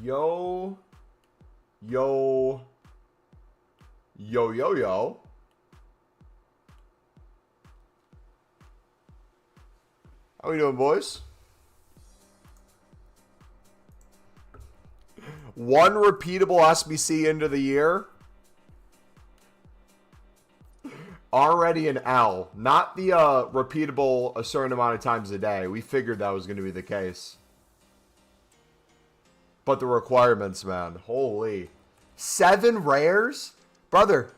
Yo. Yo. Yo, yo, yo. How we doing, boys? One repeatable SBC into the year. Already an L. Not the repeatable a certain amount of times a day. We figured that was going to be the case. But the requirements, man. Holy. 7 rares? Brother.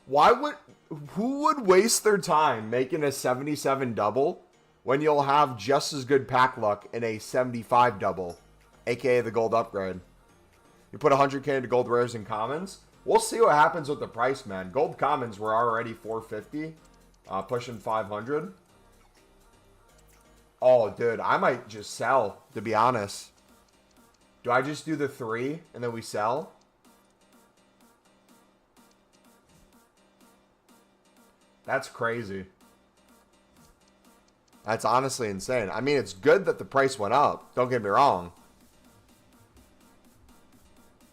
Who would waste their time making a 77 double when you'll have just as good pack luck in a 75 double? AKA the gold upgrade. You put 100k into gold rares and commons. We'll see what happens with the price, man. Gold commons were already 450. Pushing 500. Oh, dude. I might just sell, to be honest. Do I just do the 3 and then we sell? That's crazy. That's honestly insane. I mean, it's good that the price went up. Don't get me wrong.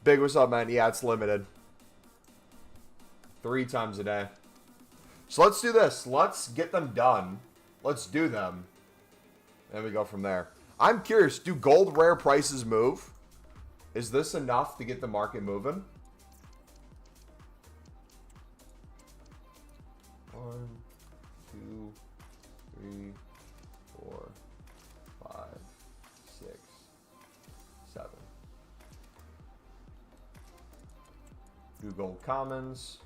Big, what's up, man? Yeah, it's limited. 3 times a day. So let's do this. Let's get them done. Let's do them. And we go from there. I'm curious, do gold rare prices move? Is this enough to get the market moving? 1, 2, 3, 4, 5, 6, 7. Do gold commons.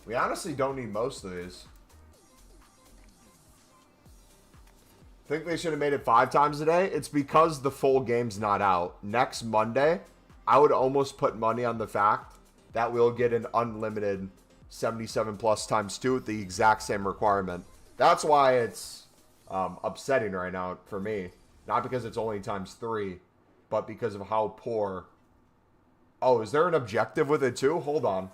We honestly don't need most of these. Think they should have made it 5 times a day? It's because the full game's not out. Next Monday, I would almost put money on the fact that we'll get an unlimited 77 plus times 2 with the exact same requirement. That's why it's upsetting right now for me. Not because it's only times 3, but because of how poor. Oh, is there an objective with it too? Hold on.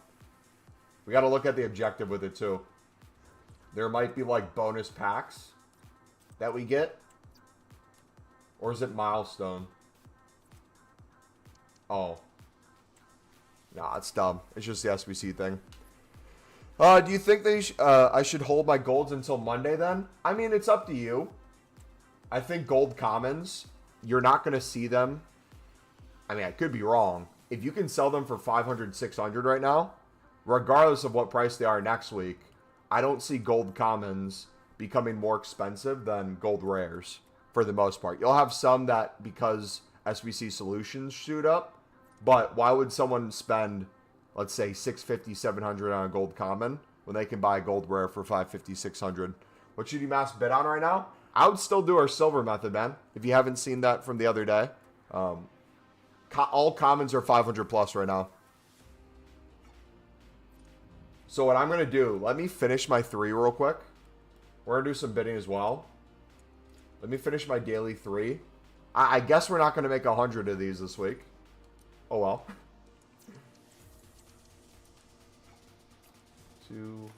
We got to look at the objective with it too. There might be like bonus packs that we get. Or is it milestone? Oh. Nah, it's dumb. It's just the SBC thing. Do you think I should hold my golds until Monday then? I mean, it's up to you. I think gold commons, you're not going to see them. I mean, I could be wrong. If you can sell them for 500, 600 right now, regardless of what price they are next week, I don't see gold commons becoming more expensive than gold rares for the most part. You'll have some that because SBC solutions shoot up, but why would someone spend, let's say, 650, 700 on a gold common when they can buy a gold rare for 550, 600? What should you mass bid on right now? I would still do our silver method, man. If you haven't seen that from the other day. All commons are 500 plus right now. So what I'm going to do, let me finish my 3 real quick. We're going to do some bidding as well. Let me finish my daily 3. I guess we're not going to make 100 of these this week. Oh well. 2,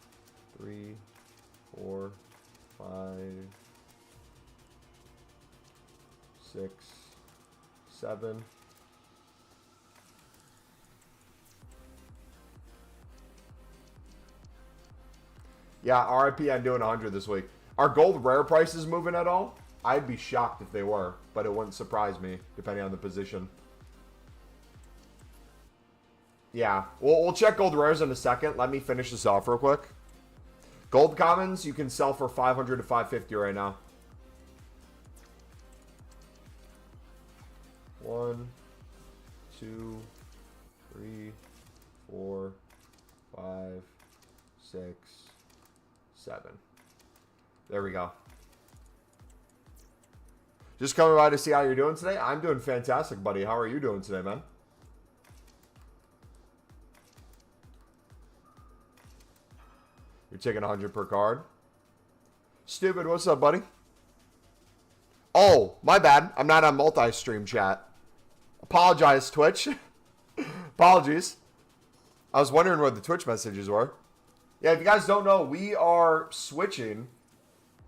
3, 4, 5, 6, 7. Yeah, RIP, I'm doing 100 this week. Are gold rare prices moving at all? I'd be shocked if they were, but it wouldn't surprise me, depending on the position. Yeah, we'll check gold rares in a second. Let me finish this off real quick. Gold commons, you can sell for 500 to 550 right now. 1, 2, 3, 4, 5, 6, 7. There we go. Just coming by to see how you're doing today. I'm doing fantastic, buddy. How are you doing today, man? You're taking 100 per card. Stupid, what's up, buddy? Oh, my bad. I'm not on multi-stream chat. Apologize, Twitch. Apologies. I was wondering what the Twitch messages were. Yeah, if you guys don't know, we are switching.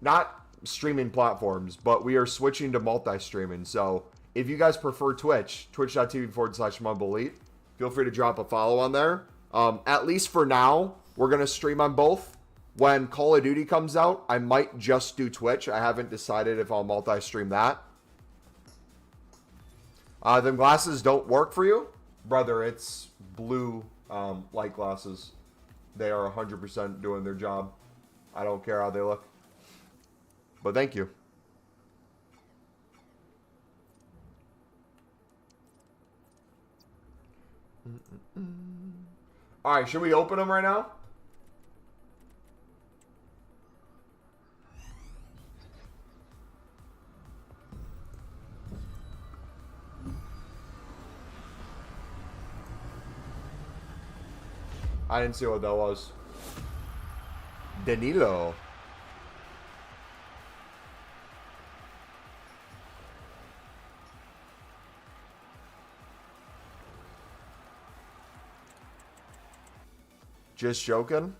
Not streaming platforms, but we are switching to multi-streaming. So if you guys prefer Twitch, twitch.tv/MumboElite, feel free to drop a follow on there. At least for now, we're going to stream on both. When Call of Duty comes out, I might just do Twitch. I haven't decided if I'll multi-stream that. Them glasses don't work for you? Brother, it's blue light glasses. They are 100% doing their job. I don't care how they look. But thank you. Alright, should we open them right now? I didn't see what that was. Danilo. Just joking.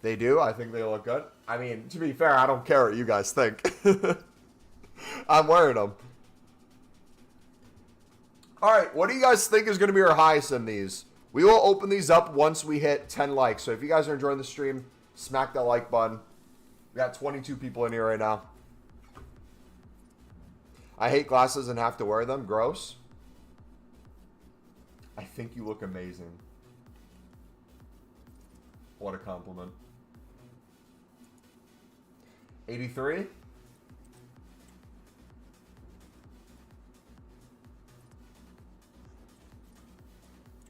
They do. I think they look good. I mean, to be fair, I don't care what you guys think. I'm wearing them. All right, what do you guys think is going to be our highest in these? We will open these up once we hit 10 likes. So if you guys are enjoying the stream, smack that like button. We got 22 people in here right now. I hate glasses and have to wear them. Gross. I think you look amazing. What a compliment. 83.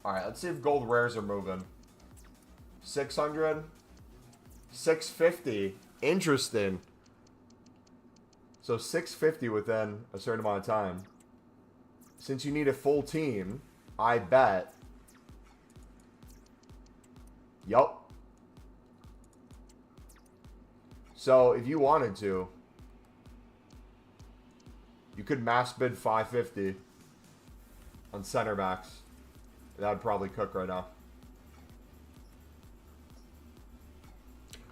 All right, let's see if gold rares are moving. 600. 650. Interesting. So 650 within a certain amount of time. Since you need a full team, I bet. Yup. So if you wanted to, you could mass bid 550 on center backs. That would probably cook right now.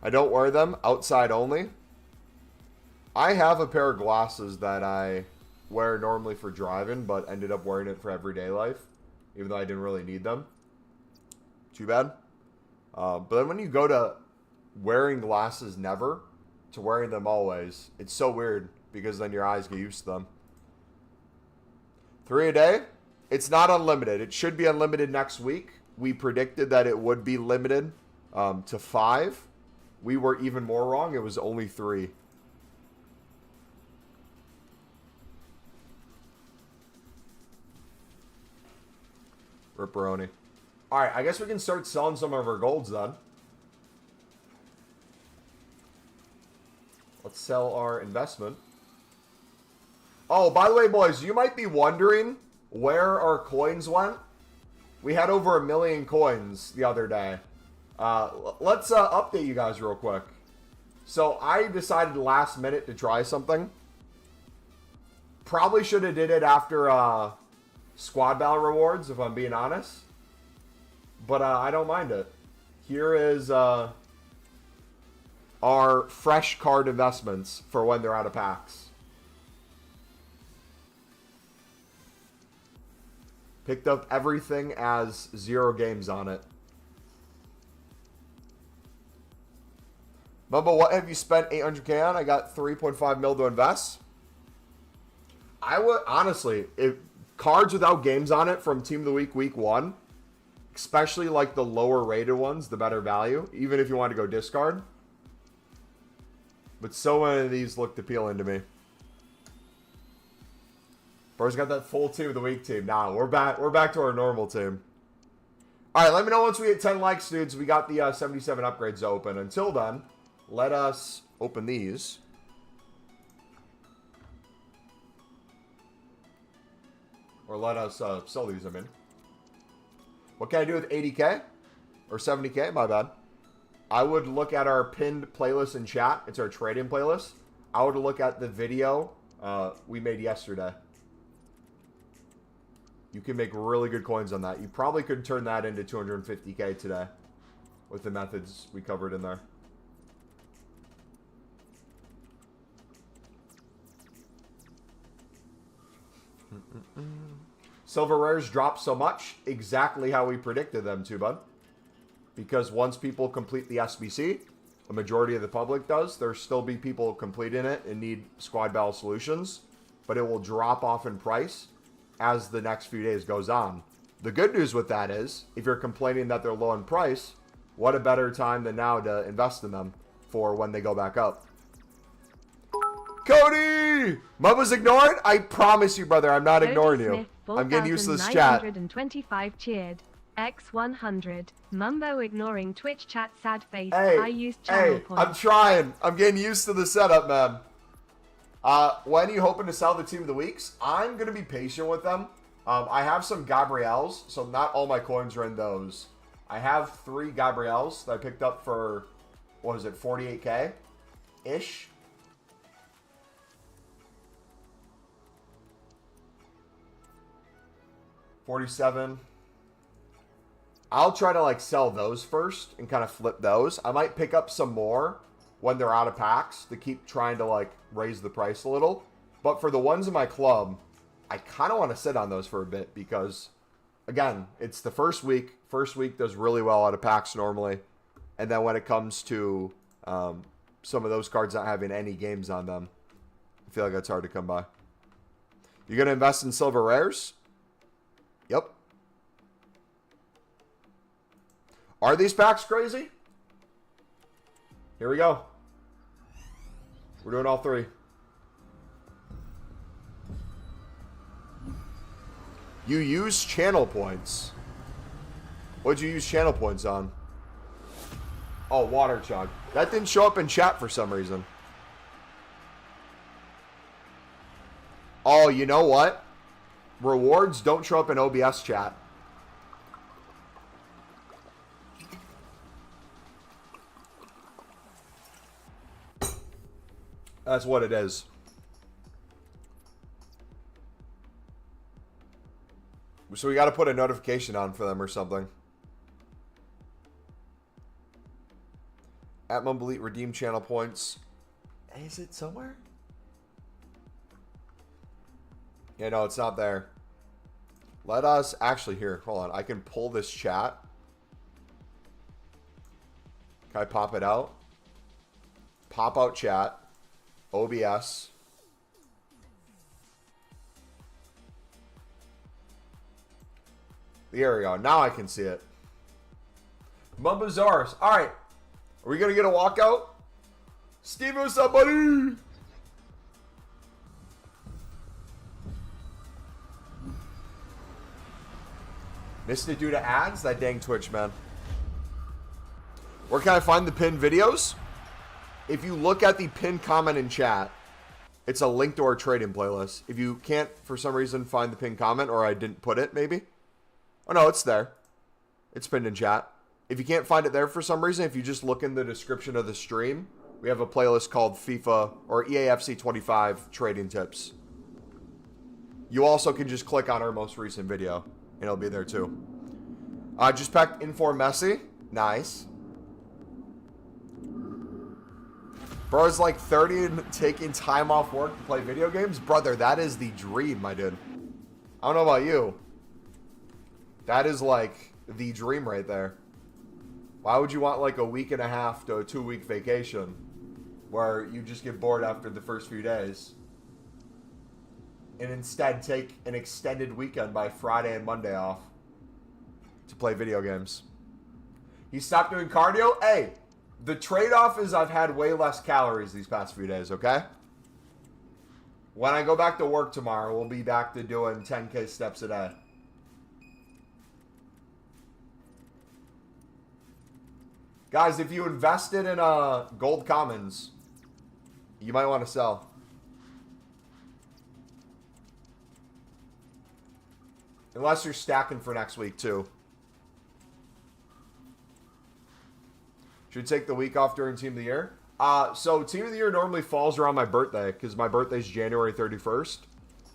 I don't wear them outside only. I have a pair of glasses that I wear normally for driving, but ended up wearing it for everyday life, even though I didn't really need them. Too bad. But then when you go to wearing glasses never to wearing them always, it's so weird because then your eyes get used to them. 3 a day? It's not unlimited. It should be unlimited next week. We predicted that it would be limited to 5. We were even more wrong. It was only 3. Ripperoni. All right, I guess we can start selling some of our golds then. Let's sell our investment. Oh, by the way, boys, you might be wondering where our coins went. We had over 1 million coins the other day. Let's update you guys real quick. So I decided last minute to try something. Probably should have did it after squad battle rewards, if I'm being honest. But I don't mind it. Here is our fresh card investments for when they're out of packs. Picked up everything as 0 games on it. Mumbo, what have you spent 800k on? I got 3.5 mil to invest. I would, honestly, if cards without games on it from Team of the Week, Week 1, especially like the lower rated ones, the better value, even if you want to go discard. But so many of these looked appealing to me. Bro's got that full Team of the Week team. Nah, we're back to our normal team. Alright, let me know once we hit 10 likes, dudes. We got the 77 upgrades open. Until then, let us open these. Or let us sell these, I mean. What can I do with 80k? Or 70k? My bad. I would look at our pinned playlist in chat. It's our trading playlist. I would look at the video we made yesterday. You can make really good coins on that. You probably could turn that into 250k today with the methods we covered in there. Silver rares drop so much, exactly how we predicted them to, bud. Because once people complete the SBC, a majority of the public does, there'll still be people completing it and need squad battle solutions, but it will drop off in price as the next few days goes on. The good news with that is, if you're complaining that they're low in price, what a better time than now to invest in them for when they go back up. Cody! Mum was ignored? I promise you, brother, I'm not ignoring you. I'm getting used to this chat. 4,925 cheered. X100. Mumbo ignoring Twitch chat sad face. Hey, I used channel points. I'm trying. I'm getting used to the setup, man. When are you hoping to sell the team of the weeks? I'm going to be patient with them. I have some Gabriels, so not all my coins are in those. I have 3 Gabriels that I picked up for, what is it, 48K-ish? $47. I'll try to like sell those first and kind of flip those. I might pick up some more when they're out of packs to keep trying to like raise the price a little. But for the ones in my club, I kind of want to sit on those for a bit because, again, it's the first week. First week does really well out of packs normally. And then when it comes to some of those cards not having any games on them, I feel like that's hard to come by. You're going to invest in silver rares? Yep. Are these packs crazy? Here we go. We're doing all 3. You use channel points. What'd you use channel points on? Oh, water chug. That didn't show up in chat for some reason. Oh, you know what? Rewards don't show up in OBS chat. That's what it is. So we got to put a notification on for them or something. At MumboElite, redeem channel points. Is it somewhere? Yeah, no, it's not there. Let us actually here. Hold on. I can pull this chat. Can I pop it out? Pop out chat. OBS. There we go. Now I can see it. Mumbozaurus. All right. Are we going to get a walkout? Steve, what's up, buddy? Missed it due to ads? That dang Twitch, man. Where can I find the pinned videos? If you look at the pinned comment in chat, it's a link to our trading playlist. If you can't, for some reason, find the pinned comment, or I didn't put it, maybe. Oh, no, it's there. It's pinned in chat. If you can't find it there for some reason, if you just look in the description of the stream, we have a playlist called FIFA or EAFC25 trading tips. You also can just click on our most recent video, and it'll be there too. Just packed Inform Messi. Nice. Bro's like 30 and taking time off work to play video games. Brother, that is the dream, my dude. I don't know about you. That is like the dream right there. Why would you want like a week and a half to a 2-week vacation where you just get bored after the first few days and instead take an extended weekend by Friday and Monday off to play video games? He stopped doing cardio? Hey, the trade-off is I've had way less calories these past few days, okay? When I go back to work tomorrow, we'll be back to doing 10K steps a day. Guys, if you invested in gold commons, you might want to sell. Unless you're stacking for next week, too. Should take the week off during Team of the Year. So Team of the Year normally falls around my birthday because my birthday's January 31st.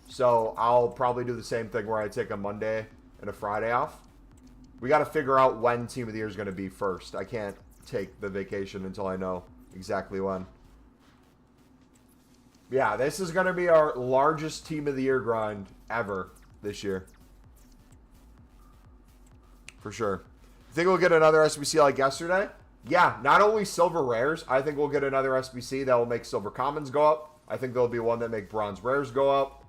So I'll probably do the same thing where I take a Monday and a Friday off. We got to figure out when Team of the Year is going to be first. I can't take the vacation until I know exactly when. Yeah, this is going to be our largest team of the year grind ever this year. For sure. You think we'll get another SBC like yesterday? Yeah, not only silver rares, I think we'll get another SBC that will make silver commons go up. I think there'll be one that make bronze rares go up.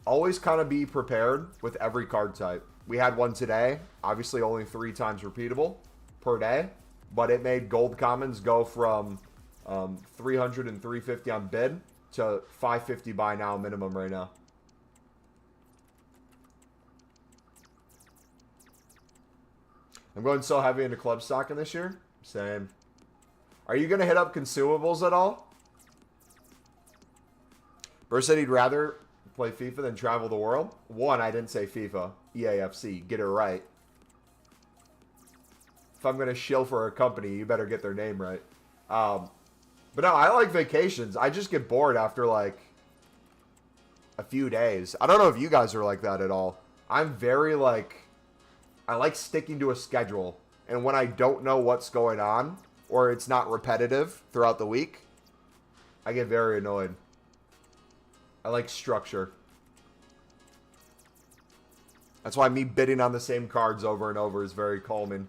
Always kind of be prepared with every card type. We had one today, obviously only 3 times repeatable per day, but it made gold commons go from 300 and 350 on bid to 550 buy now minimum right now. I'm going so heavy into club stocking this year. Same. Are you going to hit up consumables at all? Burr said he'd rather play FIFA than travel the world. One, I didn't say FIFA. EAFC. Get it right. If I'm going to shill for a company, you better get their name right. But no, I like vacations. I just get bored after like a few days. I don't know if you guys are like that at all. I'm very like, I like sticking to a schedule. And when I don't know what's going on, or it's not repetitive throughout the week, I get very annoyed. I like structure. That's why me bidding on the same cards over and over is very calming.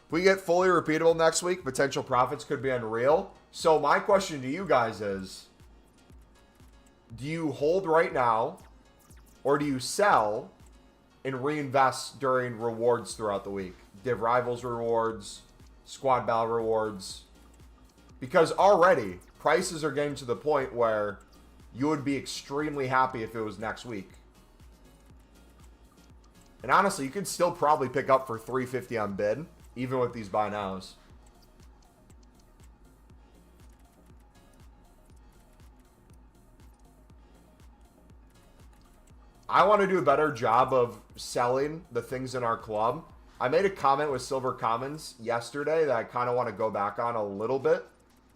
If we get fully repeatable next week, potential profits could be unreal. So my question to you guys is, do you hold right now, or do you sell and reinvest during rewards throughout the week? Div Rivals rewards, Squad Battle rewards. Because already, prices are getting to the point where you would be extremely happy if it was next week. And honestly, you could still probably pick up for $350 on bid, even with these buy nows. I want to do a better job of selling the things in our club. I made a comment with Silver Commons yesterday that I kind of want to go back on a little bit.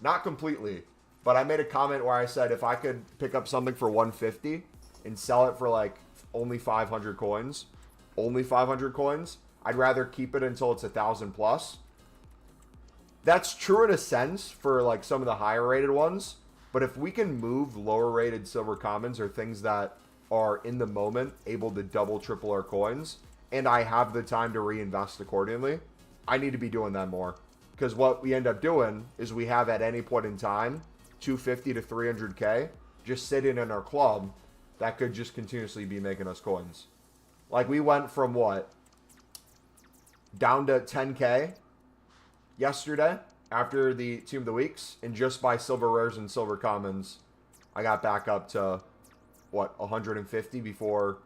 Not completely, but I made a comment where I said if I could pick up something for 150 and sell it for like only 500 coins, I'd rather keep it until it's 1,000 plus. That's true in a sense for like some of the higher rated ones, but if we can move lower rated Silver Commons or things that are in the moment able to double, triple our coins, and I have the time to reinvest accordingly, I need to be doing that more. Because what we end up doing is we have at any point in time 250 to 300k just sitting in our club that could just continuously be making us coins. Like we went from what? Down to 10k yesterday after the Team of the Weeks, and just by silver rares and silver commons, I got back up to what, 150 before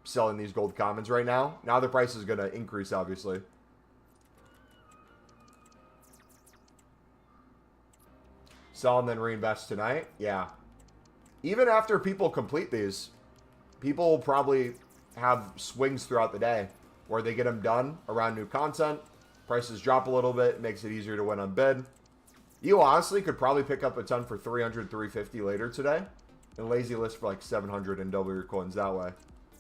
selling these gold commons right now. Now the price is going to increase, obviously. Sell and then reinvest tonight. Yeah. Even after people complete these, people will probably have swings throughout the day where they get them done around new content. Prices drop a little bit. It makes it easier to win on bid. You honestly could probably pick up a ton for 300, 350 later today. And lazy list for like 700 and double your coins that way.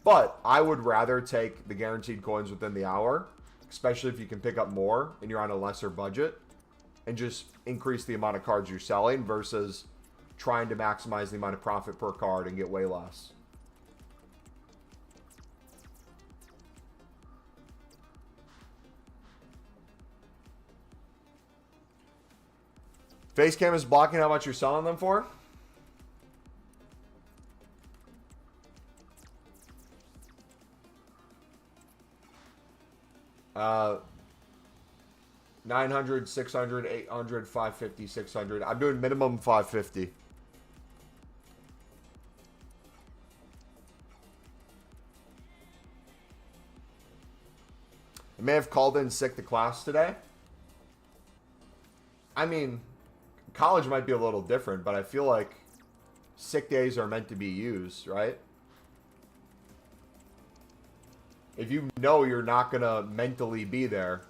But I would rather take the guaranteed coins within the hour, especially if you can pick up more and you're on a lesser budget, and just increase the amount of cards you're selling versus trying to maximize the amount of profit per card and get way less. Facecam is blocking how much you're selling them for. Uh, 900, 600, 800, 550, 600. I'm doing minimum 550. I may have called in sick to class today. I mean, college might be a little different, but I feel like sick days are meant to be used, right? If you know you're not going to mentally be there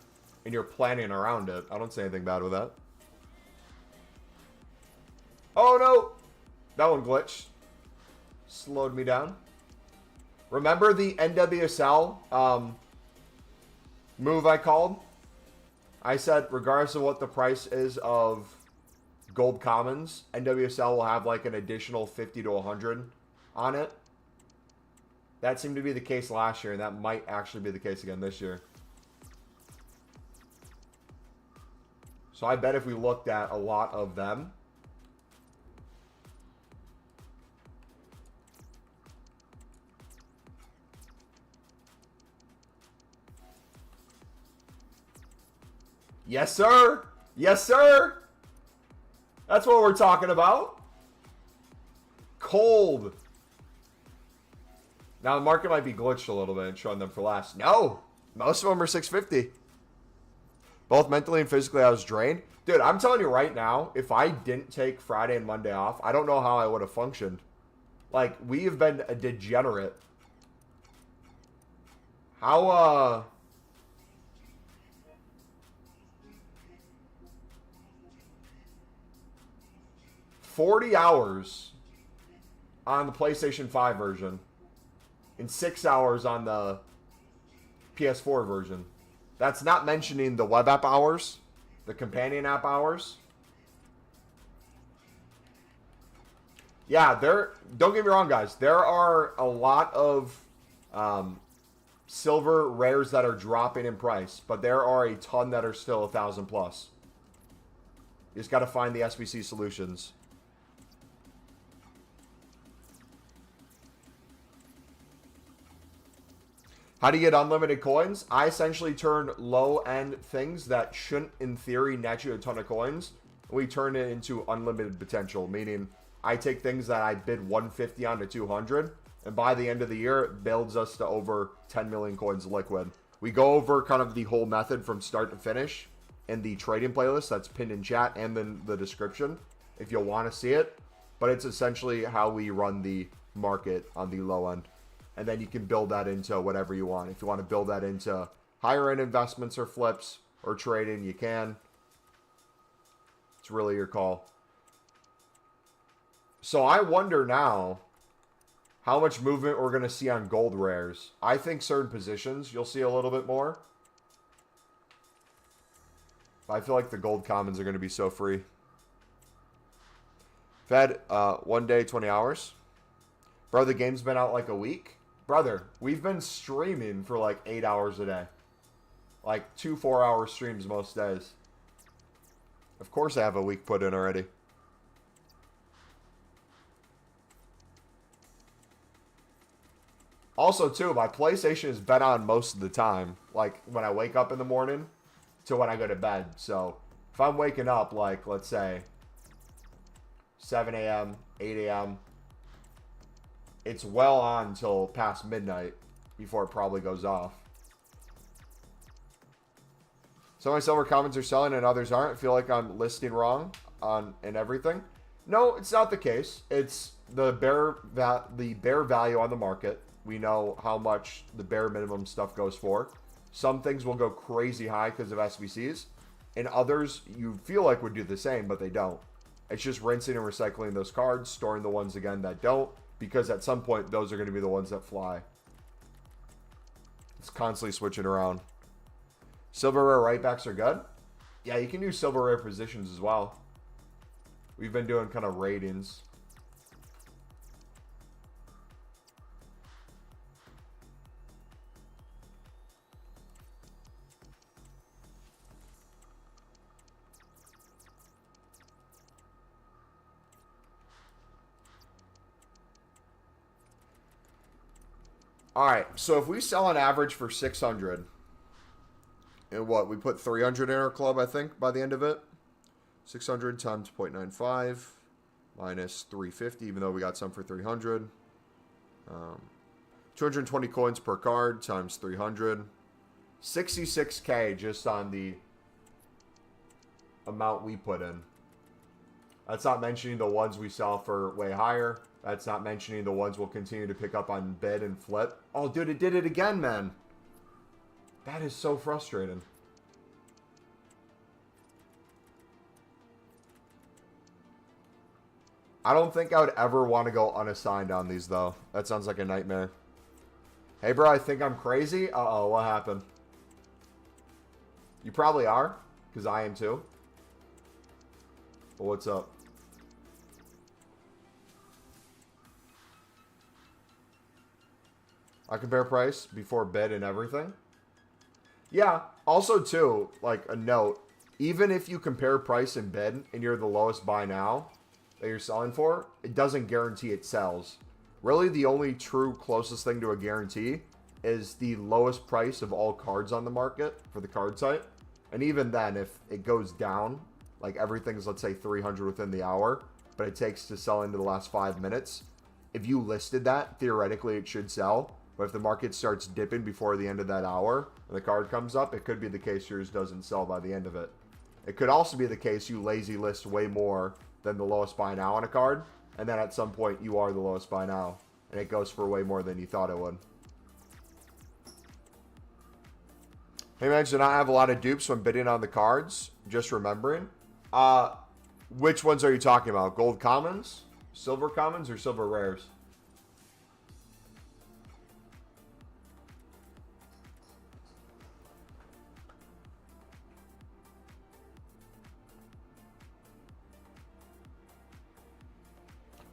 and you're planning around it, I don't say anything bad with that. Oh, no. That one glitched. Slowed me down. Remember the NWSL move I called. I said, regardless of what the price is of gold commons, NWSL will have like an additional 50 to 100 on it. That seemed to be the case last year, and that might actually be the case again this year. So I bet if we looked at a lot of them, yes, sir. Yes, sir. That's what we're talking about. Cold. Now, the market might be glitched a little bit and showing them for last. No. Most of them are 650. Both mentally and physically, I was drained. Dude, I'm telling you right now, if I didn't take Friday and Monday off, I don't know how I would have functioned. Like, we have been a degenerate. How, 40 hours on the PlayStation 5 version and 6 hours on the PS4 version. That's not mentioning the web app hours, the companion app hours. Yeah, don't get me wrong, guys. There are a lot of silver rares that are dropping in price, but there are a ton that are still 1,000 plus. You just got to find the SBC solutions. How do you get unlimited coins? I essentially turn low-end things that shouldn't, in theory, net you a ton of coins. We turn it into unlimited potential, meaning I take things that I bid 150 on to 200, and by the end of the year, it builds us to over 10 million coins liquid. We go over kind of the whole method from start to finish in the trading playlist that's pinned in chat and in the description if you'll want to see it. But it's essentially how we run the market on the low end. And then you can build that into whatever you want. If you want to build that into higher end investments or flips or trading, you can. It's really your call. So I wonder now how much movement we're going to see on gold rares. I think certain positions you'll see a little bit more. I feel like the gold commons are going to be so free. Fed, 1 day, 20 hours. Bro, the game's been out like a week. Brother, we've been streaming for like 8 hours a day. Like 2 4-hour streams most days. Of course I have a week put in already. Also, too, my PlayStation has been on most of the time. Like, when I wake up in the morning to when I go to bed. So, if I'm waking up, like, let's say, 7 a.m., 8 a.m., it's well on until past midnight before it probably goes off. Some of my silver commons are selling and others aren't. I feel like I'm listing wrong in everything. No, it's not the case. It's the bare value on the market. We know how much the bare minimum stuff goes for. Some things will go crazy high because of SBCs, and others you feel like would do the same, but they don't. It's just rinsing and recycling those cards, storing the ones again that don't, because at some point those are going to be the ones that fly. It's constantly switching around. Silver rare right backs are good. Yeah, you can do silver rare positions as well. We've been doing kind of ratings. All right, so if we sell on average for 600, and what, we put 300 in our club, I think, by the end of it. 600 times 0.95 minus 350, even though we got some for 300. 220 coins per card times 300. 66K just on the amount we put in. That's not mentioning the ones we sell for way higher. That's not mentioning the ones we'll continue to pick up on bid and flip. Oh, dude, it did it again, man. That is so frustrating. I don't think I would ever want to go unassigned on these, though. That sounds like a nightmare. Hey, bro, I think I'm crazy. Uh-oh, what happened? You probably are, because I am too. But what's up? I compare price before bid and everything. Yeah, also too, like a note, even if you compare price and bid and you're the lowest buy now that you're selling for, it doesn't guarantee it sells. Really, the only true closest thing to a guarantee is the lowest price of all cards on the market for the card site. And even then, if it goes down, like everything's, let's say, 300 within the hour, but it takes to sell into the last 5 minutes, if you listed that, theoretically it should sell. But if the market starts dipping before the end of that hour and the card comes up, it could be the case yours doesn't sell by the end of it. It could also be the case you lazy list way more than the lowest buy now on a card, and then at some point you are the lowest buy now, and it goes for way more than you thought it would. Hey man, do not have a lot of dupes when bidding on the cards. Just remembering. Which ones are you talking about? Gold commons, silver commons, or silver rares?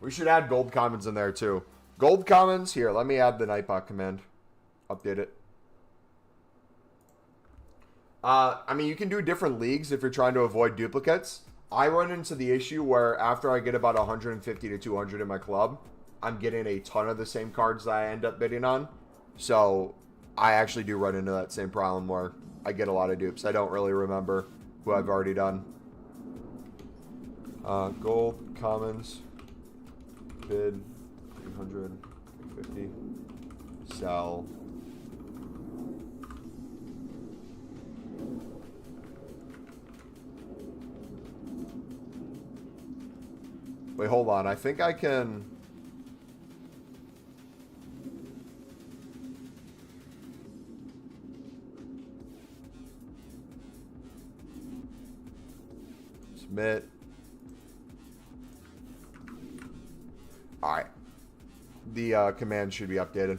We should add gold commons in there too. Gold commons, here, let me add the Nightbot command. Update it. I mean, you can do different leagues if you're trying to avoid duplicates. I run into the issue where after I get about 150 to 200 in my club, I'm getting a ton of the same cards that I end up bidding on. So I actually do run into that same problem where I get a lot of dupes. I don't really remember who I've already done. Gold commons. Bid 350, sell. Wait, hold on. I think I can. Submit. Alright. The command should be updated.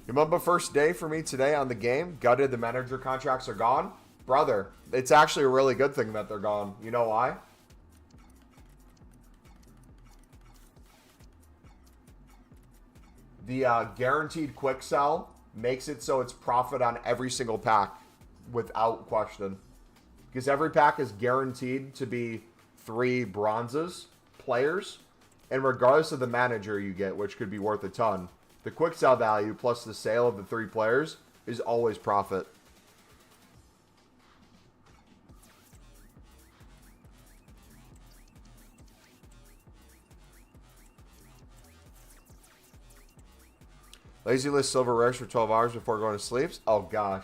You remember first day for me today on the game? Gutted, the manager contracts are gone? Brother, it's actually a really good thing that they're gone. You know why? The guaranteed quick sell makes it so it's profit on every single pack without question. Because every pack is guaranteed to be 3 bronzes, players, and regardless of the manager you get, which could be worth a ton, the quick sell value plus the sale of the 3 players is always profit. Lazy list silver rares for 12 hours before going to sleep? Oh, gosh.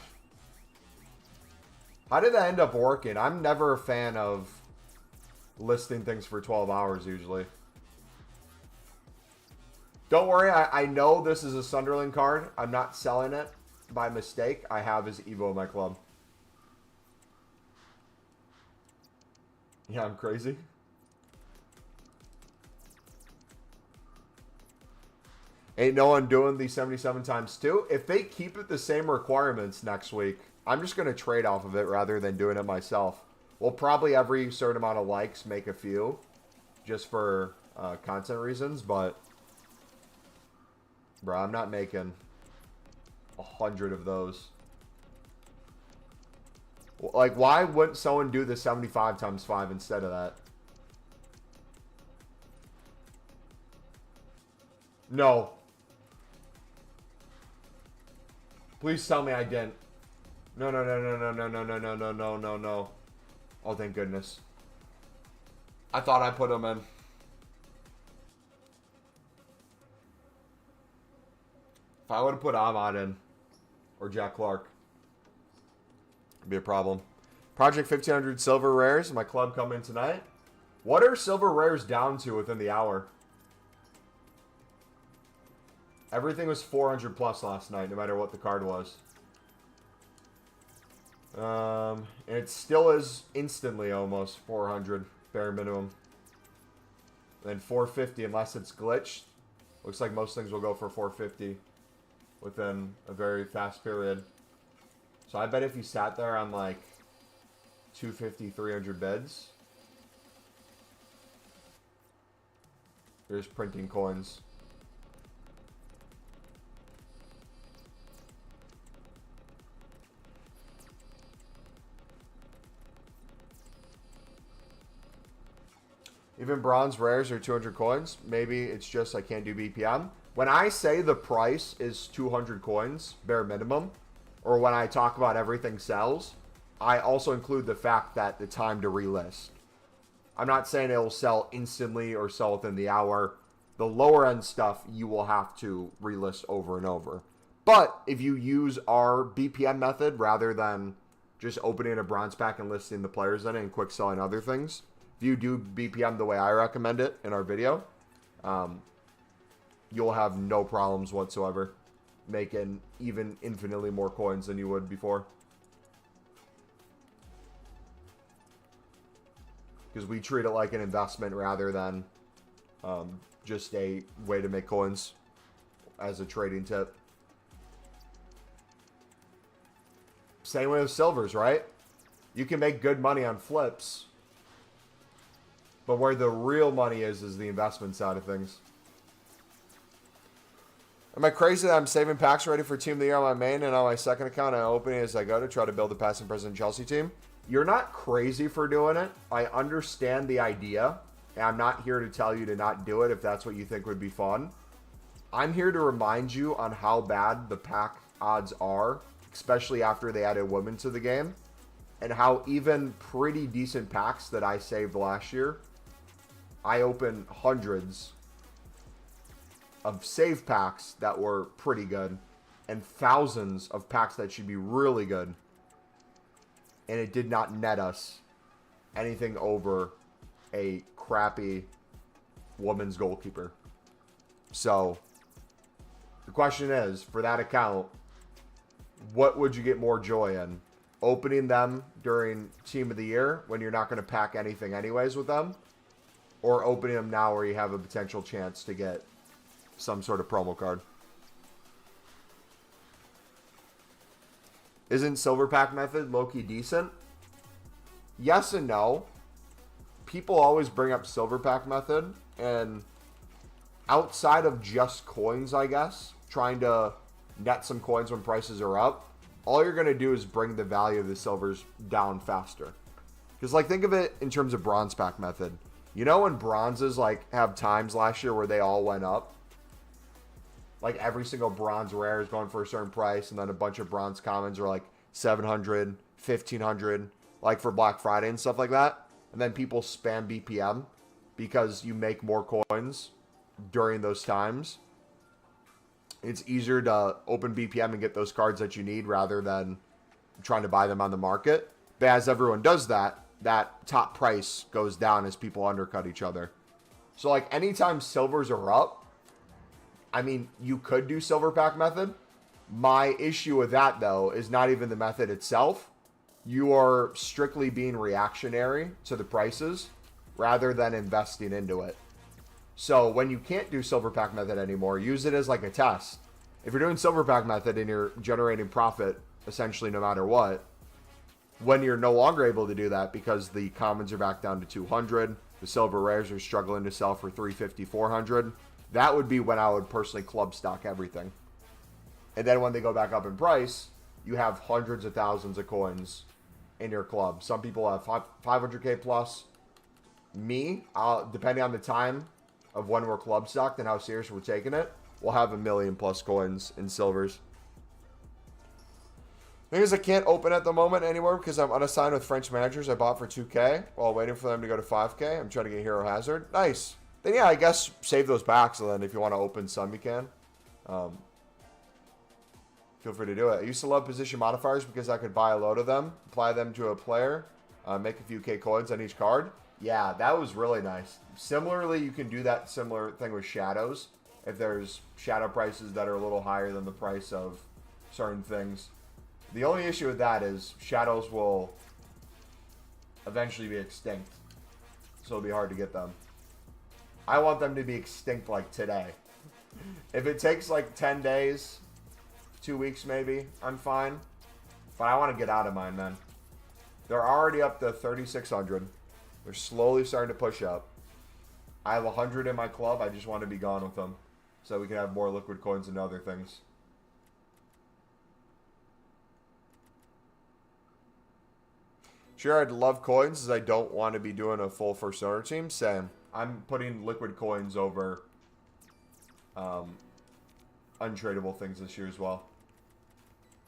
How did that end up working? I'm never a fan of listing things for 12 hours, usually. Don't worry, I know this is a Sunderland card. I'm not selling it by mistake. I have his Evo in my club. Yeah, I'm crazy. Ain't no one doing the 77 times 2. If they keep it the same requirements next week, I'm just going to trade off of it rather than doing it myself. We'll probably every certain amount of likes make a few just for content reasons, but bro, I'm not making 100 of those. Like, why wouldn't someone do the 75 times 5 instead of that? No. Please tell me I didn't. No, no, no, no, no, no, no, no, no, no, no, no, no. Oh, thank goodness. I thought I put them in. If I would have put Ahmad in, or Jack Clark, it'd be a problem. Project 1500 silver rares. My club coming tonight. What are silver rares down to within the hour? Everything was 400 plus last night, no matter what the card was. And it still is instantly almost 400, bare minimum. then 450 unless it's glitched. Looks like most things will go for 450 within a very fast period. So I bet if you sat there on like 250, 300 bids, you're just printing coins. Even bronze rares are 200 coins. Maybe it's just I can't do BPM. When I say the price is 200 coins, bare minimum, or when I talk about everything sells, I also include the fact that the time to relist. I'm not saying it will sell instantly or sell within the hour. The lower end stuff, you will have to relist over and over. But if you use our BPM method rather than just opening a bronze pack and listing the players in it and quick selling other things, if you do BPM the way I recommend it in our video, you'll have no problems whatsoever making even infinitely more coins than you would before. Because we treat it like an investment rather than just a way to make coins as a trading tip. Same way with silvers, right? You can make good money on flips, but where the real money is the investment side of things. Am I crazy that I'm saving packs ready for Team of the Year on my main and on my second account I'm opening as I go to try to build a past and present Chelsea team? You're not crazy for doing it. I understand the idea, and I'm not here to tell you to not do it if that's what you think would be fun. I'm here to remind you on how bad the pack odds are, especially after they added women to the game, and how even pretty decent packs that I saved last year, I opened hundreds of save packs that were pretty good and thousands of packs that should be really good, and it did not net us anything over a crappy women's goalkeeper. So the question is, for that account, what would you get more joy in? Opening them during Team of the Year when you're not going to pack anything anyways with them, or opening them now where you have a potential chance to get some sort of promo card? Isn't silver pack method low-key decent? Yes and no. People always bring up silver pack method, and outside of just coins, I guess, trying to net some coins when prices are up, all you're going to do is bring the value of the silvers down faster. Because, like, think of it in terms of bronze pack method. You know when bronzes, like, have times last year where they all went up? Like, every single bronze rare is going for a certain price, and then a bunch of bronze commons are like 700, 1500, like for Black Friday and stuff like that. And then people spam BPM because you make more coins during those times. It's easier to open BPM and get those cards that you need rather than trying to buy them on the market. But as everyone does that, that top price goes down as people undercut each other. So, like, anytime silvers are up, I mean, you could do silver pack method. My issue with that, though, is not even the method itself. You are strictly being reactionary to the prices rather than investing into it. So when you can't do silver pack method anymore, use it as like a test. If you're doing silver pack method and you're generating profit essentially no matter what, when you're no longer able to do that because the commons are back down to 200, the silver rares are struggling to sell for 350, 400, that would be when I would personally club stock everything. And then when they go back up in price, you have hundreds of thousands of coins in your club. Some people have 500k plus. Me, depending on the time of when we're club stocked and how serious we're taking it, we'll have 1 million plus coins in silvers. Thing is, I can't open at the moment anywhere because I'm unassigned with French managers I bought for 2k while waiting for them to go to 5k. I'm trying to get Hero Hazard. Nice. Then yeah, I guess save those packs, and then if you want to open some, you can. Feel free to do it. I used to love position modifiers because I could buy a load of them, apply them to a player, make a few K coins on each card. Yeah, that was really nice. Similarly, you can do that similar thing with shadows. If there's shadow prices that are a little higher than the price of certain things. The only issue with that is shadows will eventually be extinct. So it'll be hard to get them. I want them to be extinct like today. If it takes like 10 days, 2 weeks maybe, I'm fine. But I want to get out of mine, man. They're already up to 3,600. They're slowly starting to push up. I have 100 in my club. I just want to be gone with them so we can have more liquid coins and other things. Sure, I'd love coins as I don't want to be doing a full first owner team. Same. I'm putting liquid coins over untradeable things this year as well.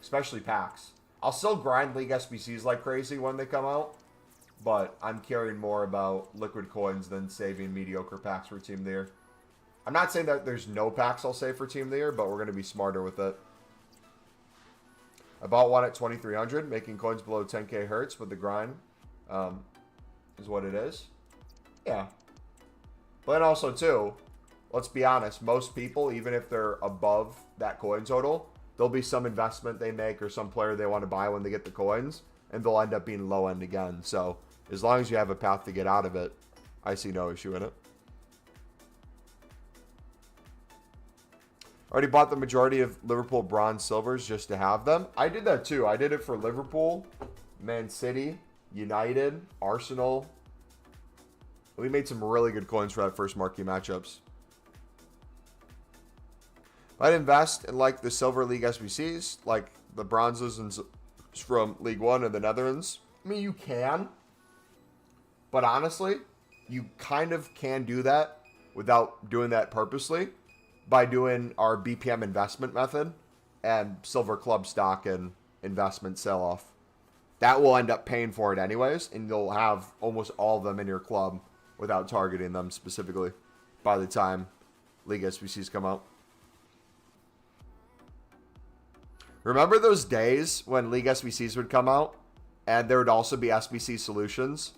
Especially packs. I'll still grind League SBCs like crazy when they come out. But I'm caring more about liquid coins than saving mediocre packs for Team of the Year. I'm not saying that there's no packs I'll save for Team of the Year, but we're going to be smarter with it. I bought one at 2,300. Making coins below 10k hurts, but the grind is what it is. Yeah. But then also, too, let's be honest. Most people, even if they're above that coin total, there'll be some investment they make or some player they want to buy when they get the coins, and they'll end up being low end again. So as long as you have a path to get out of it, I see no issue in it. Already bought the majority of Liverpool bronze silvers just to have them. I did that too. I did it for Liverpool, Man City, United, Arsenal. We made some really good coins for that first marquee matchups. I'd invest in like the Silver League SBCs, like the bronzes and from League One and the Netherlands. I mean, you can. But honestly, you kind of can do that without doing that purposely by doing our BPM investment method and silver club stock and investment sell-off. That will end up paying for it anyways, and you'll have almost all of them in your club without targeting them specifically by the time League SBCs come out. Remember those days when League SBCs would come out and there would also be SBC solutions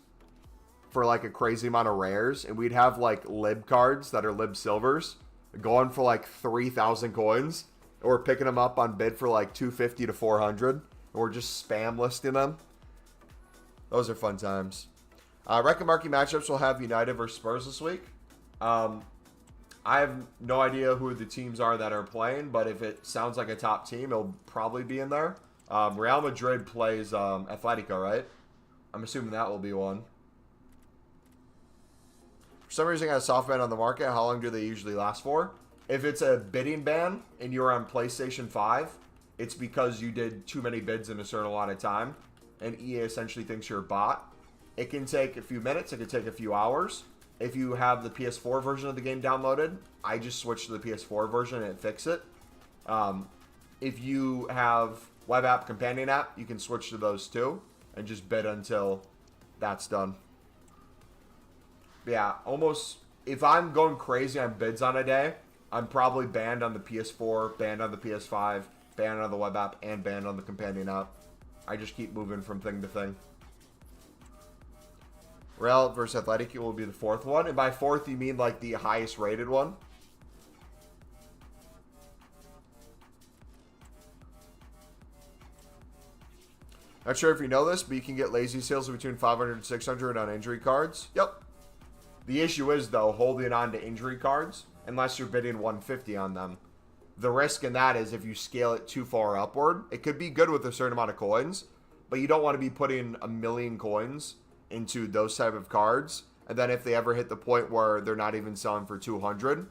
for like a crazy amount of rares, and we'd have like lib cards that are lib silvers going for like 3,000 coins, and we're picking them up on bid for like 250 to 400, and we're just spam listing them. Those are fun times. Reckon marquee matchups will have United versus Spurs this week. I have no idea who the teams are that are playing, but if it sounds like a top team, it'll probably be in there. Real Madrid plays Atletico, right? I'm assuming that will be one. For some reason, I got a soft ban on the market. How long do they usually last for? If it's a bidding ban and you're on PlayStation 5, it's because you did too many bids in a certain amount of time, and EA essentially thinks you're a bot. It can take a few minutes. It can take a few hours. If you have the PS4 version of the game downloaded, I just switched to the PS4 version and it fixed it. If you have web app, companion app, you can switch to those too and just bid until that's done. Yeah, almost, if I'm going crazy on bids on a day, I'm probably banned on the PS4, banned on the PS5, banned on the web app, and banned on the companion app. I just keep moving from thing to thing. Real versus Atletico will be the fourth one. And by fourth, you mean like the highest rated one? Not sure if you know this, but you can get lazy sales of between 500 and 600 on injury cards. Yep. The issue is, though, holding on to injury cards, unless you're bidding 150 on them. The risk in that is if you scale it too far upward, it could be good with a certain amount of coins, but you don't want to be putting 1 million coins into those type of cards, and then if they ever hit the point where they're not even selling for 200,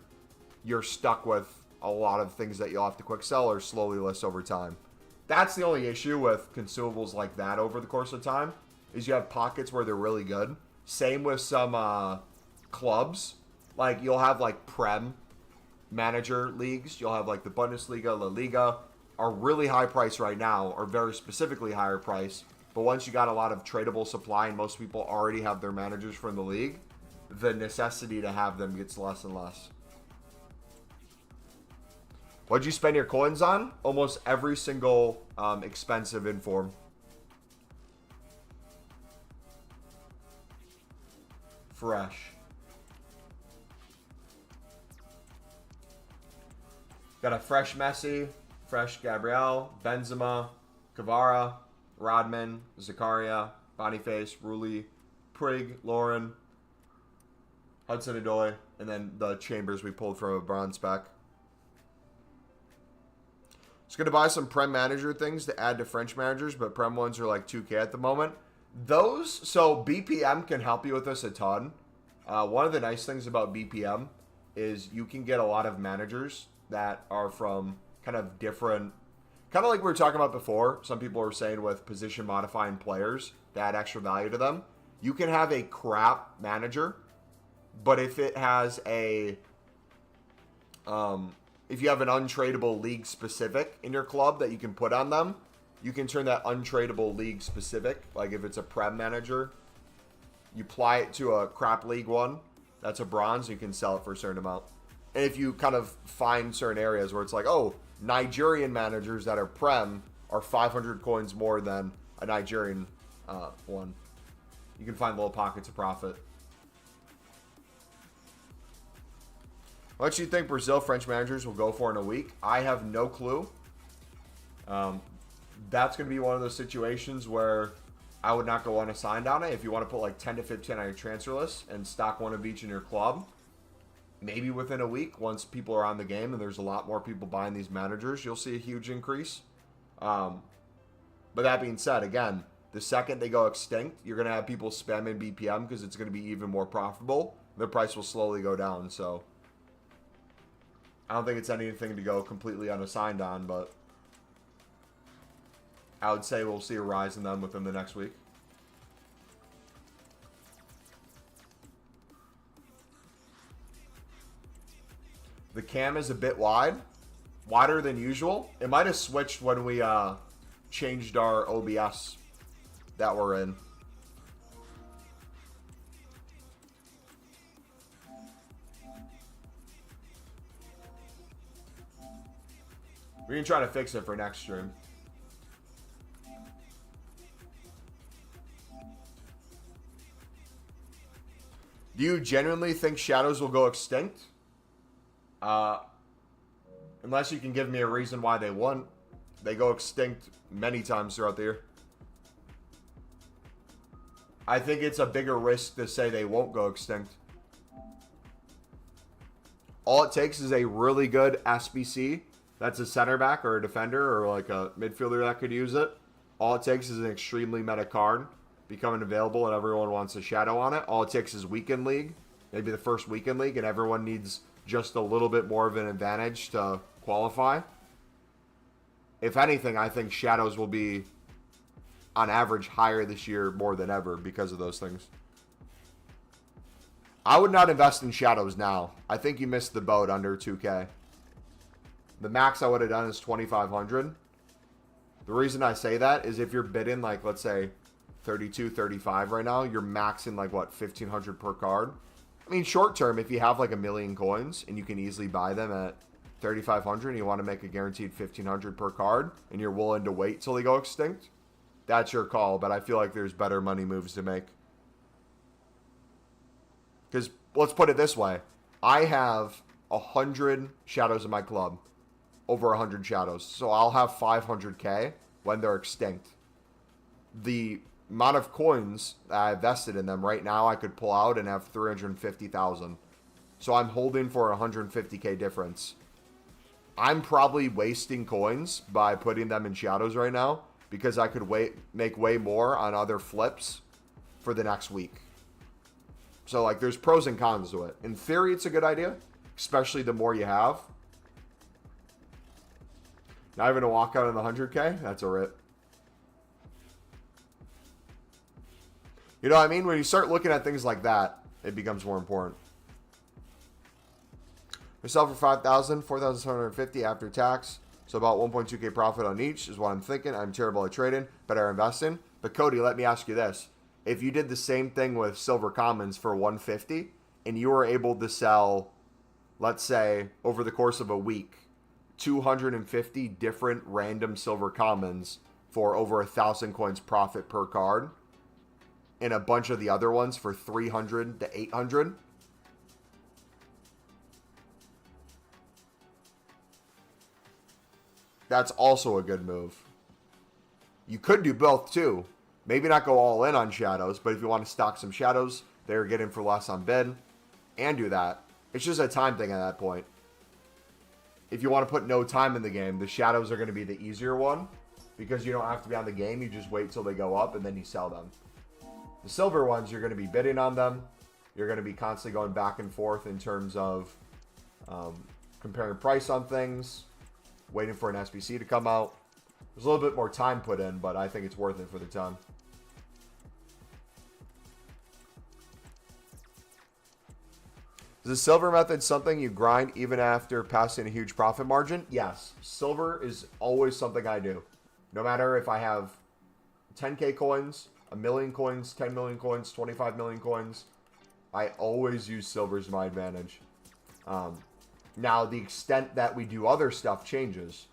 you're stuck with a lot of things that you'll have to quick sell or slowly list over time. That's the only issue with consumables like that over the course of time, is you have pockets where they're really good. Same with some clubs. Like, you'll have like Prem manager leagues. You'll have like the Bundesliga, La Liga, are really high price right now, or very specifically higher price. But once you got a lot of tradable supply and most people already have their managers from the league, the necessity to have them gets less and less. What'd you spend your coins on? Almost every single expensive inform. Fresh. Got a fresh Messi, fresh Gabriel, Benzema, Kvara, Rodman, Zakaria, Boniface, Rulli, Prig, Lauren, Hudson-Odoi, And then the chambers we pulled from a bronze spec. Just going to buy some Prem manager things to add to French managers, but Prem ones are like 2K at the moment. Those, so BPM can help you with this a ton. One of the nice things about BPM is you can get a lot of managers that are from kind of different, kind of like we were talking about before. Some people were saying with position modifying players to add extra value to them. You can have a crap manager, but if it has a, if you have an untradeable league specific in your club that you can put on them, you can turn that untradeable league specific, like if it's a Prem manager, you apply it to a crap league one, that's a bronze, you can sell it for a certain amount. And if you kind of find certain areas where it's like, oh, Nigerian managers that are Prem are 500 coins more than a Nigerian one, you can find little pockets of profit. What do you think Brazil French managers will go for in a week? I have no clue. That's going to be one of those situations where I would not go unassigned on it. If you want to put like 10 to 15 on your transfer list and stock one of each in your club, maybe within a week, once people are on the game and there's a lot more people buying these managers, you'll see a huge increase. But that being said, again, the second they go extinct, you're going to have people spamming BPM because it's going to be even more profitable. Their price will slowly go down. So I don't think it's anything to go completely unassigned on, but I would say we'll see a rise in them within the next week. The cam is a bit wide, wider than usual. It might have switched when we changed our OBS that we're in. We can try to fix it for next stream. Do you genuinely think shadows will go extinct? Unless you can give me a reason why they won't. They go extinct many times throughout the year. I think it's a bigger risk to say they won't go extinct. All it takes is a really good SBC. That's a center back or a defender or like a midfielder that could use it. All it takes is an extremely meta card becoming available and everyone wants a shadow on it. All it takes is weekend league, maybe the first weekend league, and everyone needs just a little bit more of an advantage to qualify. If anything, I think shadows will be on average higher this year more than ever because of those things. I would not invest in shadows now. I think you missed the boat under 2K. The max I would have done is 2,500. The reason I say that is if you're bidding like, let's say 32, 35 right now, you're maxing like what, 1,500 per card. I mean, short term, if you have like 1 million coins and you can easily buy them at 3,500 and you want to make a guaranteed 1,500 per card and you're willing to wait till they go extinct, that's your call. But I feel like there's better money moves to make. Because let's put it this way. I have 100 shadows in my club. Over 100 shadows. So I'll have 500k when they're extinct. The amount of coins that I invested in them right now, I could pull out and have 350,000. So I'm holding for a 150k difference. I'm probably wasting coins by putting them in shadows right now because I could make way more on other flips for the next week. So like there's pros and cons to it. In theory, it's a good idea, especially the more you have. Not even a walkout on the 100k? That's a rip. You know what I mean? When you start looking at things like that, it becomes more important. We sell for 5,000, 4,750 after tax. So about 1.2k profit on each is what I'm thinking. I'm terrible at trading, better investing. But Cody, let me ask you this. If you did the same thing with silver commons for 150 and you were able to sell, let's say, over the course of a week, 250 different random silver commons for over 1,000 coins profit per card, and a bunch of the other ones for 300 to 800. That's also a good move. You could do both too. Maybe not go all in on shadows, but if you want to stock some shadows, they're getting for less on bid, and do that. It's just a time thing at that point. If you want to put no time in the game, the shadows are going to be the easier one because you don't have to be on the game. You just wait till they go up and then you sell them. The silver ones, you're going to be bidding on them. You're going to be constantly going back and forth in terms of comparing price on things, waiting for an SBC to come out. There's a little bit more time put in, but I think it's worth it for the time. Is the silver method something you grind even after passing a huge profit margin? Yes. Silver is always something I do. No matter if I have 10K coins, 1 million coins, 10 million coins, 25 million coins, I always use silver as my advantage. Now, the extent that we do other stuff changes.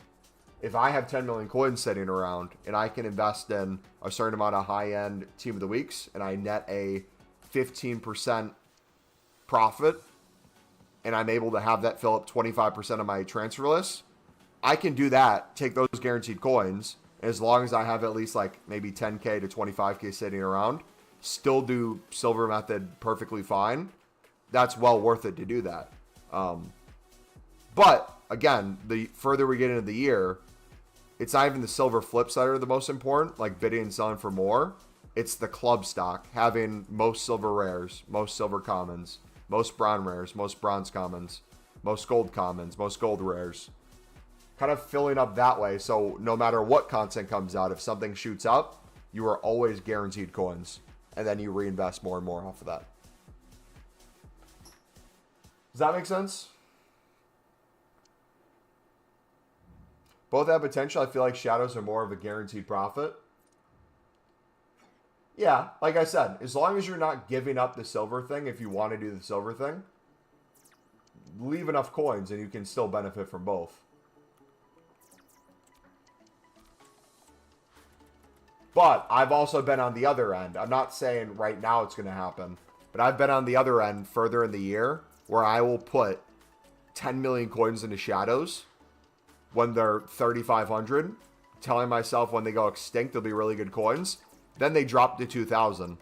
If I have 10 million coins sitting around and I can invest in a certain amount of high-end Team of the Weeks and I net a 15% profit and I'm able to have that fill up 25% of my transfer list, I can do that, take those guaranteed coins, as long as I have at least like maybe 10K to 25K sitting around, still do silver method perfectly fine. That's well worth it to do that. But again, the further we get into the year, it's not even the silver flips that are the most important, like bidding and selling for more. It's the club stock, having most silver rares, most silver commons, most bronze rares, most bronze commons, most gold commons, most gold rares. Kind of filling up that way, so no matter what content comes out, if something shoots up, you are always guaranteed coins, and then you reinvest more and more off of that. Does that make sense? Both have potential. I feel like shadows are more of a guaranteed profit. Yeah, like I said, as long as you're not giving up the silver thing, if you want to do the silver thing, leave enough coins and you can still benefit from both. But I've also been on the other end. I'm not saying right now it's going to happen, but I've been on the other end further in the year where I will put 10 million coins into shadows when they're 3,500, telling myself when they go extinct, they'll be really good coins. Then they drop to 2,000.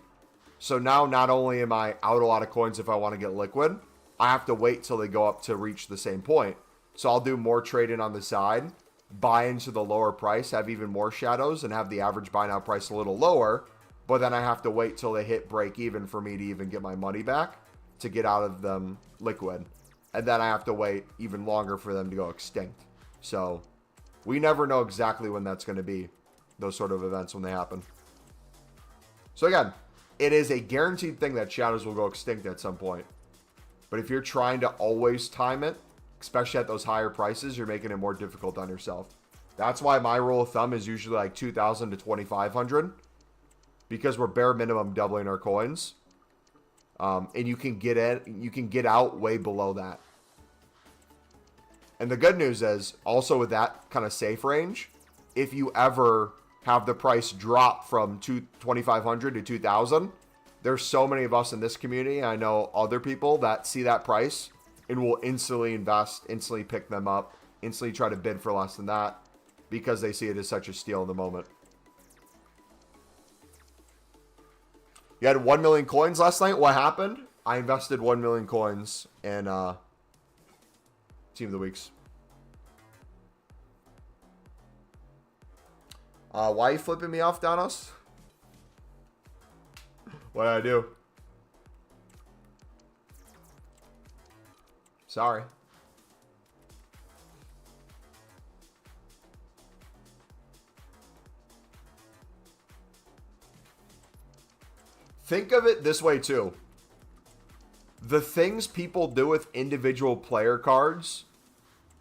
So now not only am I out a lot of coins if I want to get liquid, I have to wait till they go up to reach the same point. So I'll do more trading on the side, buy into the lower price, have even more shadows, and have the average buy now price a little lower. But then I have to wait till they hit break even for me to even get my money back to get out of them liquid. And then I have to wait even longer for them to go extinct. So we never know exactly when that's going to be, those sort of events when they happen. So again, it is a guaranteed thing that shadows will go extinct at some point. But if you're trying to always time it, especially at those higher prices, you're making it more difficult on yourself. That's why my rule of thumb is usually like 2,000 to 2,500, because we're bare minimum doubling our coins. And you can get in, you can get out way below that. And the good news is, also with that kind of safe range, if you ever have the price drop from 2,500 to 2,000, there's so many of us in this community, I know other people that see that price and will instantly invest, instantly pick them up, instantly try to bid for less than that because they see it as such a steal in the moment. You had 1 million coins last night. What happened? I invested 1 million coins in Team of the Weeks. Why are you flipping me off, Donos? What did I do? Sorry. Think of it this way too. The things people do with individual player cards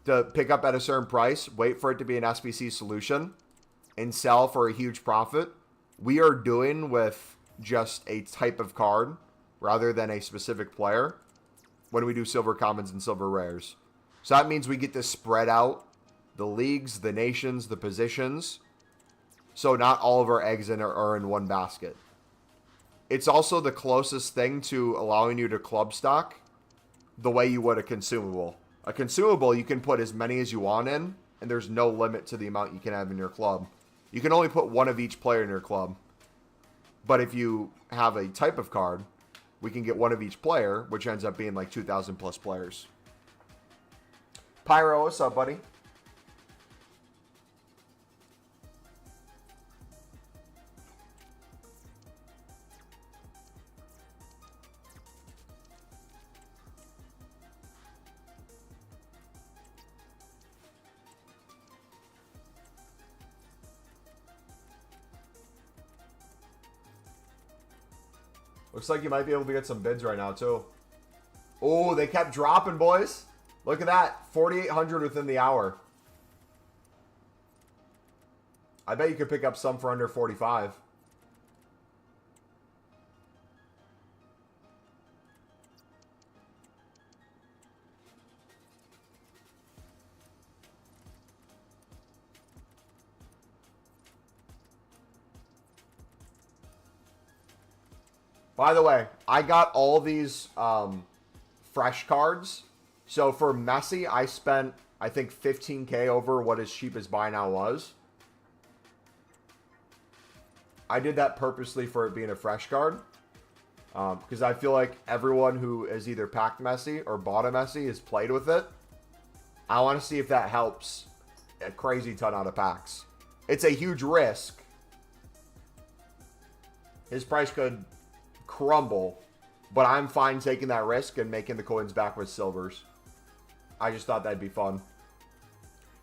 to pick up at a certain price, wait for it to be an SBC solution, and sell for a huge profit, we are doing with just a type of card rather than a specific player when we do silver commons and silver rares. So that means we get to spread out the leagues, the nations, the positions, so not all of our eggs are in one basket. It's also the closest thing to allowing you to club stock the way you would a consumable. A consumable, you can put as many as you want in, and there's no limit to the amount you can have in your club. You can only put one of each player in your club. But if you have a type of card, we can get one of each player, which ends up being like 2,000 plus players. Pyro, what's up, buddy? Looks like you might be able to get some bids right now, too. Oh, they kept dropping, boys. Look at that. 4,800 within the hour. I bet you could pick up some for under 45. By the way, I got all these fresh cards. So for Messi, I spent, I think, 15K over what his cheapest buy now was. I did that purposely for it being a fresh card. Because I feel like everyone who has either packed Messi or bought a Messi has played with it. I want to see if that helps a crazy ton out of packs. It's a huge risk. His price could crumble, but I'm fine taking that risk and making the coins back with silvers. I just thought that'd be fun.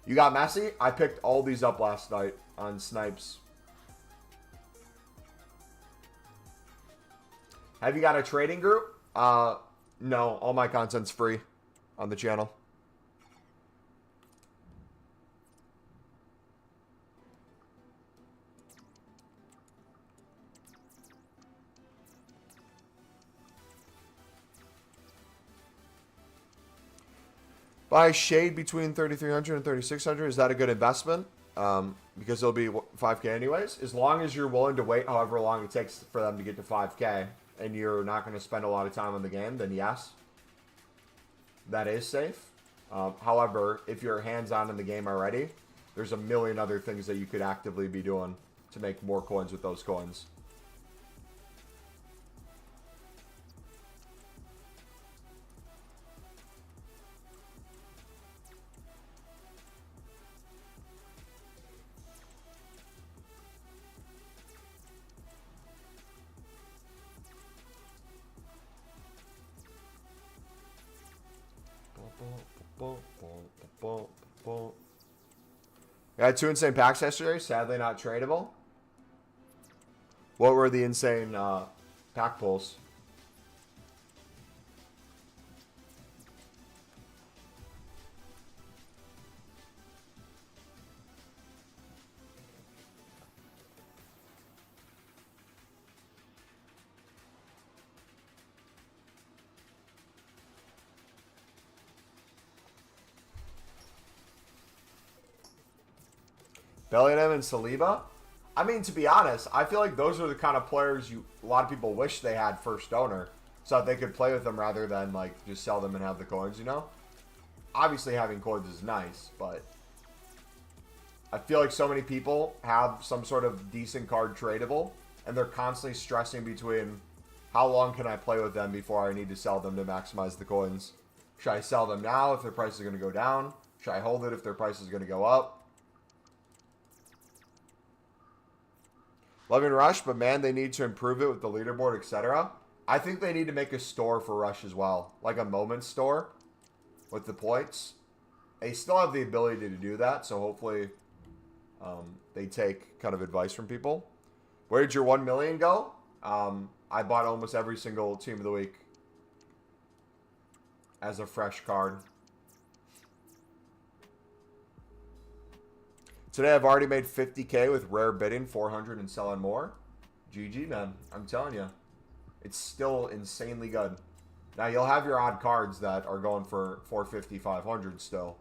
You got Messi? I picked all these up last night on Snipes. Have you got a trading group? No, all my content's free on the channel. Buy shade between 3,300 and 3,600. Is that a good investment? Because it'll be 5K anyways. As long as you're willing to wait however long it takes for them to get to 5K and you're not going to spend a lot of time on the game, then yes, that is safe. However, if you're hands-on in the game already, there's a million other things that you could actively be doing to make more coins with those coins. I had 2 insane packs yesterday, sadly not tradable. What were the insane pack pulls? Bellingham and Saliba? I mean, to be honest, I feel like those are the kind of players a lot of people wish they had first owner, so that they could play with them rather than like just sell them and have the coins, you know? Obviously having coins is nice, but I feel like so many people have some sort of decent card tradable, and they're constantly stressing between how long can I play with them before I need to sell them to maximize the coins. Should I sell them now if their price is going to go down? Should I hold it if their price is going to go up? Loving Rush, but man, they need to improve it with the leaderboard, etc. I think they need to make a store for Rush as well, like a moment store with the points. They still have the ability to do that, so hopefully they take kind of advice from people. Where did your 1 million go? I bought almost every single team of the week as a fresh card. Today I've already made 50K with rare bidding, 400 and selling more. GG, man. I'm telling you. It's still insanely good. Now, you'll have your odd cards that are going for 450, 500 still.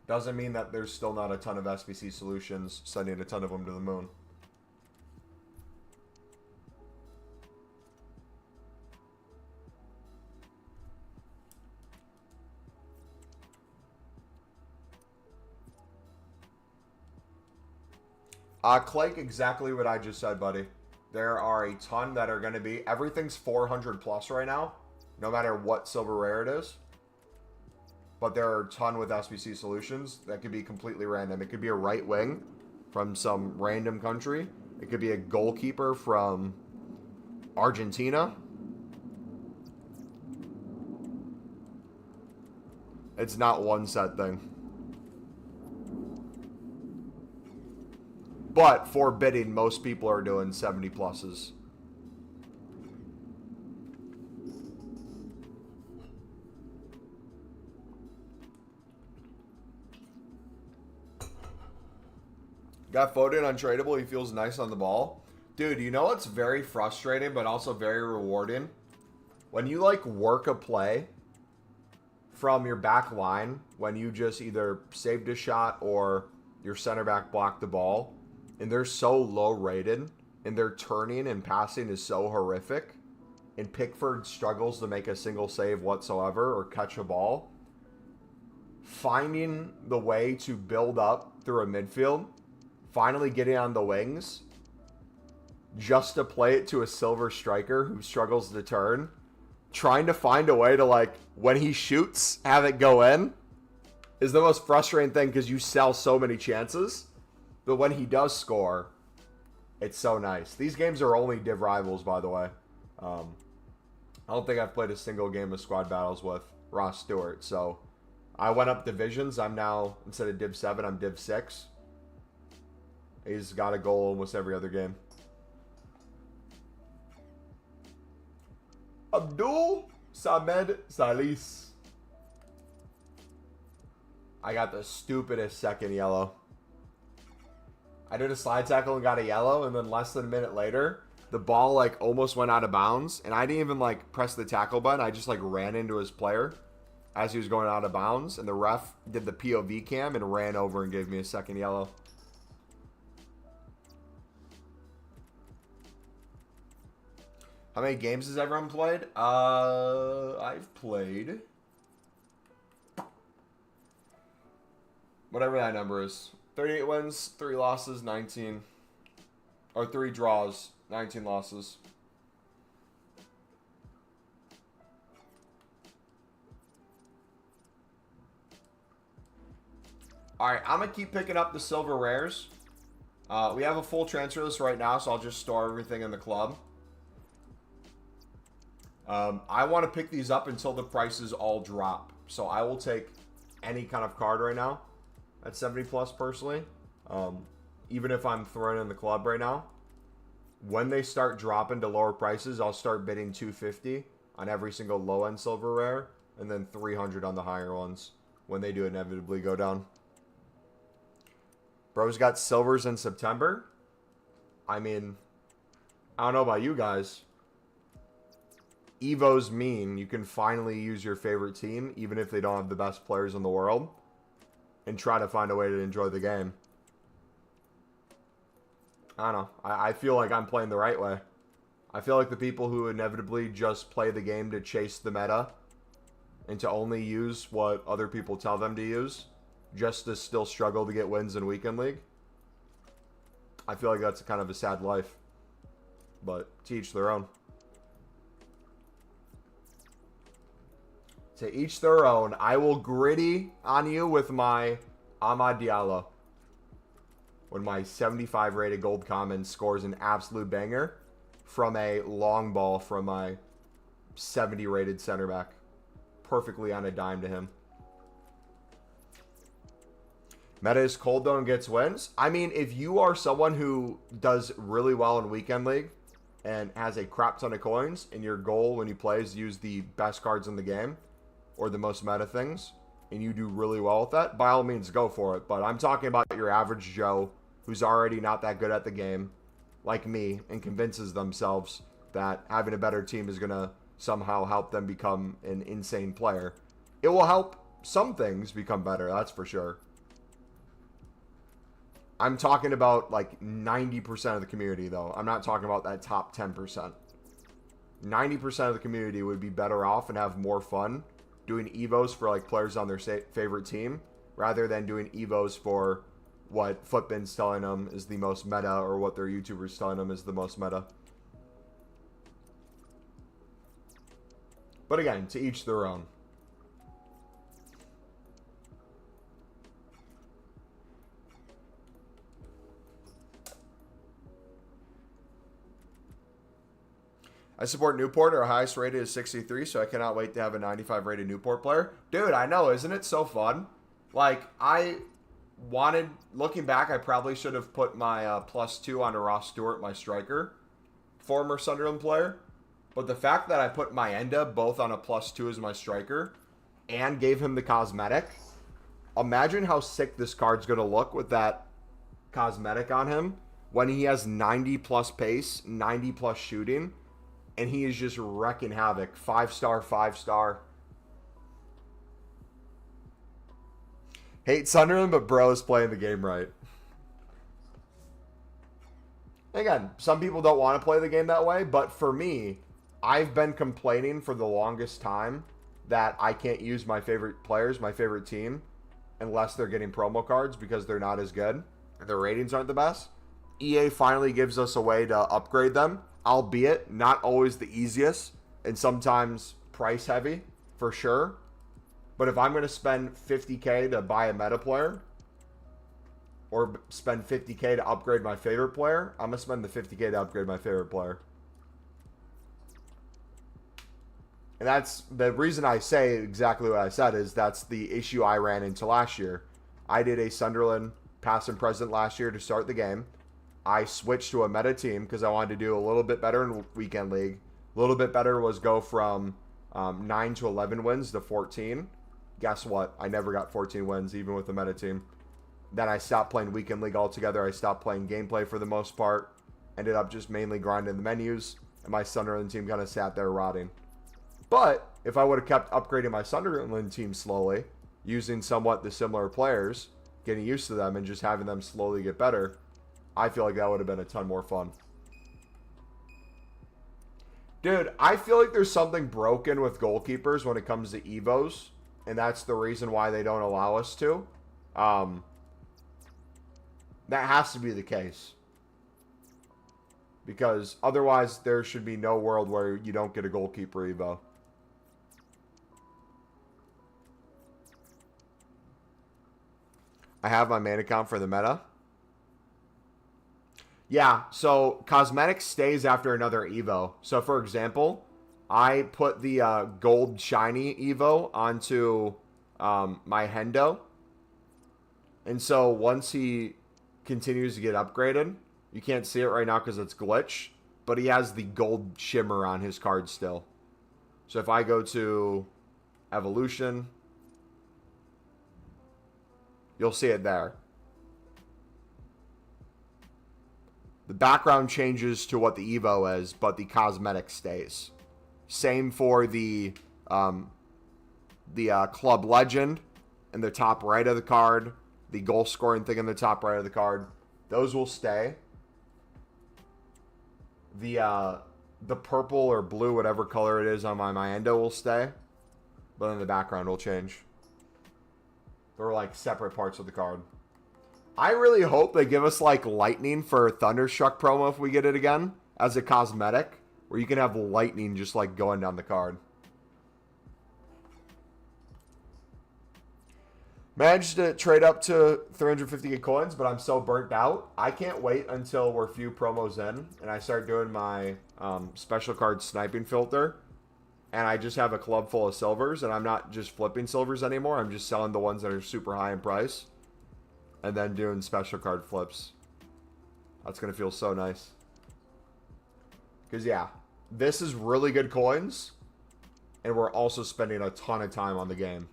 Doesn't mean that there's still not a ton of SBC solutions, sending a ton of them to the moon. Clake, exactly what I just said, buddy. there are a ton that are going to be... Everything's 400 plus right now, no matter what silver rare it is. But there are a ton with SBC solutions that could be completely random. It could be a right wing from some random country. It could be a goalkeeper from Argentina. It's not one set thing. But for bidding, most people are doing 70 pluses. Got Foden untradeable. He feels nice on the ball. Dude, you know what's very frustrating but also very rewarding? When you, like, work a play from your back line, when you just either saved a shot or your center back blocked the ball, and they're so low rated, and their turning and passing is so horrific, and Pickford struggles to make a single save whatsoever or catch a ball, finding the way to build up through a midfield, finally getting on the wings, just to play it to a silver striker who struggles to turn, trying to find a way to, like, when he shoots, have it go in, is the most frustrating thing because you sell so many chances. But when he does score, it's so nice. These games are only Div Rivals, by the way. I don't think I've played a single game of squad battles with Ross Stewart. So I went up divisions. I'm now, instead of Div 7, I'm Div 6. He's got a goal almost every other game. Abdul Samed Salis. I got the stupidest second yellow. I did a slide tackle and got a yellow, and then less than a minute later, the ball, like, almost went out of bounds, and I didn't even, like, press the tackle button. I just, like, ran into his player as he was going out of bounds, and the ref did the POV cam and ran over and gave me a second yellow. How many games has everyone played? I've played whatever that number is. 38 wins, 3 losses, 19. Or 3 draws, 19 losses. Alright, I'm going to keep picking up the silver rares. We have a full transfer list right now, so I'll just store everything in the club. I want to pick these up until the prices all drop. So I will take any kind of card right now at 70 plus personally. Even if I'm throwing in the club right now. When they start dropping to lower prices, I'll start bidding 250 on every single low-end silver rare. And then 300 on the higher ones when they do inevitably go down. Bro's got silvers in September. I mean, I don't know about you guys. Evos mean you can finally use your favorite team, even if they don't have the best players in the world, and try to find a way to enjoy the game. I don't know. I feel like I'm playing the right way. I feel like the people who inevitably just play the game to chase the meta and to only use what other people tell them to use, just to still struggle to get wins in Weekend League, I feel like that's kind of a sad life. But to each their own. To each their own. I will gritty on you with my Amad Diallo. When my 75 rated gold common scores an absolute banger from a long ball from my 70 rated center back. Perfectly on a dime to him. Meta is cold though and gets wins. I mean, if you are someone who does really well in Weekend League and has a crap ton of coins, and your goal when you play is to use the best cards in the game, or the most meta things, and you do really well with that, by all means, go for it. But I'm talking about your average Joe who's already not that good at the game, like me, and convinces themselves that having a better team is going to somehow help them become an insane player. It will help some things become better, that's for sure. I'm talking about like 90% of the community, though. I'm not talking about that top 10%. 90% of the community would be better off and have more fun doing evos for like players on their favorite team rather than doing evos for what Footbin's telling them is the most meta or what their YouTubers telling them is the most meta. But again, to each their own. I support Newport. Our highest rated is 63, so I cannot wait to have a 95 rated Newport player. Dude, I know, isn't it so fun? Like, I wanted, looking back, I probably should have put my +2 onto Ross Stewart, my striker, former Sunderland player. But the fact that I put my Enda both on a +2 as my striker and gave him the cosmetic, imagine how sick this card's going to look with that cosmetic on him when he has 90 plus pace, 90 plus shooting, and he is just wrecking havoc. 5-star, 5-star. Hate Sunderland, but bro is playing the game right. Again, some people don't want to play the game that way, but for me, I've been complaining for the longest time that I can't use my favorite players, my favorite team, unless they're getting promo cards because they're not as good. Their ratings aren't the best. EA finally gives us a way to upgrade them, albeit not always the easiest and sometimes price heavy for sure. But if I'm going to spend 50K to buy a meta player or spend 50K to upgrade my favorite player, I'm going to spend the 50K to upgrade my favorite player. And that's the reason I say exactly what I said is that's the issue I ran into last year. I did a Sunderland past and present last year to start the game. I switched to a meta team because I wanted to do a little bit better in Weekend League. A little bit better was go from 9 to 11 wins to 14. Guess what? I never got 14 wins, even with the meta team. Then I stopped playing Weekend League altogether. I stopped playing gameplay for the most part. Ended up just mainly grinding the menus. And my Sunderland team kind of sat there rotting. But if I would have kept upgrading my Sunderland team slowly, using somewhat the similar players, getting used to them, and just having them slowly get better, I feel like that would have been a ton more fun. Dude, I feel like there's something broken with goalkeepers when it comes to Evos, and that's the reason why they don't allow us to. That has to be the case. Because otherwise, there should be no world where you don't get a goalkeeper Evo. I have my main account for the meta. Yeah, so cosmetic stays after another Evo. So for example, I put the gold shiny Evo onto my Hendo. And so once he continues to get upgraded, you can't see it right now because it's glitch, but he has the gold shimmer on his card still. So if I go to Evolution, you'll see it there. The background changes to what the Evo is, but the cosmetic stays. Same for the Club Legend in the top right of the card, the goal scoring thing in the top right of the card. Those will stay. The purple or blue, whatever color it is on my Endo will stay, but then the background will change. They're like separate parts of the card. I really hope they give us like lightning for Thunderstruck promo if we get it again as a cosmetic, where you can have lightning just like going down the card. Managed to trade up to 350 coins, but I'm so burnt out. I can't wait until we're a few promos in and I start doing my special card sniping filter. And I just have a club full of silvers, and I'm not just flipping silvers anymore. I'm just selling the ones that are super high in price. And then doing special card flips. That's going to feel so nice. Because, yeah, this is really good coins. And we're also spending a ton of time on the game.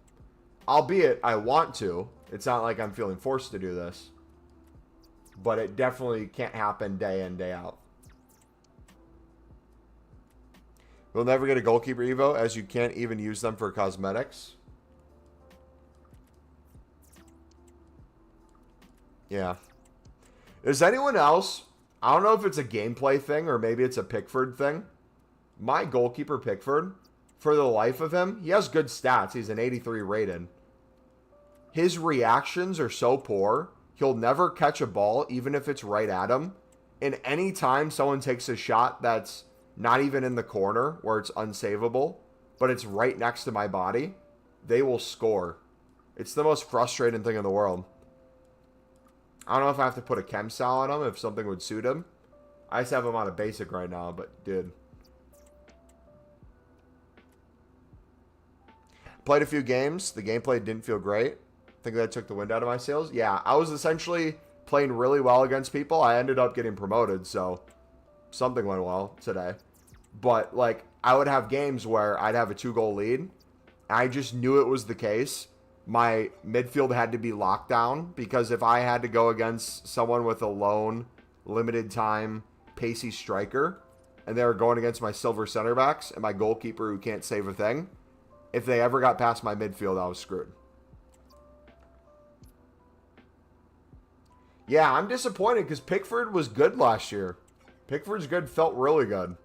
Albeit, I want to. It's not like I'm feeling forced to do this. But it definitely can't happen day in, day out. We'll never get a goalkeeper Evo, as you can't even use them for cosmetics. Yeah. Is anyone else... I don't know if it's a gameplay thing or maybe it's a Pickford thing. My goalkeeper Pickford, for the life of him, he has good stats. He's an 83 rated. His reactions are so poor, he'll never catch a ball even if it's right at him. And anytime someone takes a shot that's not even in the corner where it's unsavable, but it's right next to my body, they will score. It's the most frustrating thing in the world. I don't know if I have to put a chem sal on him, if something would suit him. I just have him on a basic right now, but dude. Played a few games. The gameplay didn't feel great. I think that took the wind out of my sails. Yeah, I was essentially playing really well against people. I ended up getting promoted, so something went well today. But, like, I would have games where I'd have a 2-goal lead. I just knew it was the case. My midfield had to be locked down because if I had to go against someone with a lone, limited time, pacey striker, and they were going against my silver center backs and my goalkeeper who can't save a thing, if they ever got past my midfield, I was screwed. Yeah, I'm disappointed because Pickford was good last year. Pickford's good, felt really good.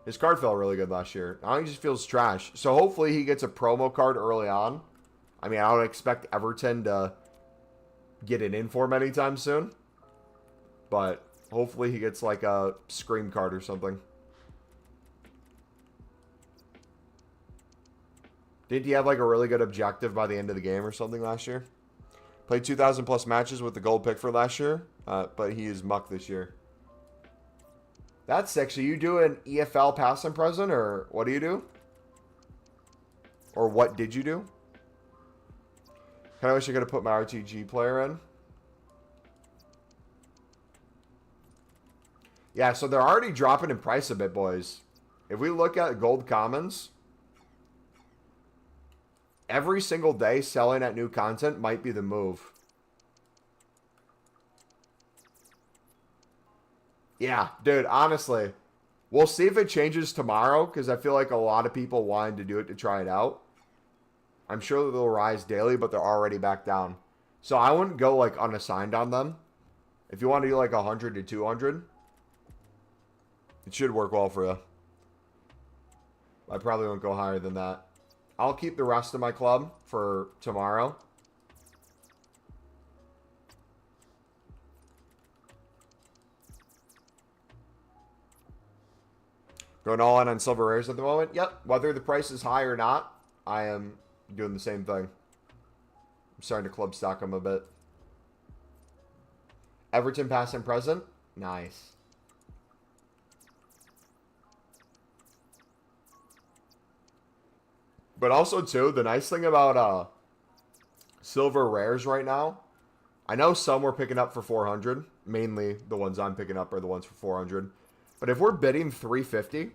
His card felt really good last year. Now he just feels trash. So hopefully he gets a promo card early on. I mean, I don't expect Everton to get an inform anytime soon. But hopefully he gets like a scream card or something. Didn't he have like a really good objective by the end of the game or something last year? Played 2,000 plus matches with the gold pick for last year. But he is muck this year. That's sick. So you do an EFL pass and present, or what do you do? Or what did you do? Kind of wish I could have put my RTG player in. Yeah, so they're already dropping in price a bit, boys. If we look at gold commons, every single day selling at new content might be the move. Yeah, dude, honestly. We'll see if it changes tomorrow, because I feel like a lot of people wanted to do it to try it out. I'm sure that they'll rise daily, but they're already back down. So I wouldn't go, like, unassigned on them. If you want to do, like, 100 to 200, it should work well for you. I probably won't go higher than that. I'll keep the rest of my club for tomorrow. Going all in on silver rares at the moment. Yep. Whether the price is high or not, I am doing the same thing. I'm starting to club stock them a bit. Everton pass and present. Nice. But also, too, the nice thing about silver rares right now, I know some we're picking up for 400. Mainly the ones I'm picking up are the ones for 400. But if we're bidding 350,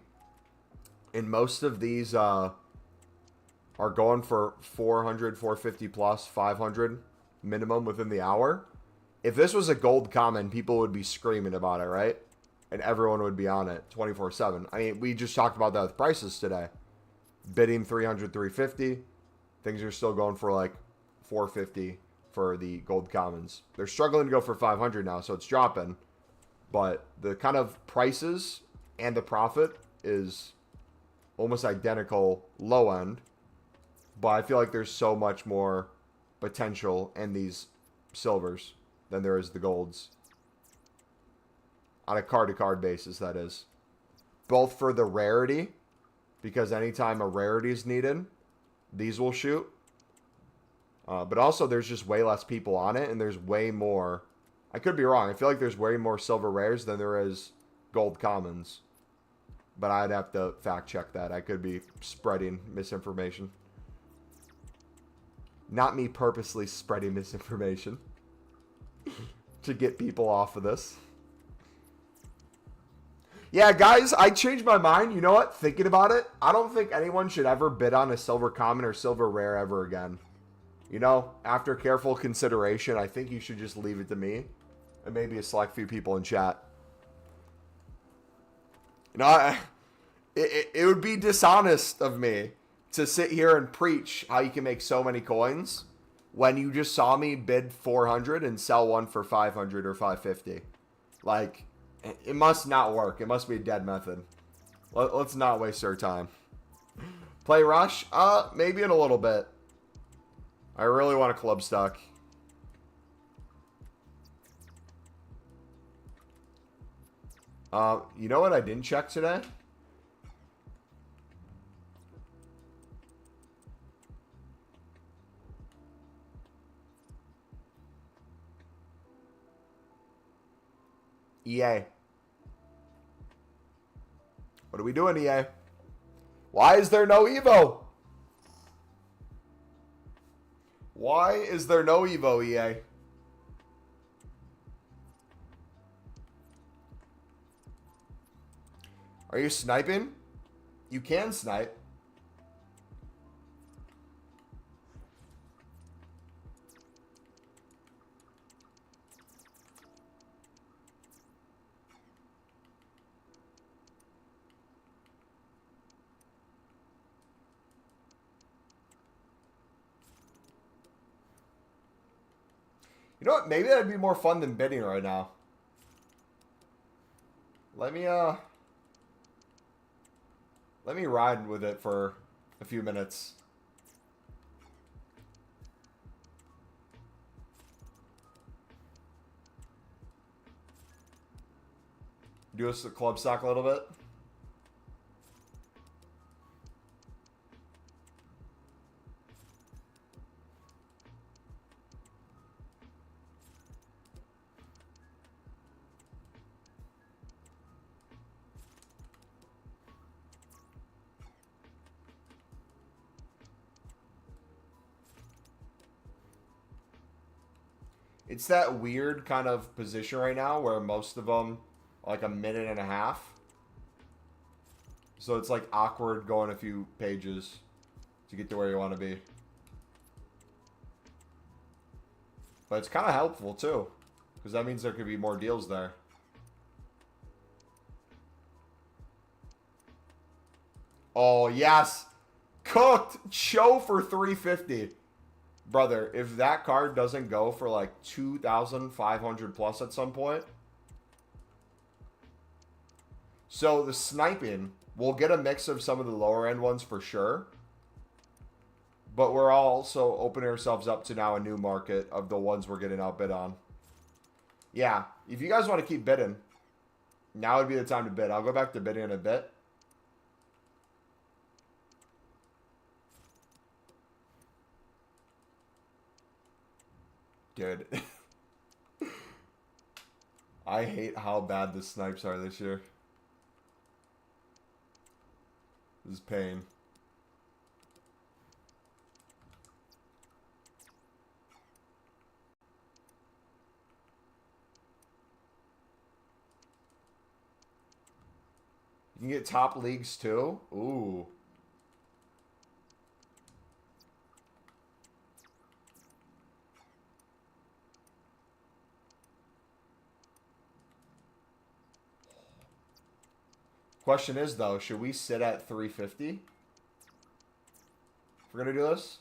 and most of these are going for 400, 450 plus, 500 minimum within the hour, if this was a gold common, people would be screaming about it, right? And everyone would be on it 24/7. I mean, we just talked about that with prices today. Bidding 300, 350. Things are still going for like 450 for the gold commons. They're struggling to go for 500 now, so it's dropping. But the kind of prices and the profit is almost identical low end. But I feel like there's so much more potential in these silvers than there is the golds. On a card-to-card basis, that is. Both for the rarity, because anytime a rarity is needed, these will shoot. But also, there's just way less people on it, and there's way more. I could be wrong. I feel like there's way more silver rares than there is gold commons. But I'd have to fact check that. I could be spreading misinformation. Not me purposely spreading misinformation to get people off of this. Yeah, guys, I changed my mind. You know what? Thinking about it, I don't think anyone should ever bid on a silver common or silver rare ever again. You know, after careful consideration, I think you should just leave it to me and maybe a select few people in chat. You know, it would be dishonest of me to sit here and preach how you can make so many coins when you just saw me bid 400 and sell one for 500 or 550. Like, it must not work. It must be a dead method. Let's not waste our time. Play Rush? Maybe in a little bit. I really want a club stock. You know what I didn't check today? EA. What are we doing, EA? Why is there no Evo? Why is there no Evo, EA? Are you sniping? You can snipe. You know what? Maybe that'd be more fun than bidding right now. Let me ride with it for a few minutes. Do us the club stock a little bit. It's that weird kind of position right now where most of them are like a minute and a half. So it's like awkward going a few pages to get to where you want to be. But it's kind of helpful too, because that means there could be more deals there. Oh, yes. Cooked. Cho for 350. Brother, if that card doesn't go for like 2,500 plus at some point. So the sniping, we'll get a mix of some of the lower end ones for sure. But we're also opening ourselves up to now a new market of the ones we're getting outbid on. Yeah, if you guys want to keep bidding, now would be the time to bid. I'll go back to bidding in a bit. Dude. I hate how bad the snipes are this year. This is pain. You can get top leagues too? Ooh. Question is, though, should we sit at 350? If we're going to do this?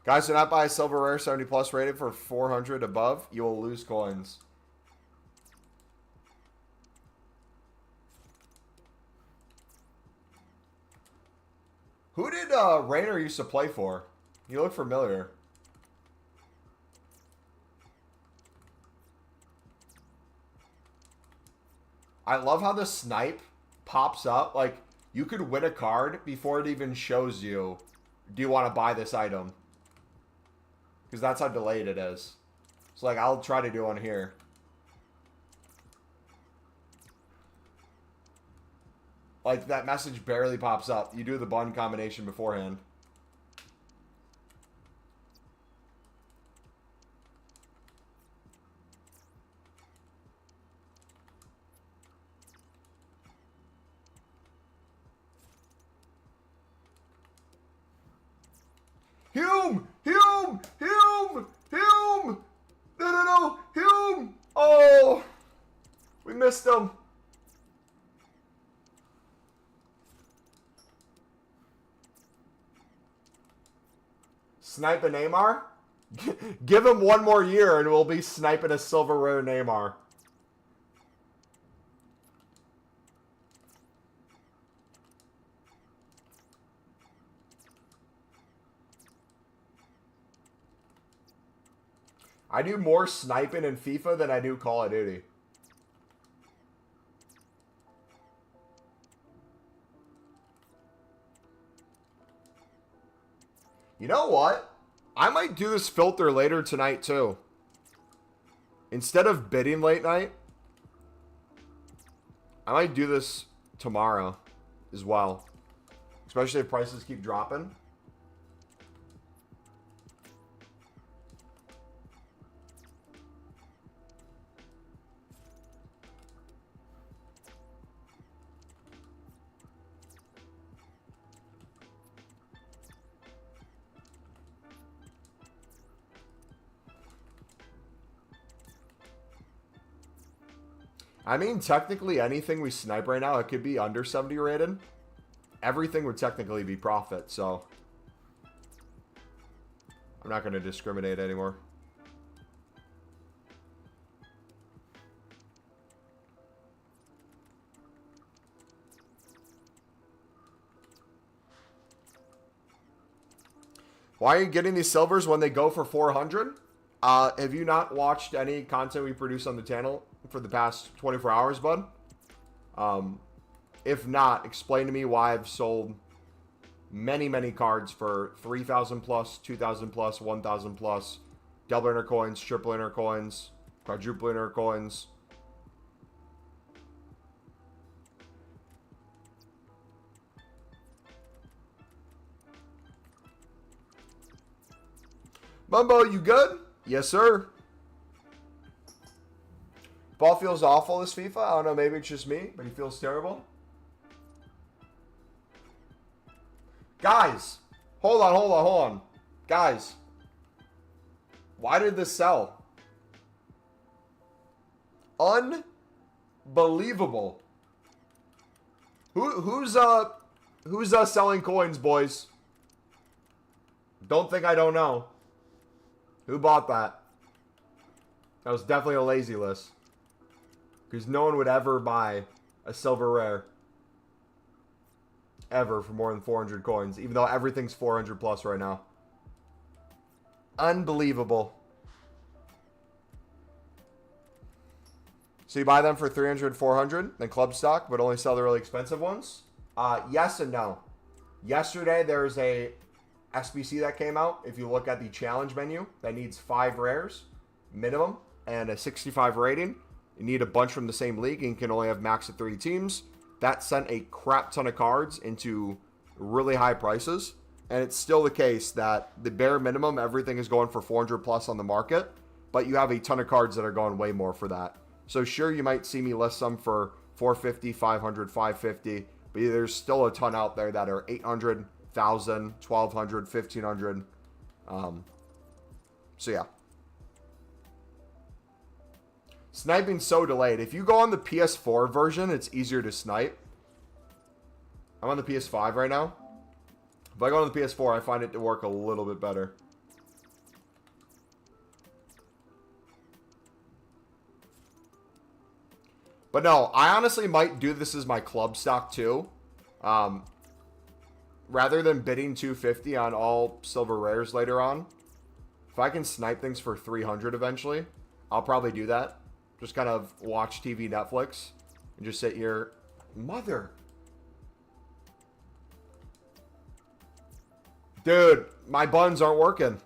Guys, do not buy a silver rare 70 plus rated for 400 above. You will lose coins. Who did Rainer used to play for? You look familiar. I love how the snipe pops up. Like, you could win a card before it even shows you, do you want to buy this item? Because that's how delayed it is. So, like, I'll try to do one here. Like, that message barely pops up. You do the button combination beforehand. Hume! Hume! Hume! Hume! No, no, no! Hume! Oh! We missed him. Snipe a Neymar? Give him one more year and we'll be sniping a silver rare Neymar. I do more sniping in FIFA than I do Call of Duty. You know what? I might do this filter later tonight too. Instead of bidding late night, I might do this tomorrow as well. Especially if prices keep dropping. I mean, technically anything we snipe right now, it could be under 70 rated. Everything would technically be profit, so I'm not going to discriminate anymore. Why are you getting these silvers when they go for 400? Have you not watched any content we produce on the channel for the past 24 hours, bud? If not, explain to me why I've sold many, many cards for 3,000 plus, 2,000 plus, 1,000 plus, double inner coins, triple inner coins, quadruple inner coins. Mumbo, you good? Yes, sir. Ball feels awful this FIFA. I don't know, maybe it's just me, but he feels terrible. Guys, hold on. Guys, why did this sell? Unbelievable. Who's selling coins, boys? Don't think I don't know. Who bought that? That was definitely a lazy list. Because no one would ever buy a silver rare. Ever for more than 400 coins. Even though everything's 400 plus right now. Unbelievable. So you buy them for 300, 400, then club stock, but only sell the really expensive ones? Yes and no. Yesterday there's a SBC that came out. If you look at the challenge menu, that needs 5 rares minimum and a 65 rating. You need a bunch from the same league and can only have max of 3 teams. That sent a crap ton of cards into really high prices. And it's still the case that the bare minimum, everything is going for 400 plus on the market. But you have a ton of cards that are going way more for that. So sure, you might see me list some for 450, 500, 550. But there's still a ton out there that are 800, 1,000, 1,200, 1,500. So yeah. Sniping's so delayed. If you go on the PS4 version, it's easier to snipe. I'm on the PS5 right now. If I go on the PS4, I find it to work a little bit better. But no, I honestly might do this as my club stock too. Rather than bidding 250 on all silver rares later on, if I can snipe things for 300 eventually, I'll probably do that. Just kind of watch TV, Netflix, and just sit here. Mother. Dude, my buttons aren't working.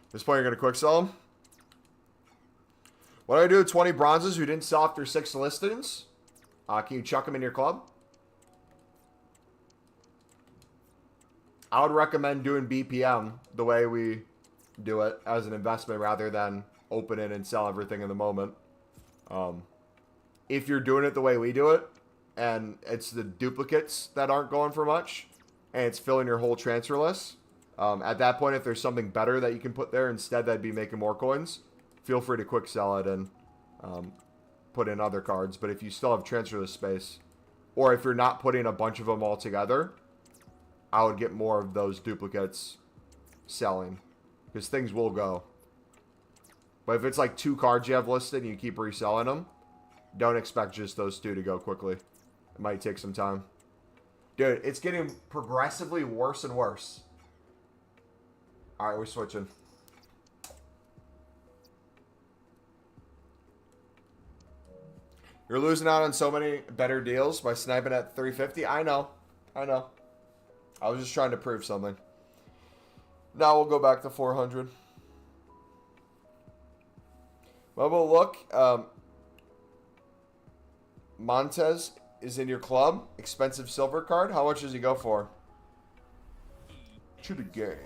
At this point, you're going to quick sell them. What do I do with 20 bronzes who didn't sell after 6 listings? Can you chuck them in your club? I would recommend doing BPM the way we do it as an investment rather than open it and sell everything in the moment. If you're doing it the way we do it, and it's the duplicates that aren't going for much, and it's filling your whole transfer list, at that point, if there's something better that you can put there instead that'd be making more coins, feel free to quick sell it and put in other cards. But if you still have transfer list space, or if you're not putting a bunch of them all together, I would get more of those duplicates selling, because things will go. But if it's like 2 cards you have listed and you keep reselling them, don't expect just those 2 to go quickly. It might take some time. Dude, it's getting progressively worse and worse. All right, we're switching. You're losing out on so many better deals by sniping at 350. I know. I know. I was just trying to prove something. Now we'll go back to 400. Mumbo, look. Montez is in your club. Expensive silver card. How much does he go for? To the game.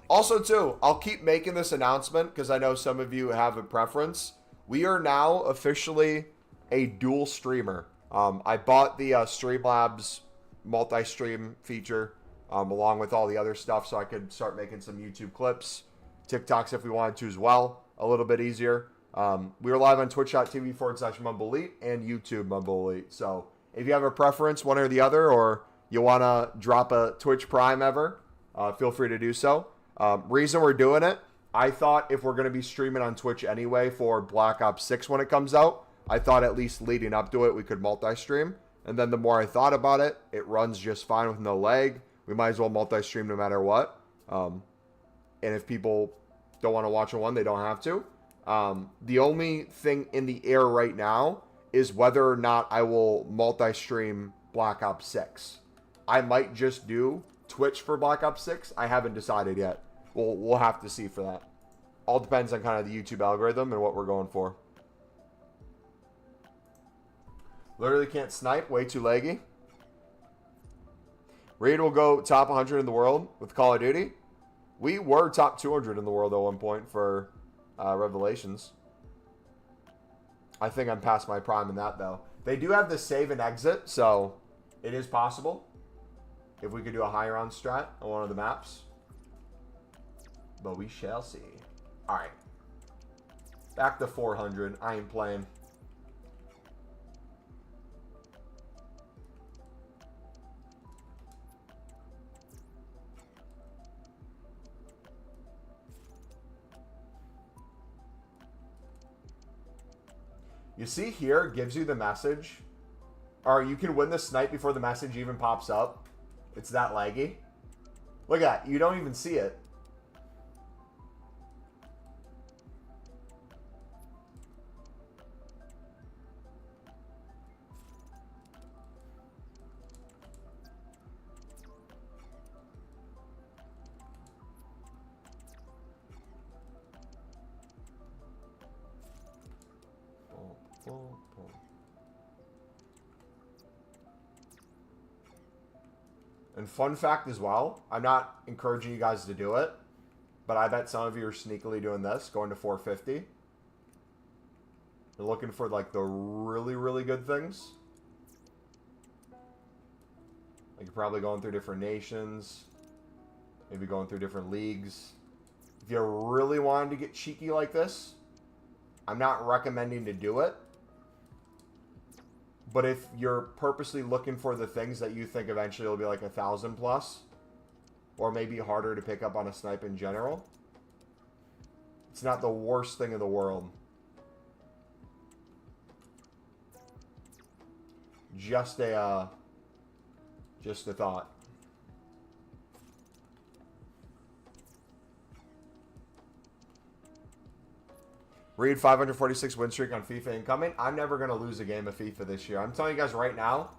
Also, too, I'll keep making this announcement because I know some of you have a preference. We are now officially a dual streamer. I bought the Streamlabs multi-stream feature along with all the other stuff so I could start making some YouTube clips, TikToks if we wanted to as well, a little bit easier. We are live on twitch.tv/MumboElite and YouTube MumboElite. So if you have a preference, one or the other, or you want to drop a Twitch Prime ever, feel free to do so. Reason we're doing it, I thought if we're going to be streaming on Twitch anyway for Black Ops 6 when it comes out, I thought at least leading up to it we could multi-stream. And then the more I thought about it, it runs just fine with no lag. We might as well multi-stream no matter what. And if people don't want to watch one, they don't have to. The only thing in the air right now is whether or not I will multi-stream Black Ops 6. I might just do Twitch for Black Ops 6. I haven't decided yet. We'll have to see for that. All depends on kind of the YouTube algorithm and what we're going for. Literally can't snipe. Way too laggy. Reed will go top 100 in the world with Call of Duty. We were top 200 in the world at one point for Revelations. I think I'm past my prime in that, though. They do have the save and exit, so it is possible. If we could do a high round strat on one of the maps. But we shall see. Alright. Back to 400. I ain't playing. You see here, it gives you the message. Or you can win the snipe before the message even pops up. It's that laggy. Look at that. You don't even see it. And fun fact as well, I'm not encouraging you guys to do it, but I bet some of you are sneakily doing this, going to 450. They're looking for like the really, really good things. Like you're probably going through different nations, maybe going through different leagues. If you're really wanting to get cheeky like this, I'm not recommending to do it. But if you're purposely looking for the things that you think eventually will be like 1,000 plus, or maybe harder to pick up on a snipe in general, it's not the worst thing in the world. Just a thought. Read 546 win streak on FIFA incoming. I'm never going to lose a game of FIFA this year. I'm telling you guys right now,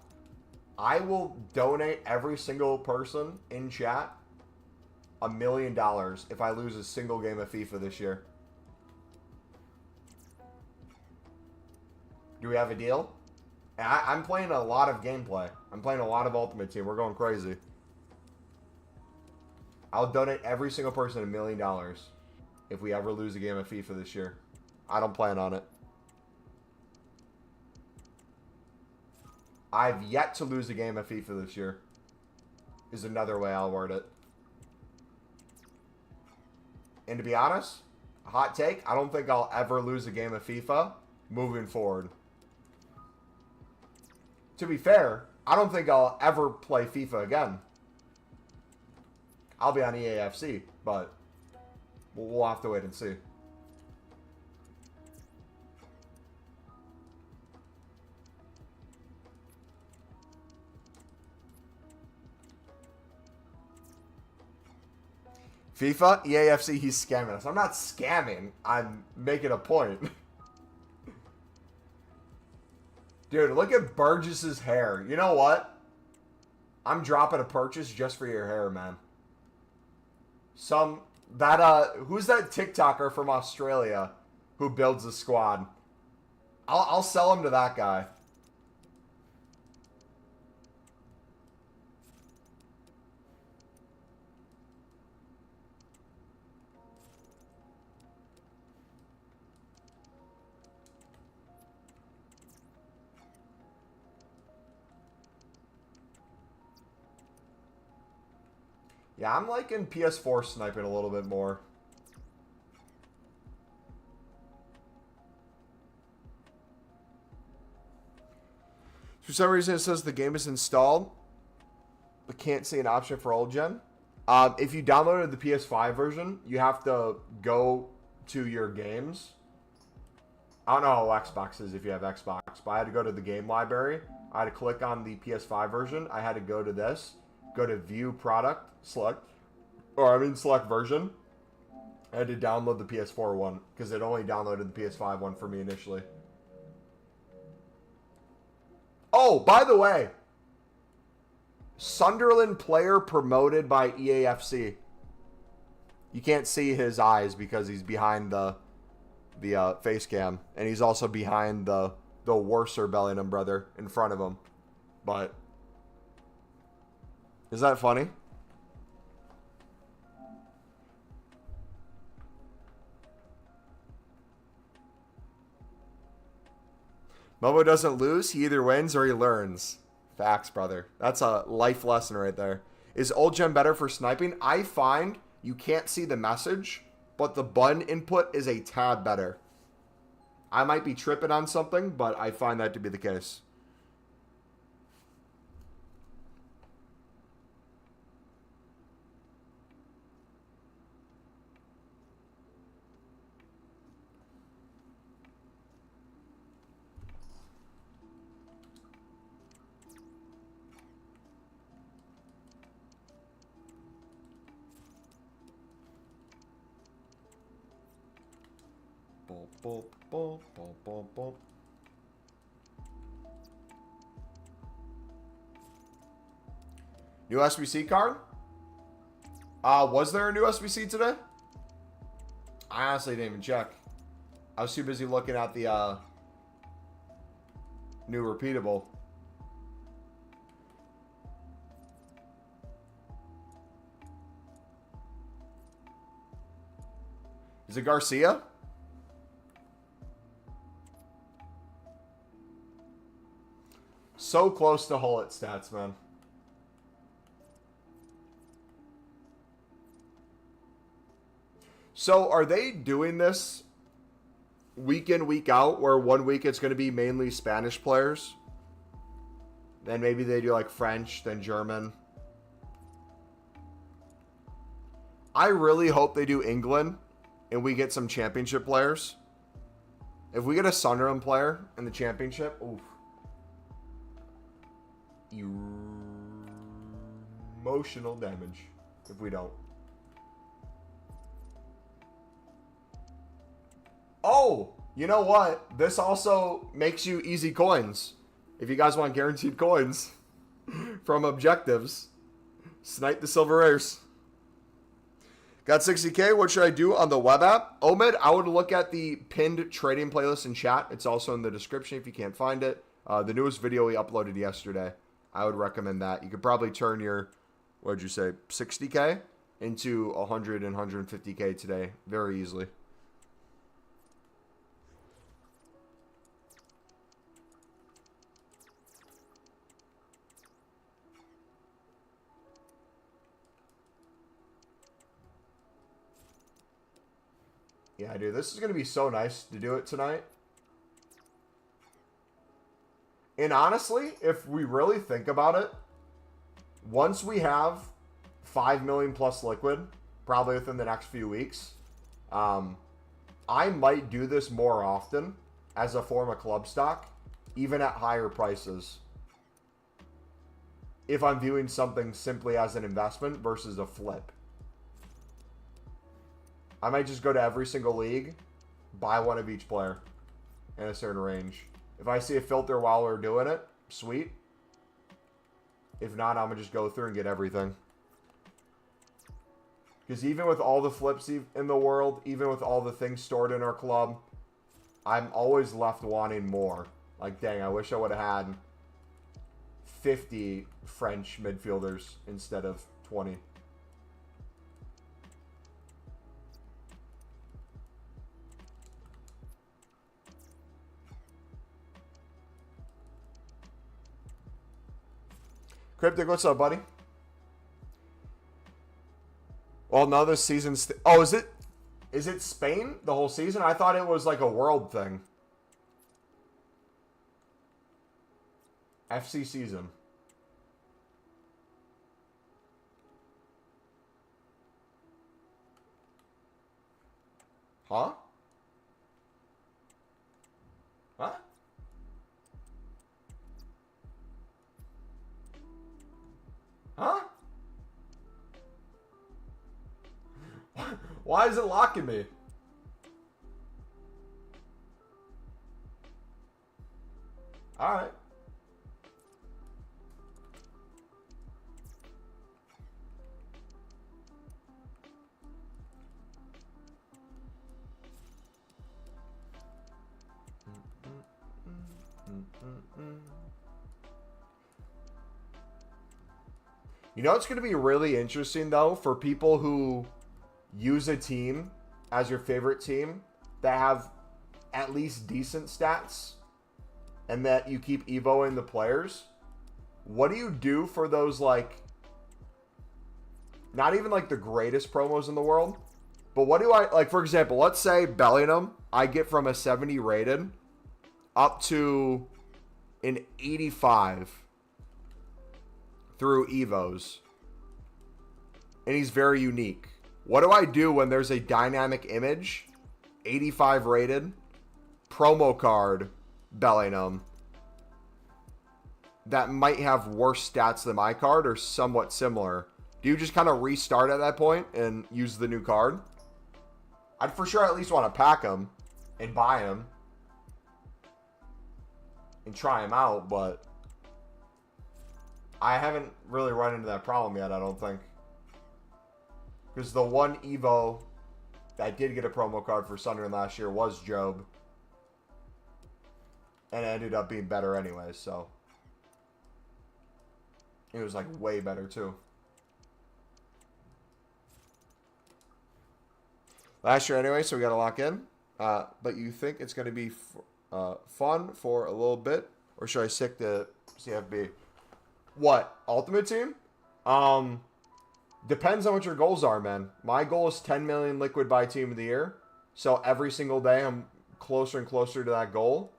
I will donate every single person in chat $1 million if I lose a single game of FIFA this year. Do we have a deal? I'm playing a lot of gameplay. I'm playing a lot of Ultimate Team. We're going crazy. I'll donate every single person $1 million if we ever lose a game of FIFA this year. I don't plan on it. I've yet to lose a game of FIFA this year. Is another way I'll word it. And to be honest, hot take, I don't think I'll ever lose a game of FIFA moving forward. To be fair, I don't think I'll ever play FIFA again. I'll be on EAFC, but we'll have to wait and see. FIFA, EAFC, he's scamming us. I'm not scamming. I'm making a point. Dude, look at Burgess's hair. You know what? I'm dropping a purchase just for your hair, man. Who's that TikToker from Australia who builds a squad? I'll sell him to that guy. Yeah, I'm liking PS4 sniping a little bit more. For some reason, it says the game is installed, but can't see an option for old gen. If you downloaded the PS5 version, you have to go to your games. I don't know how Xbox is if you have Xbox, but I had to go to the game library. I had to click on the PS5 version. I had to go to this, go to view product, select version. I had to download the PS4 one because it only downloaded the PS5 one for me initially. Oh, by the way, Sunderland player promoted by EAFC. You can't see his eyes because he's behind the face cam, and he's also behind the Worser Bellingham brother in front of him. But is that funny? Mumbo doesn't lose. He either wins or he learns. Facts, brother. That's a life lesson right there. Is old gen better for sniping? I find you can't see the message, but the button input is a tad better. I might be tripping on something, but I find that to be the case. New SBC card? Was there a new SBC today? I honestly didn't even check. I was too busy looking at the new repeatable. Is it Garcia? So close to Hullet stats, man. So are they doing this week in, week out, where one week it's going to be mainly Spanish players? Then maybe they do like French, then German. I really hope they do England and we get some championship players. If we get a Sunderland player in the championship, oof. Emotional damage if we don't. Oh, you know what? This also makes you easy coins. If you guys want guaranteed coins from objectives, snipe the silver rares. Got 60K. What should I do on the web app? Omid, I would look at the pinned trading playlist in chat. It's also in the description if you can't find it. The newest video we uploaded yesterday. I would recommend that. You could probably turn your, what did you say, 60K into 100 and 150K today very easily. Yeah, dude, this is going to be so nice to do it tonight. And honestly, if we really think about it, once we have 5 million plus liquid, probably within the next few weeks, I might do this more often as a form of club stock, even at higher prices. If I'm viewing something simply as an investment versus a flip. I might just go to every single league, buy one of each player in a certain range. If I see a filter while we're doing it, sweet. If not, I'm going to just go through and get everything. Because even with all the flips in the world, even with all the things stored in our club, I'm always left wanting more. Like, dang, I wish I would have had 50 French midfielders instead of 20. Cryptic, what's up, buddy? Well, no, this season's... oh, is it Spain the whole season? I thought it was like a world thing. FC season. Huh? What? Huh? Why is it locking me? Alright. You know what's going to be really interesting, though, for people who use a team as your favorite team that have at least decent stats and that you keep evoing the players? What do you do for those, like, not even like the greatest promos in the world, but what do I, like, for example, let's say Bellingham, I get from a 70 rated up to an 85 through evos, and he's very unique. What do I do when there's a dynamic image, 85 rated, promo card Bellingham, that might have worse stats than my card or somewhat similar? Do you just kind of restart at that point and use the new card? I'd for sure at least want to pack him and buy him and try him out, but I haven't really run into that problem yet, I don't think. Because the one Evo that did get a promo card for Sunderland last year was Job. And it ended up being better anyway, so. It was like way better too. Last year anyway, so we got to lock in. But you think it's going to be fun for a little bit? Or should I stick to CFB? What? Ultimate Team? Depends on what your goals are, man. My goal is 10 million liquid by Team of the Year. So every single day I'm closer and closer to that goal.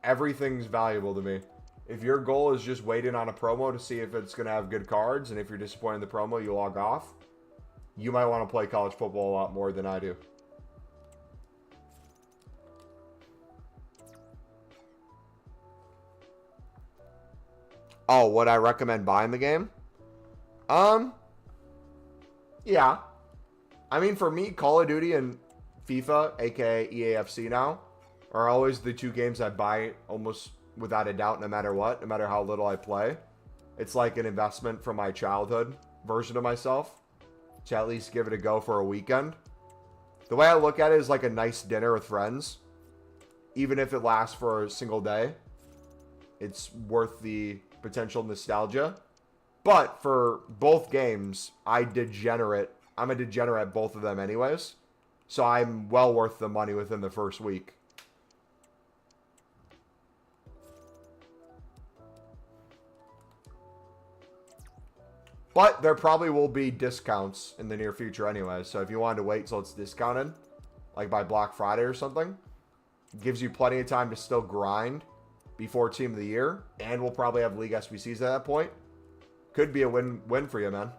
Everything's valuable to me. If your goal is just waiting on a promo to see if it's going to have good cards, and if you're disappointed in the promo, you log off, you might want to play college football a lot more than I do. Oh, would I recommend buying the game? Yeah. I mean, for me, Call of Duty and FIFA, aka EAFC now, are always the two games I buy almost without a doubt, no matter what, no matter how little I play. It's like an investment from my childhood version of myself to at least give it a go for a weekend. The way I look at it is like a nice dinner with friends. Even if it lasts for a single day, it's worth the potential nostalgia. But for both games, I'm a degenerate at both of them anyways. So I'm well worth the money within the first week. But there probably will be discounts in the near future anyway. So if you wanted to wait till it's discounted, like by Black Friday or something, it gives you plenty of time to still grind before Team of the Year. And we'll probably have League SBCs at that point. Could be a win for you, man.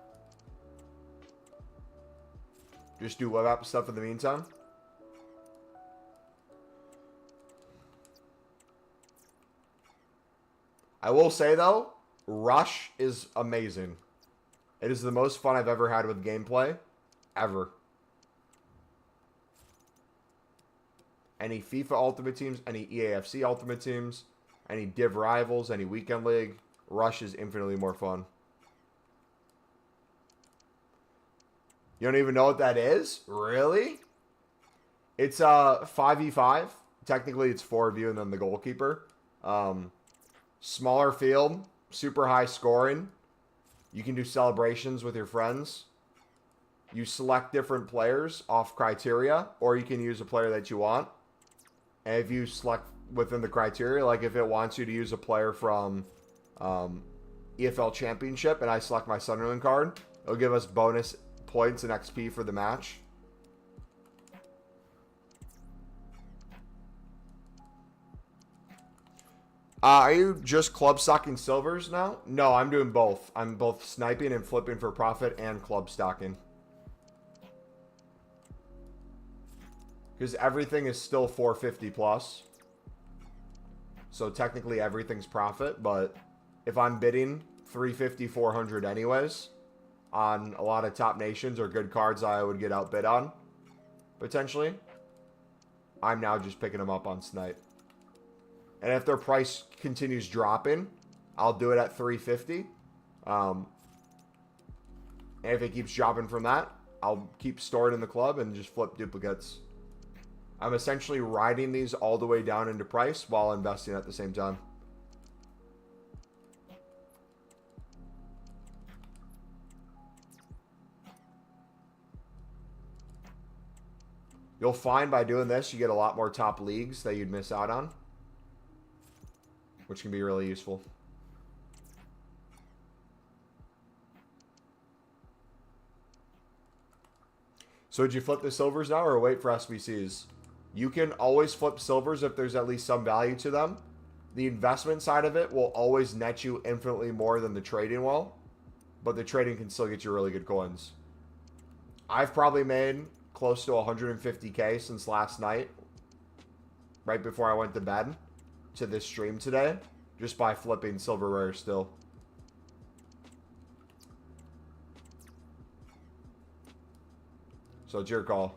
Just do web app stuff in the meantime. I will say, though, Rush is amazing. It is the most fun I've ever had with gameplay. Ever. any FIFA Ultimate Teams, any EAFC Ultimate Teams, any Div Rivals, any Weekend League. Rush is infinitely more fun. You don't even know what that is? Really? It's 5v5. Technically, it's 4 of you and then the goalkeeper. Smaller field, super high scoring. You can do celebrations with your friends. You select different players off criteria, or you can use a player that you want. And if you select within the criteria, like if it wants you to use a player from EFL Championship, and I select my Sunderland card, it'll give us bonus points and XP for the match. Are you just club stocking silvers now? No, I'm doing both. I'm both sniping and flipping for profit and club stocking. Because everything is still 450 plus. So technically everything's profit, but if I'm bidding 350, 400 anyways on a lot of top nations or good cards I would get outbid on, potentially, I'm now just picking them up on Snipe. And if their price continues dropping, I'll do it at 350. And if it keeps dropping from that, I'll keep storing in the club and just flip duplicates. I'm essentially riding these all the way down into price while investing at the same time. You'll find by doing this, you get a lot more top leagues that you'd miss out on, which can be really useful. So would you flip the silvers now or wait for SBCs? You can always flip silvers if there's at least some value to them. The investment side of it will always net you infinitely more than the trading will, but the trading can still get you really good coins. I've probably made close to 150K since last night, right before I went to bed, to this stream today, just by flipping silver rare still. So it's your call.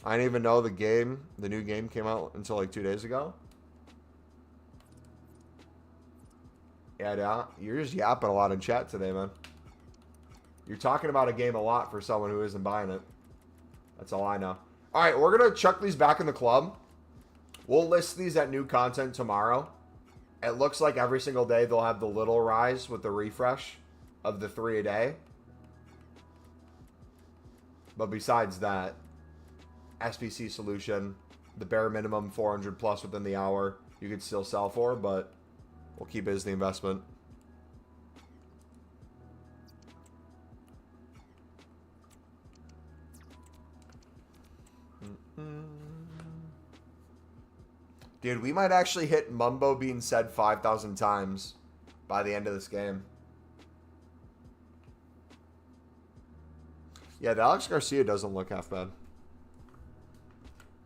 I didn't even know the new game came out until like 2 days ago. Yeah, you're just yapping a lot in chat today, man. You're talking about a game a lot for someone who isn't buying it. That's all I know. All right, we're going to chuck these back in the club. We'll list these at new content tomorrow. It looks like every single day they'll have the little rise with the refresh of the 3 a day. But besides that, SBC solution, the bare minimum 400 plus within the hour, you could still sell for, but we'll keep it as the investment. Dude, we might actually hit Mumbo being said 5,000 times by the end of this game. Yeah, the Alex Garcia doesn't look half bad.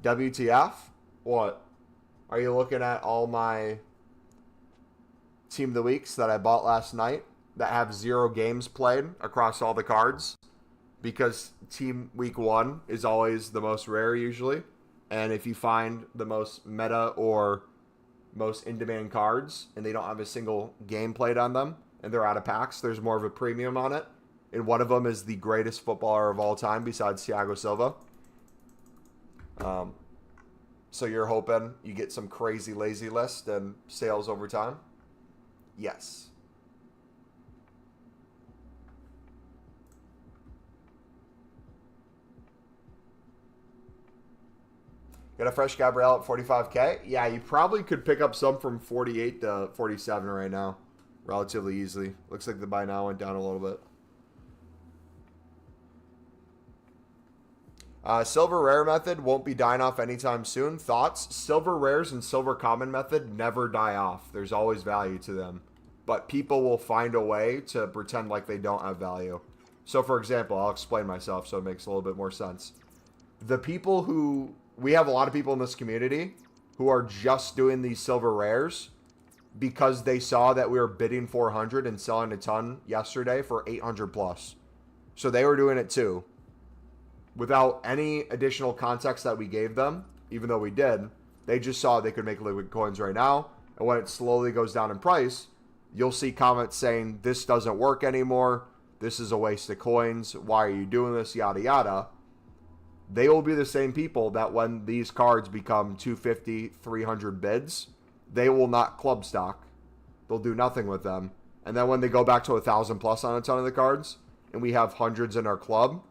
WTF? What? Are you looking at all my Team of the Weeks that I bought last night that have 0 games played across all the cards? Because Team Week 1 is always the most rare usually. And if you find the most meta or most in-demand cards and they don't have a single game played on them and they're out of packs, there's more of a premium on it. And one of them is the greatest footballer of all time besides Thiago Silva. So you're hoping you get some crazy lazy list and sales over time? Yes. Got a fresh Gabriel at 45K? Yeah, you probably could pick up some from 48 to 47 right now. Relatively easily. Looks like the buy now went down a little bit. Silver rare method won't be dying off anytime soon. Thoughts? Silver rares and silver common method never die off. There's always value to them. But people will find a way to pretend like they don't have value. So for example, I'll explain myself so it makes a little bit more sense. The people who... We have a lot of people in this community who are just doing these silver rares because they saw that we were bidding 400 and selling a ton yesterday for 800 plus. So they were doing it too. Without any additional context that we gave them, even though we did, they just saw they could make liquid coins right now. And when it slowly goes down in price, you'll see comments saying, this doesn't work anymore. This is a waste of coins. Why are you doing this? Yada, yada. They will be the same people that when these cards become 250, 300 bids, they will not club stock. They'll do nothing with them. And then when they go back to 1,000 plus on a ton of the cards, and we have hundreds in our club,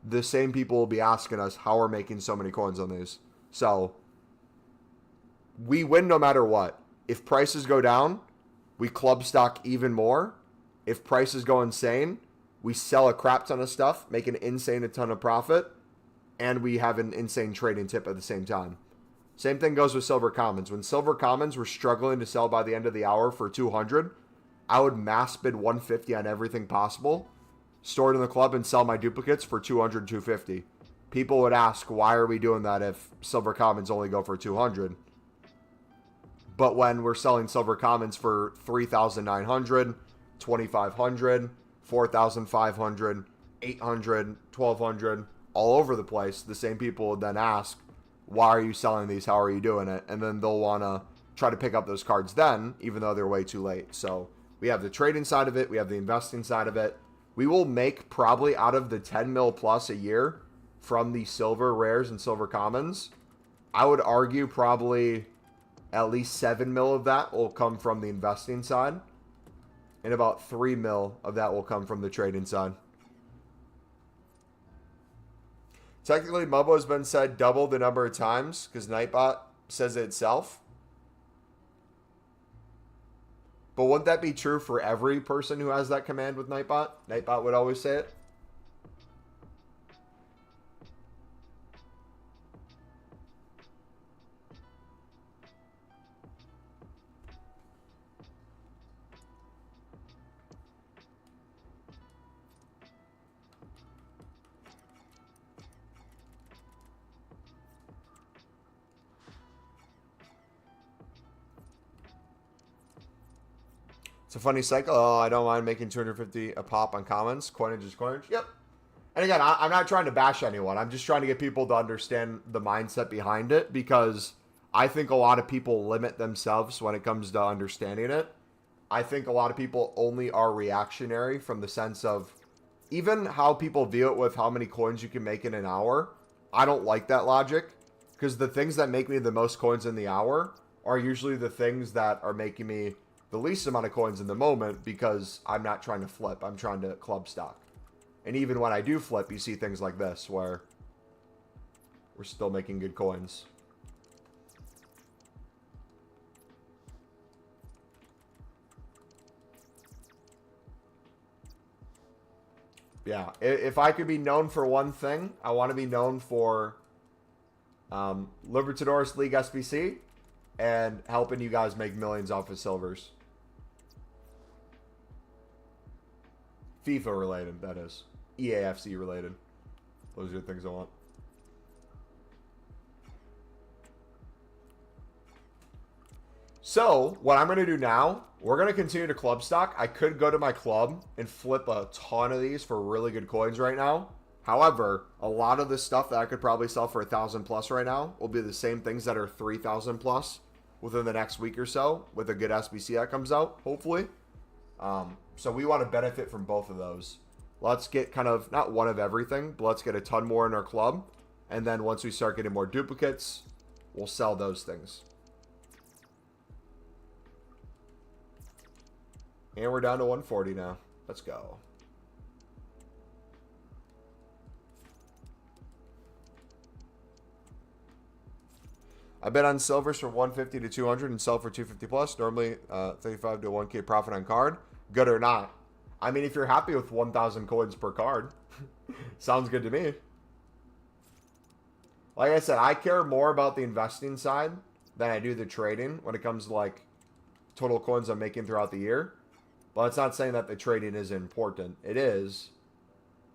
the same people will be asking us how we're making so many coins on these. So we win no matter what. If prices go down, we club stock even more. If prices go insane, we sell a crap ton of stuff, make an insane ton of profit, and we have an insane trading tip at the same time. Same thing goes with Silver Commons. When Silver Commons were struggling to sell by the end of the hour for 200, I would mass bid 150 on everything possible, store it in the club, and sell my duplicates for 200, 250. People would ask, why are we doing that if Silver Commons only go for 200? But when we're selling Silver Commons for 3,900, 2,500, 4,500, 800, 1,200, all over the place, the same people would then ask, why are you selling these? How are you doing it? And then they'll want to try to pick up those cards then, even though they're way too late. So we have the trading side of it. We have the investing side of it. We will make probably out of the 10 mil plus a year from the silver rares and silver commons. I would argue probably at least 7 mil of that will come from the investing side. And about 3 mil of that will come from the trading side. Technically, Mumbo has been said double the number of times because Nightbot says it itself. But wouldn't that be true for every person who has that command with Nightbot? Nightbot would always say it. It's a funny cycle. Oh, I don't mind making 250 a pop on commons. Coinage is coinage. Yep. And again, I'm not trying to bash anyone. I'm just trying to get people to understand the mindset behind it because I think a lot of people limit themselves when it comes to understanding it. I think a lot of people only are reactionary from the sense of even how people view it with how many coins you can make in an hour. I don't like that logic because the things that make me the most coins in the hour are usually the things that are making me the least amount of coins in the moment because I'm not trying to flip. I'm trying to club stock. And even when I do flip, you see things like this where we're still making good coins. Yeah, if I could be known for one thing, I want to be known for Libertadores League SBC and helping you guys make millions off of silvers. FIFA related, that is. EAFC related. Those are the things I want. So, what I'm going to do now, we're going to continue to club stock. I could go to my club and flip a ton of these for really good coins right now. However, a lot of the stuff that I could probably sell for 1,000 plus right now will be the same things that are 3,000 plus within the next week or so with a good SBC that comes out, hopefully. So we want to benefit from both of those. Let's get kind of, not one of everything, but let's get a ton more in our club. And then once we start getting more duplicates, we'll sell those things. And we're down to 140 now. Let's go. I bet on silvers from 150 to 200 and sell for 250 plus. Normally 35 to 1K profit on card. Good or not. I mean, if you're happy with 1,000 coins per card, sounds good to me. Like I said, I care more about the investing side than I do the trading when it comes to like total coins I'm making throughout the year. But it's not saying that the trading is important. It is.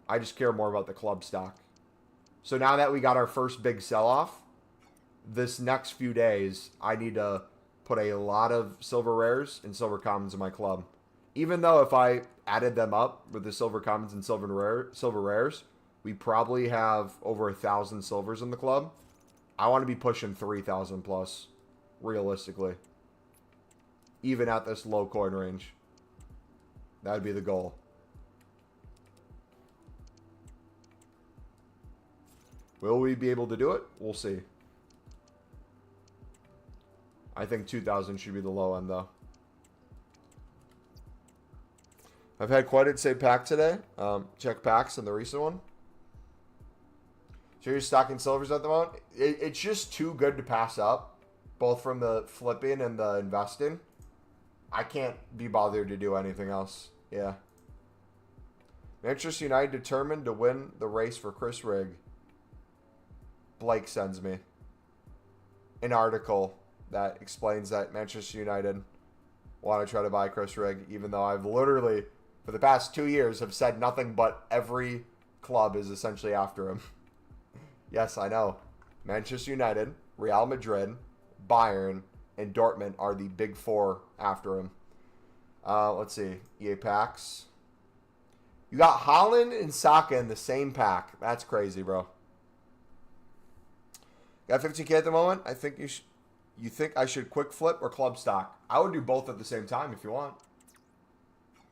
I just care more about the club stock. So now that we got our first big sell-off, this next few days, I need to put a lot of silver rares and silver commons in my club. Even though if I added them up with the silver commons and silver rares, we probably have over 1,000 silvers in the club. I want to be pushing 3,000 plus, realistically. Even at this low coin range. That would be the goal. Will we be able to do it? We'll see. I think 2,000 should be the low end, though. I've had quite a say pack today. Check packs in the recent one. So you're stocking silvers at the moment? It's just too good to pass up, both from the flipping and the investing. I can't be bothered to do anything else. Yeah. Manchester United determined to win the race for Chris Rigg. Blake sends me an article that explains that Manchester United want to try to buy Chris Rigg, even though I've literally, for the past 2 years, have said nothing but every club is essentially after him. Yes, I know. Manchester United, Real Madrid, Bayern, and Dortmund are the big four after him. Let's see. EA packs. You got Haaland and Saka in the same pack. That's crazy, bro. Got 15K at the moment. I think you think I should quick flip or club stock? I would do both at the same time if you want.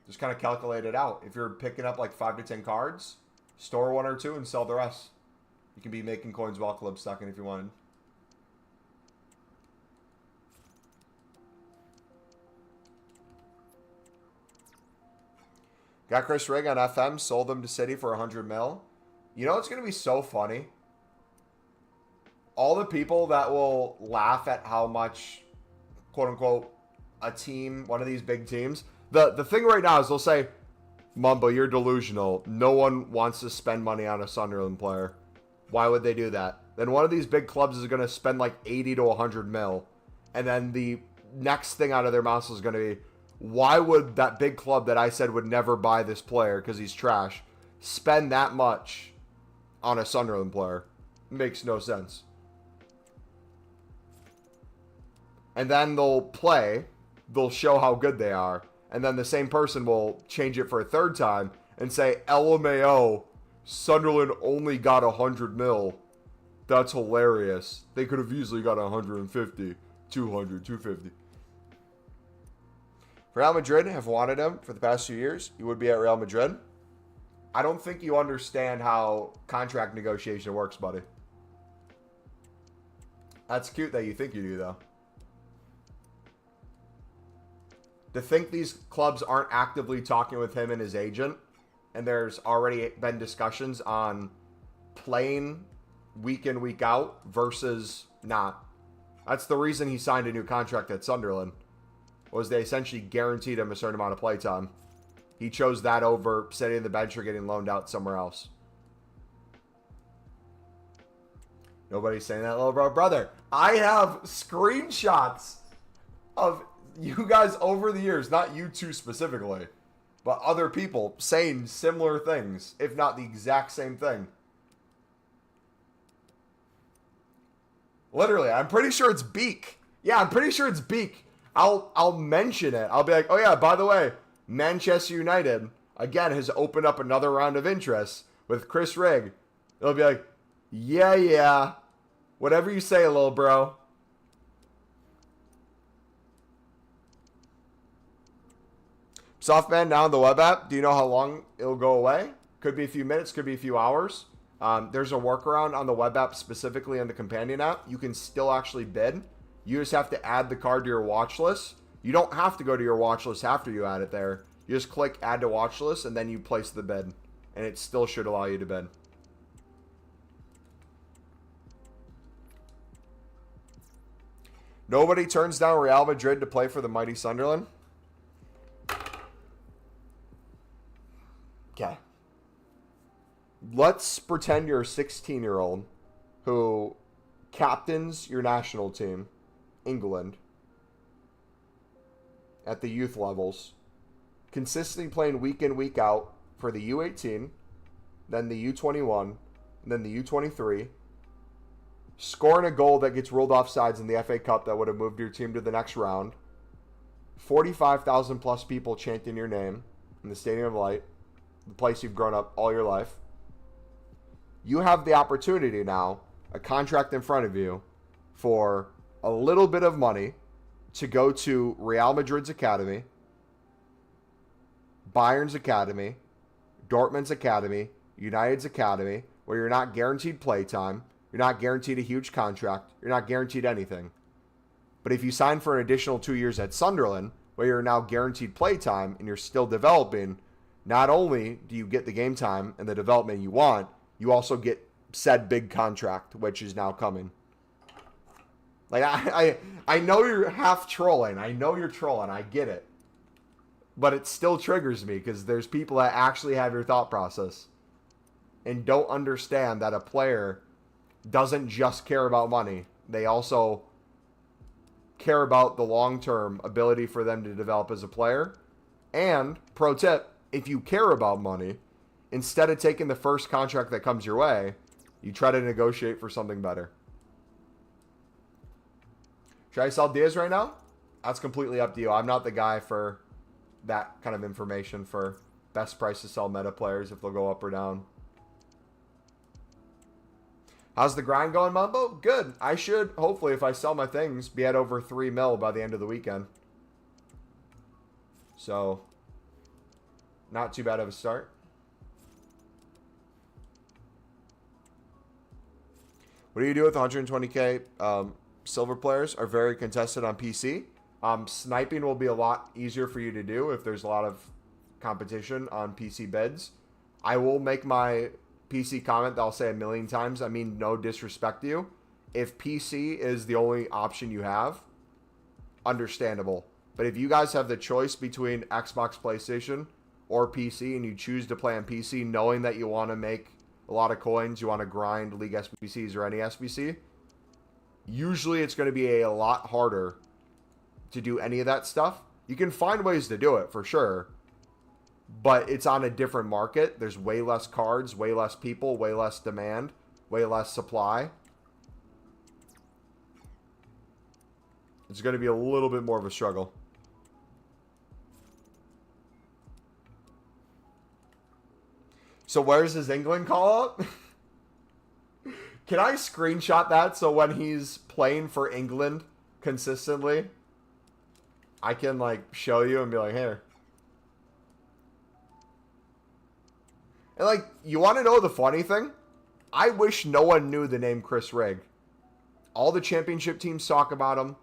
Just kind of calculate it out. If you're picking up like 5 to 10 cards, store 1 or 2 and sell the rest. You can be making coins while club stocking if you wanted. Got Chris Rigg on FM, sold them to City for 100 mil. You know it's going to be so funny? All the people that will laugh at how much, quote unquote, a team, one of these big teams. The thing right now is they'll say, Mumbo, you're delusional. No one wants to spend money on a Sunderland player. Why would they do that? Then one of these big clubs is going to spend like 80 to 100 mil. And then the next thing out of their mouth is going to be, why would that big club that I said would never buy this player because he's trash spend that much on a Sunderland player? It makes no sense. And then they'll play, they'll show how good they are, and then the same person will change it for a third time and say, LMAO, Sunderland only got 100 mil. That's hilarious. They could have easily got 150, 200, 250. Real Madrid have wanted him for the past few years. He would be at Real Madrid. I don't think you understand how contract negotiation works, buddy. That's cute that you think you do, though. To think these clubs aren't actively talking with him and his agent, and there's already been discussions on playing week in, week out versus not. That's the reason he signed a new contract at Sunderland, was they essentially guaranteed him a certain amount of play time. He chose that over sitting in the bench or getting loaned out somewhere else. Nobody's saying that, little brother. I have screenshots of you guys over the years, not you two specifically, but other people saying similar things, if not the exact same thing. Literally, I'm pretty sure it's Beak. Yeah, I'm pretty sure it's Beak. I'll mention it. I'll be like, oh yeah, by the way, Manchester United, again, has opened up another round of interest with Chris Rigg. It'll be like, yeah. Whatever you say, little bro. Softman now on the web app. Do you know how long it'll go away? Could be a few minutes, could be a few hours. There's a workaround on the web app, specifically in the companion app. You can still actually bid. You just have to add the card to your watch list. You don't have to go to your watch list after you add it there. You just click add to watch list and then you place the bid. And it still should allow you to bid. Nobody turns down Real Madrid to play for the mighty Sunderland. Okay. Let's pretend you're a 16-year-old who captains your national team, England, at the youth levels, consistently playing week in, week out for the U18, then the U21, then the U23, scoring a goal that gets ruled off sides in the FA Cup that would have moved your team to the next round, 45,000 plus people chanting your name in the Stadium of Light, the place you've grown up all your life. You have the opportunity now, a contract in front of you, for a little bit of money to go to Real Madrid's academy, Bayern's academy, Dortmund's academy, United's academy, where you're not guaranteed play time, you're not guaranteed a huge contract, you're not guaranteed anything. But if you sign for an additional 2 years at Sunderland, where you're now guaranteed play time and you're still developing, not only do you get the game time and the development you want, you also get said big contract, which is now coming. Like, I know you're half trolling. I know you're trolling. I get it. But it still triggers me because there's people that actually have your thought process and don't understand that a player doesn't just care about money. They also care about the long-term ability for them to develop as a player. And, pro tip, if you care about money, instead of taking the first contract that comes your way, you try to negotiate for something better. Should I sell Diaz right now? That's completely up to you. I'm not the guy for that kind of information for best price to sell meta players if they'll go up or down. How's the grind going, Mumbo? Good. I should, hopefully, if I sell my things, be at over 3 mil by the end of the weekend. So, not too bad of a start. What do you do with 120k silver players? Are very contested on PC. Sniping will be a lot easier for you to do if there's a lot of competition on PC bids. I will make my PC comment that I'll say a million times. I mean, no disrespect to you. If PC is the only option you have, understandable. But if you guys have the choice between Xbox, PlayStation, or PC, and you choose to play on PC knowing that you want to make a lot of coins, you want to grind League SBCs or any SBC, usually it's going to be a lot harder to do any of that stuff. You can find ways to do it, for sure. But it's on a different market. There's way less cards, way less people, way less demand, way less supply. It's going to be a little bit more of a struggle. So where's his England call up? Can I screenshot that so when he's playing for England consistently, I can like show you and be like, here. And like, you want to know the funny thing? I wish no one knew the name Chris Rigg. All the championship teams talk about him.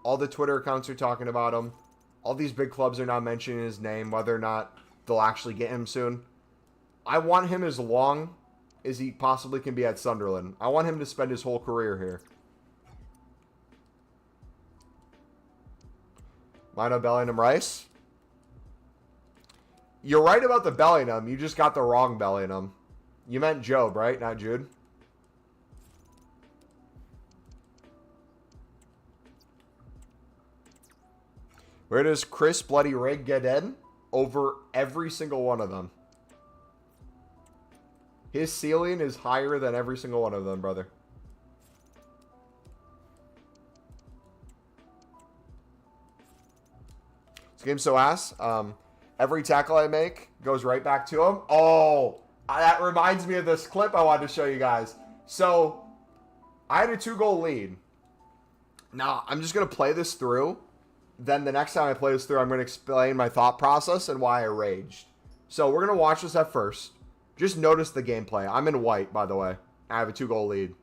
All the Twitter accounts are talking about him. All these big clubs are now mentioning his name, whether or not they'll actually get him soon. I want him as long as he possibly can be at Sunderland. I want him to spend his whole career here. Lino Bellingham Rice. You're right about the Bellingham. You just got the wrong Bellingham. You meant Job, right? Not Jude. Where does Chris Bloody Rigg get in? Over every single one of them. His ceiling is higher than every single one of them, brother. This game's so ass. Every tackle I make goes right back to him. Oh, that reminds me of this clip I wanted to show you guys. So, I had a 2-goal lead. Now, I'm just going to play this through. Then the next time I play this through, I'm going to explain my thought process and why I raged. So, we're going to watch this at first. Just notice the gameplay. I'm in white, by the way. I have a 2-goal lead.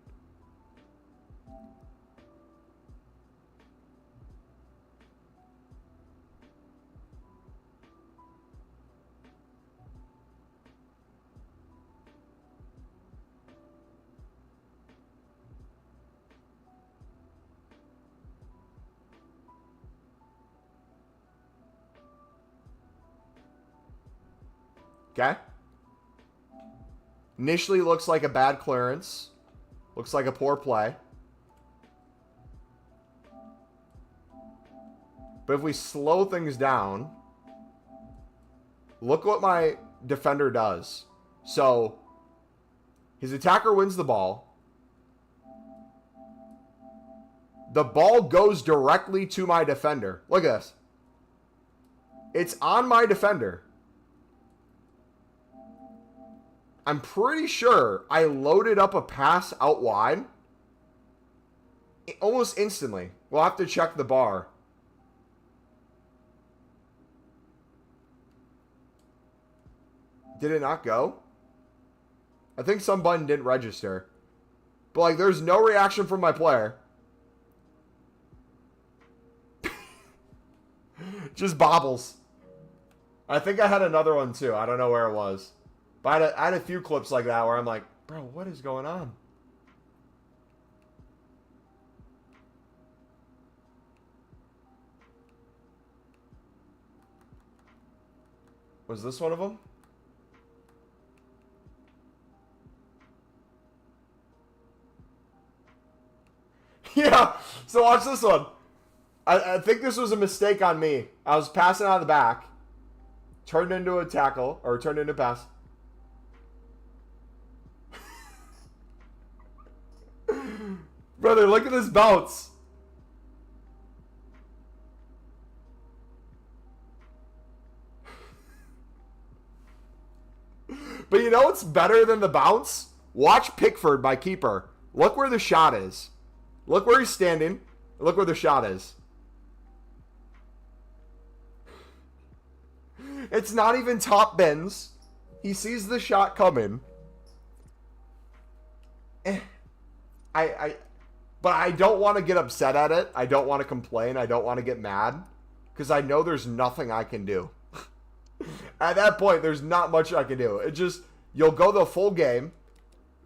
Okay? Initially looks like a bad clearance. Looks like a poor play. But if we slow things down, look what my defender does. So, his attacker wins the ball. The ball goes directly to my defender. Look at this. It's on my defender. I'm pretty sure I loaded up a pass out wide almost instantly. We'll have to check the bar. Did it not go? I think some button didn't register. But, like, there's no reaction from my player. Just bobbles. I think I had another one, too. I don't know where it was. But I had a few clips like that where I'm like, bro, what is going on? Was this one of them? Yeah, so watch this one. I think this was a mistake on me. I was passing out of the back. Turned into a tackle, or turned into a pass. Brother, look at this bounce. But you know what's better than the bounce? Watch Pickford, my keeper. Look where the shot is. Look where he's standing. Look where the shot is. It's not even top bends. He sees the shot coming. But I don't want to get upset at it. I don't want to complain. I don't want to get mad. Because I know there's nothing I can do. At that point, there's not much I can do. It just, you'll go the full game,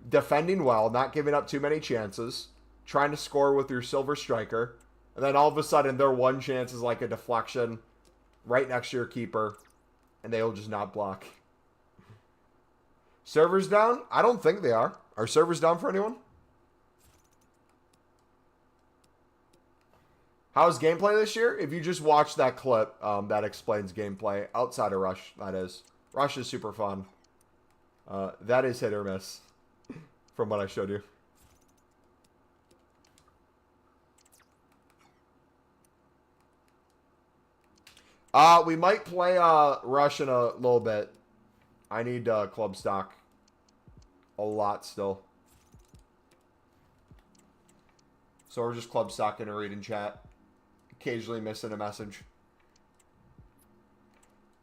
defending well, not giving up too many chances, trying to score with your silver striker, and then all of a sudden their one chance is like a deflection right next to your keeper, and they'll just not block. Servers down? I don't think they are. Are servers down for anyone? How's gameplay this year? If you just watch that clip, that explains gameplay outside of Rush, that is. Rush is super fun. That is hit or miss from what I showed you. We might play Rush in a little bit. I need club stock a lot still. So we're just club stocking and reading chat. Occasionally missing a message.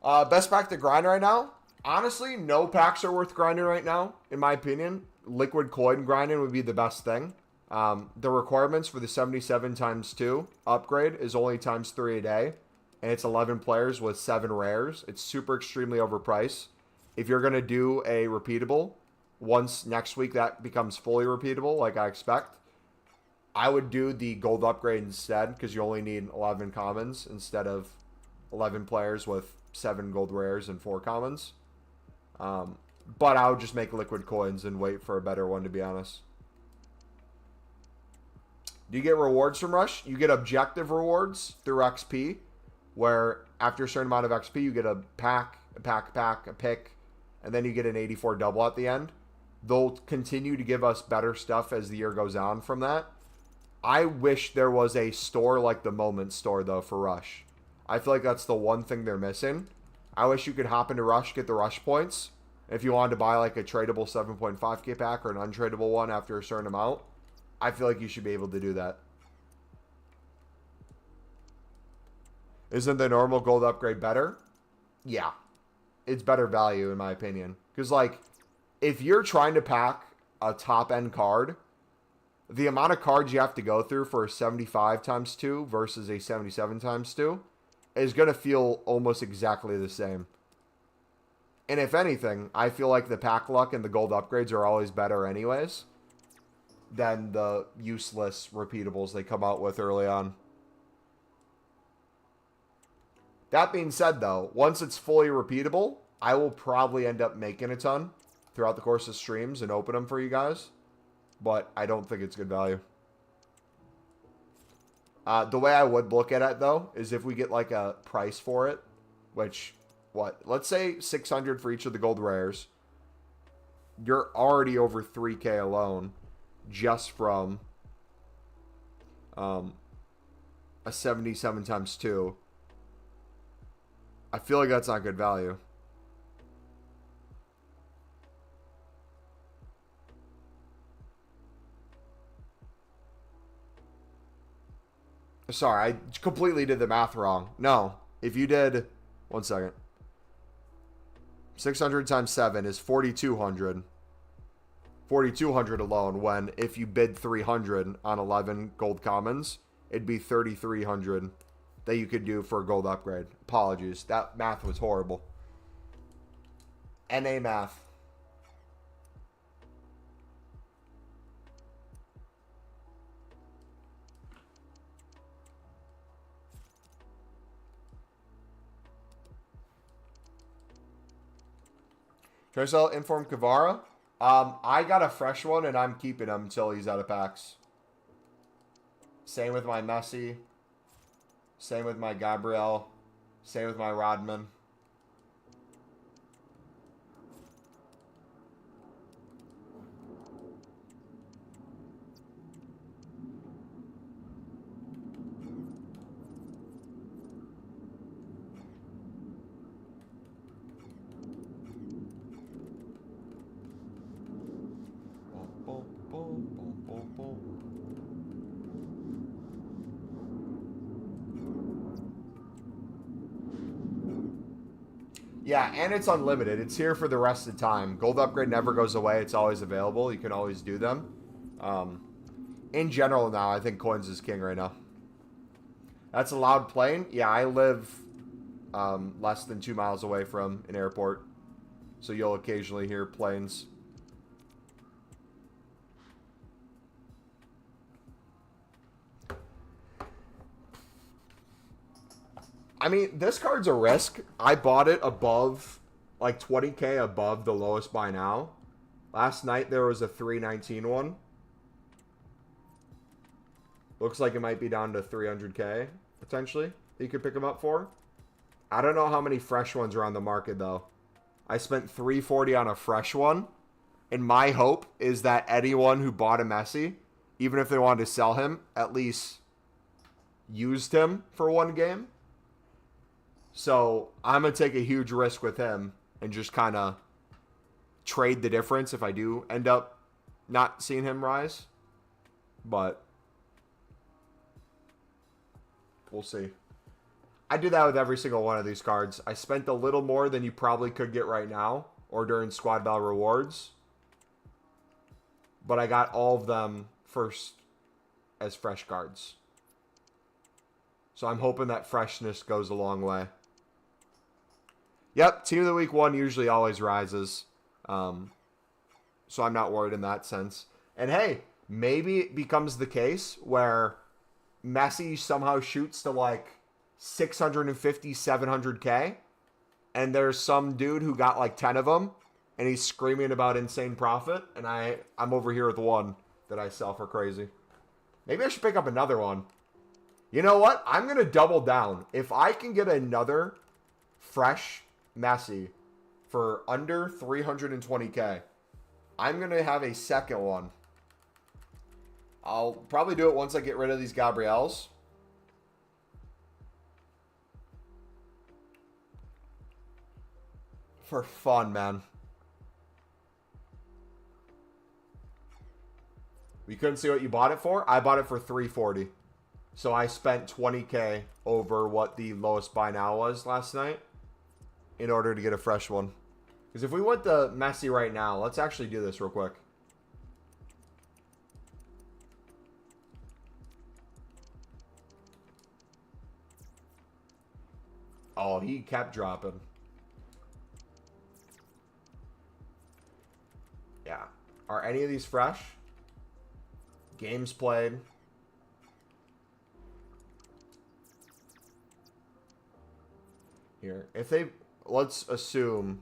Best pack to grind right now? Honestly, no packs are worth grinding right now, in my opinion. Liquid coin grinding would be the best thing. The requirements for the 77 times 2 upgrade is only times 3 a day. And it's 11 players with 7 rares. It's super extremely overpriced. If you're going to do a repeatable, once next week that becomes fully repeatable, like I expect, I would do the gold upgrade instead, because you only need 11 commons instead of 11 players with 7 gold rares and 4 commons. But I would just make liquid coins and wait for a better one, to be honest. Do you get rewards from Rush? You get objective rewards through XP, where after a certain amount of XP, you get a pack, a pick, and then you get an 84 double at the end. They'll continue to give us better stuff as the year goes on from that. I wish there was a store like the Moment store, though, for Rush. I feel like that's the one thing they're missing. I wish you could hop into Rush, get the Rush points. If you wanted to buy like a tradable 7.5k pack or an untradable one after a certain amount, I feel like you should be able to do that. Isn't the normal gold upgrade better? Yeah. It's better value, in my opinion. Because, like, if you're trying to pack a top-end card, the amount of cards you have to go through for a 75 times 2 versus a 77 times 2 is going to feel almost exactly the same. And if anything, I feel like the pack luck and the gold upgrades are always better anyways than the useless repeatables they come out with early on. That being said, though, once it's fully repeatable, I will probably end up making a ton throughout the course of streams and open them for you guys. But I don't think it's good value. The way I would look at it, though, is if we get like a price for it, which, let's say 600 for each of the gold rares. You're already over 3k alone just from a 77 times 2. I feel like that's not good value. Sorry, I completely did the math wrong. No, if you did, 1 second. 600 times 7 is 4,200. 4,200 alone, when if you bid 300 on 11 gold commons, it'd be 3,300 that you could do for a gold upgrade. Apologies, that math was horrible. NA math. Can I sell Informed Kavara? I got a fresh one, and I'm keeping him until he's out of packs. Same with my Messi. Same with my Gabriel. Same with my Rodman. Yeah, and it's unlimited. It's here for the rest of the time. Gold upgrade never goes away. It's always available. You can always do them. In general now, I think coins is king right now. That's a loud plane. Yeah, I live less than 2 miles away from an airport. So you'll occasionally hear planes. I mean, this card's a risk. I bought it above, like 20K above the lowest buy now. Last night there was a 319 one. Looks like it might be down to 300K, potentially, that you could pick them up for. I don't know how many fresh ones are on the market, though. I spent 340 on a fresh one. And my hope is that anyone who bought a Messi, even if they wanted to sell him, at least used him for one game. So I'm going to take a huge risk with him and just kind of trade the difference if I do end up not seeing him rise. But we'll see. I do that with every single one of these cards. I spent a little more than you probably could get right now or during Squad Battle Rewards. But I got all of them first as fresh cards. So I'm hoping that freshness goes a long way. Yep, Team of the Week 1 usually always rises. So I'm not worried in that sense. And hey, maybe it becomes the case where Messi somehow shoots to like 650, 700K. And there's some dude who got like 10 of them. And he's screaming about insane profit. And I'm over here with one that I sell for crazy. Maybe I should pick up another one. You know what? I'm going to double down. If I can get another fresh Messi for under 320K, I'm going to have a second one. I'll probably do it once I get rid of these Gabriels. For fun, man. You couldn't see what you bought it for? I bought it for 340. So I spent 20K over what the lowest buy now was last night in order to get a fresh one. Because if we went to Messi right now, let's actually do this real quick. Oh, he kept dropping. Yeah. Are any of these fresh? Games played. Here. If they... Let's assume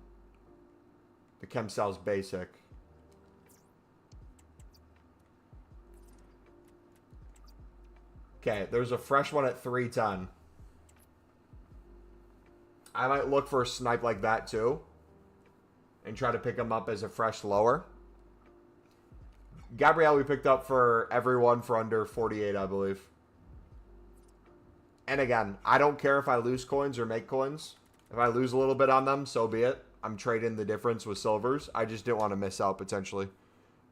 the Chemcel's basic. Okay, there's a fresh one at 310. I might look for a snipe like that too. And try to pick him up as a fresh lower. Gabriel we picked up for everyone for under 48, I believe. And again, I don't care if I lose coins or make coins. If I lose a little bit on them, so be it. I'm trading the difference with silvers. I just didn't want to miss out potentially.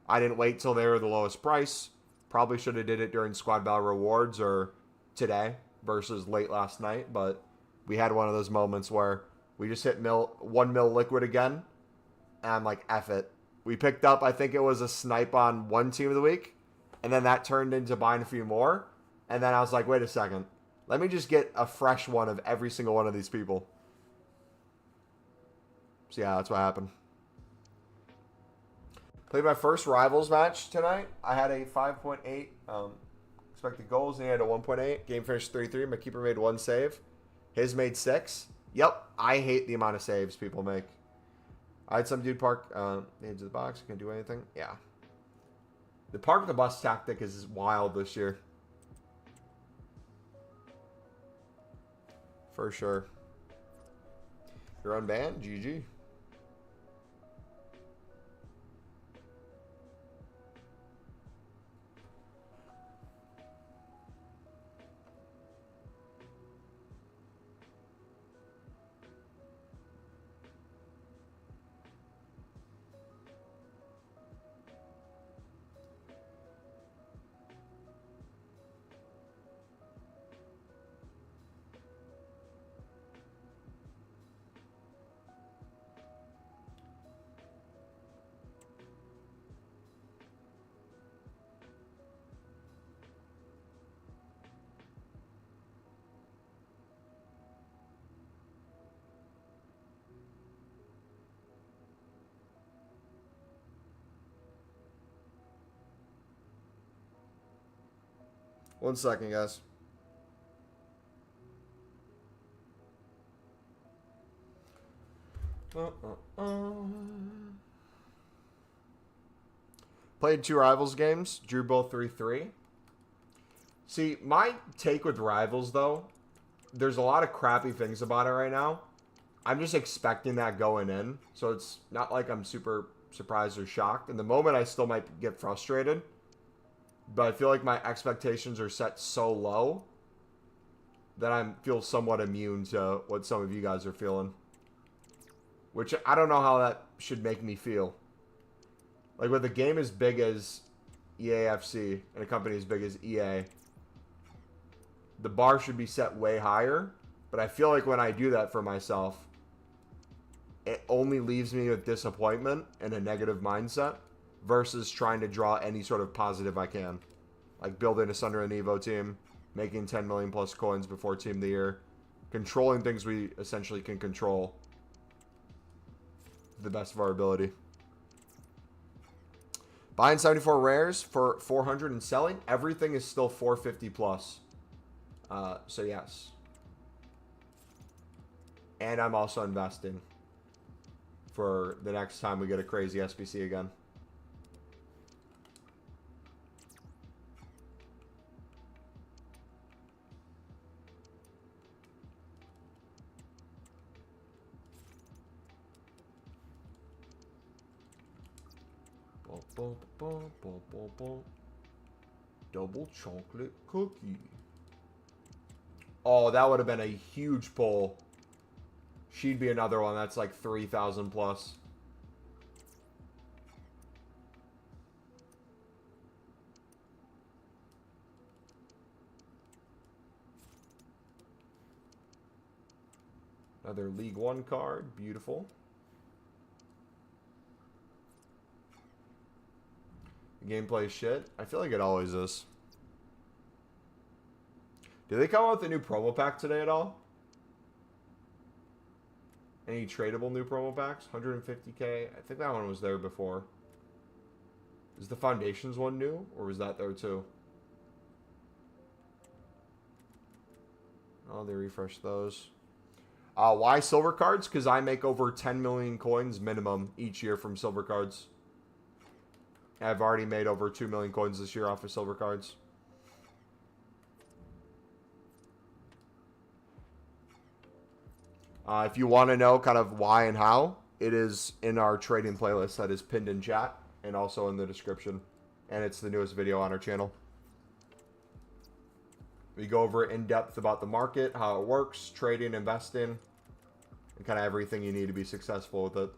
I didn't wait till they were the lowest price. Probably should have did it during Squad Battle Rewards or today versus late last night. But we had one of those moments where we just hit 1 mil liquid again. And I'm like, F it. We picked up, I think it was a snipe on one team of the week. And then that turned into buying a few more. And then I was like, wait a second. Let me just get a fresh one of every single one of these people. So yeah, that's what happened. Played my first Rivals match tonight. I had a 5.8 expected goals, and he had a 1.8. Game finished 3-3. My keeper made 1 save. His made 6. Yep, I hate the amount of saves people make. I had some dude park into the box. Can't do anything. Yeah. The park the bus tactic is wild this year. For sure. You're unbanned? GG. One second, guys. Played 2 Rivals games. Drew both 3-3. See, my take with Rivals, though, there's a lot of crappy things about it right now. I'm just expecting that going in. So it's not like I'm super surprised or shocked. In the moment, I still might get frustrated. But I feel like my expectations are set so low that I feel somewhat immune to what some of you guys are feeling. Which I don't know how that should make me feel. Like with a game as big as EAFC and a company as big as EA, the bar should be set way higher. But I feel like when I do that for myself, it only leaves me with disappointment and a negative mindset versus trying to draw any sort of positive I can. Like building a Sunderland Evo team, making 10 million plus coins before Team of the Year, controlling things we essentially can control to the best of our ability. Buying 74 rares for 400 and selling, everything is still 450 plus. So yes. And I'm also investing for the next time we get a crazy SBC again. Double chocolate cookie. Oh, that would have been a huge pull. She'd be another one that's like 3,000 plus. Another League One card. Beautiful. Gameplay shit. I feel like it always is. Did they come out with a new promo pack today at all? Any tradable new promo packs? 150k. I think that one was there before. Is the Foundations one new? Or was that there too? Oh, they refreshed those. Why silver cards? Because I make over 10 million coins minimum each year from silver cards. I've already made over 2 million coins this year off of silver cards. If you want to know kind of why and how, it is in our trading playlist that is pinned in chat and also in the description. And it's the newest video on our channel. We go over in depth about the market, how it works, trading, investing, and kind of everything you need to be successful with it.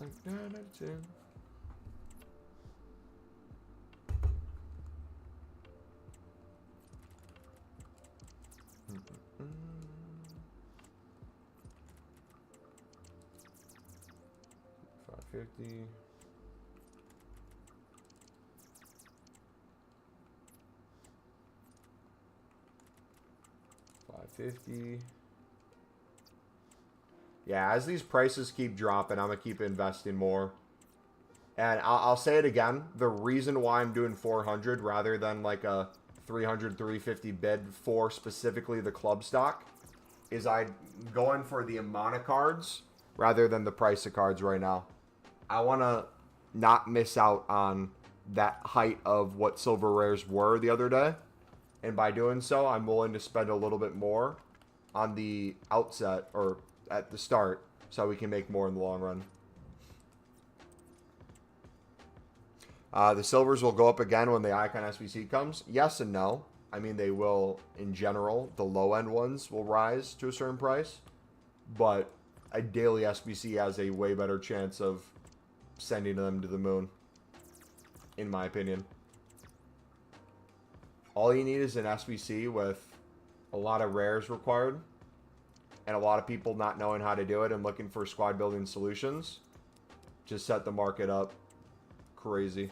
Like 9 out of 10. $5.50. $5.50. Yeah, as these prices keep dropping, I'm going to keep investing more. And I'll say it again. The reason why I'm doing 400 rather than like a 300, 350 bid for specifically the club stock is I'm going for the amount of cards rather than the price of cards right now. I want to not miss out on that height of what silver rares were the other day. And by doing so, I'm willing to spend a little bit more on the outset or at the start so we can make more in the long run. The silvers will go up again when the Icon SBC comes. Yes and no. I mean, they will, in general, the low-end ones will rise to a certain price. But a daily SBC has a way better chance of sending them to the moon, in my opinion. All you need is an SBC with a lot of rares required and a lot of people not knowing how to do it and looking for squad building solutions. Just set the market up crazy.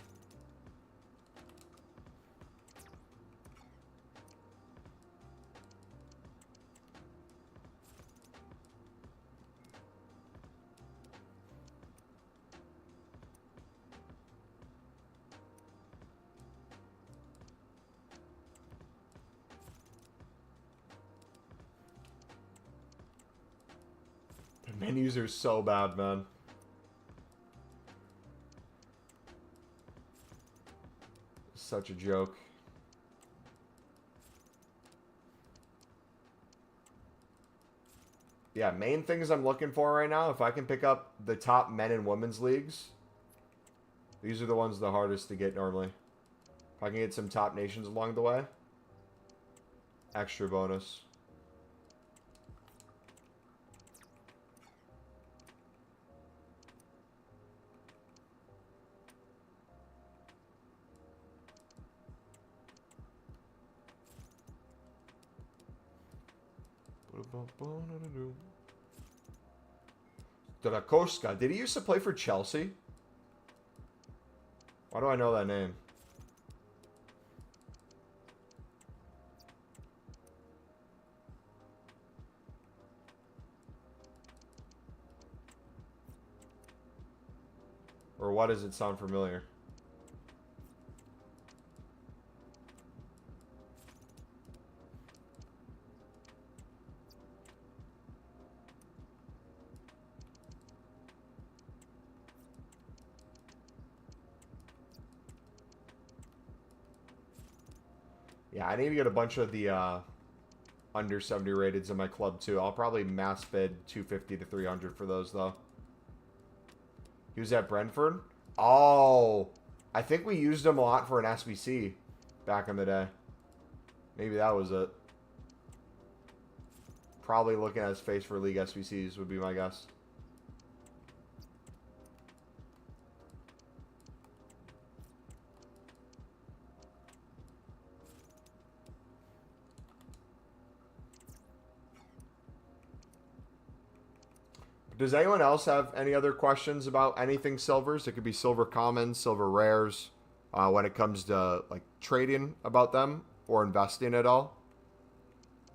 The menus are so bad, man. Such a joke. Yeah, main things I'm looking for right now, if I can pick up the top men and women's leagues, these are the ones the hardest to get normally. If I can get some top nations along the way, extra bonus. Drakoska. Did he used to play for Chelsea? Why do I know that name? Or why does it sound familiar? Yeah, I need to get a bunch of the under 70 rateds in my club too. I'll probably mass bid 250 to 300 for those though. He was at Brentford? Oh, I think we used him a lot for an SBC back in the day. Maybe that was it. Probably looking at his face for league SBCs would be my guess. Does anyone else have any other questions about anything silvers? It could be silver commons, silver rares, when it comes to like trading about them or investing at all.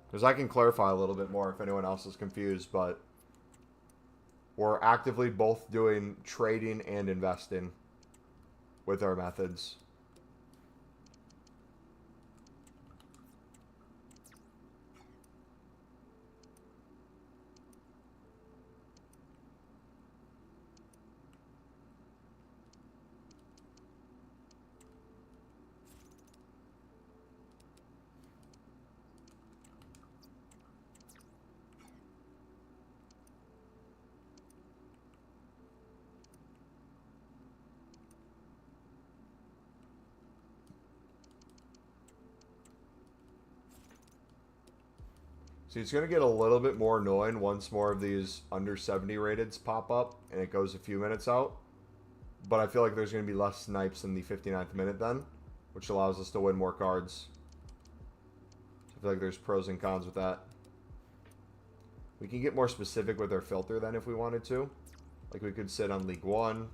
Because I can clarify a little bit more if anyone else is confused, but We're actively both doing trading and investing with our methods. See, it's going to get a little bit more annoying once more of these under 70 rateds pop up and it goes a few minutes out. But I feel like there's going to be less snipes in the 59th minute then, which allows us to win more cards. So I feel like there's pros and cons with that. We can get more specific with our filter then if we wanted to. Like we could sit on League One.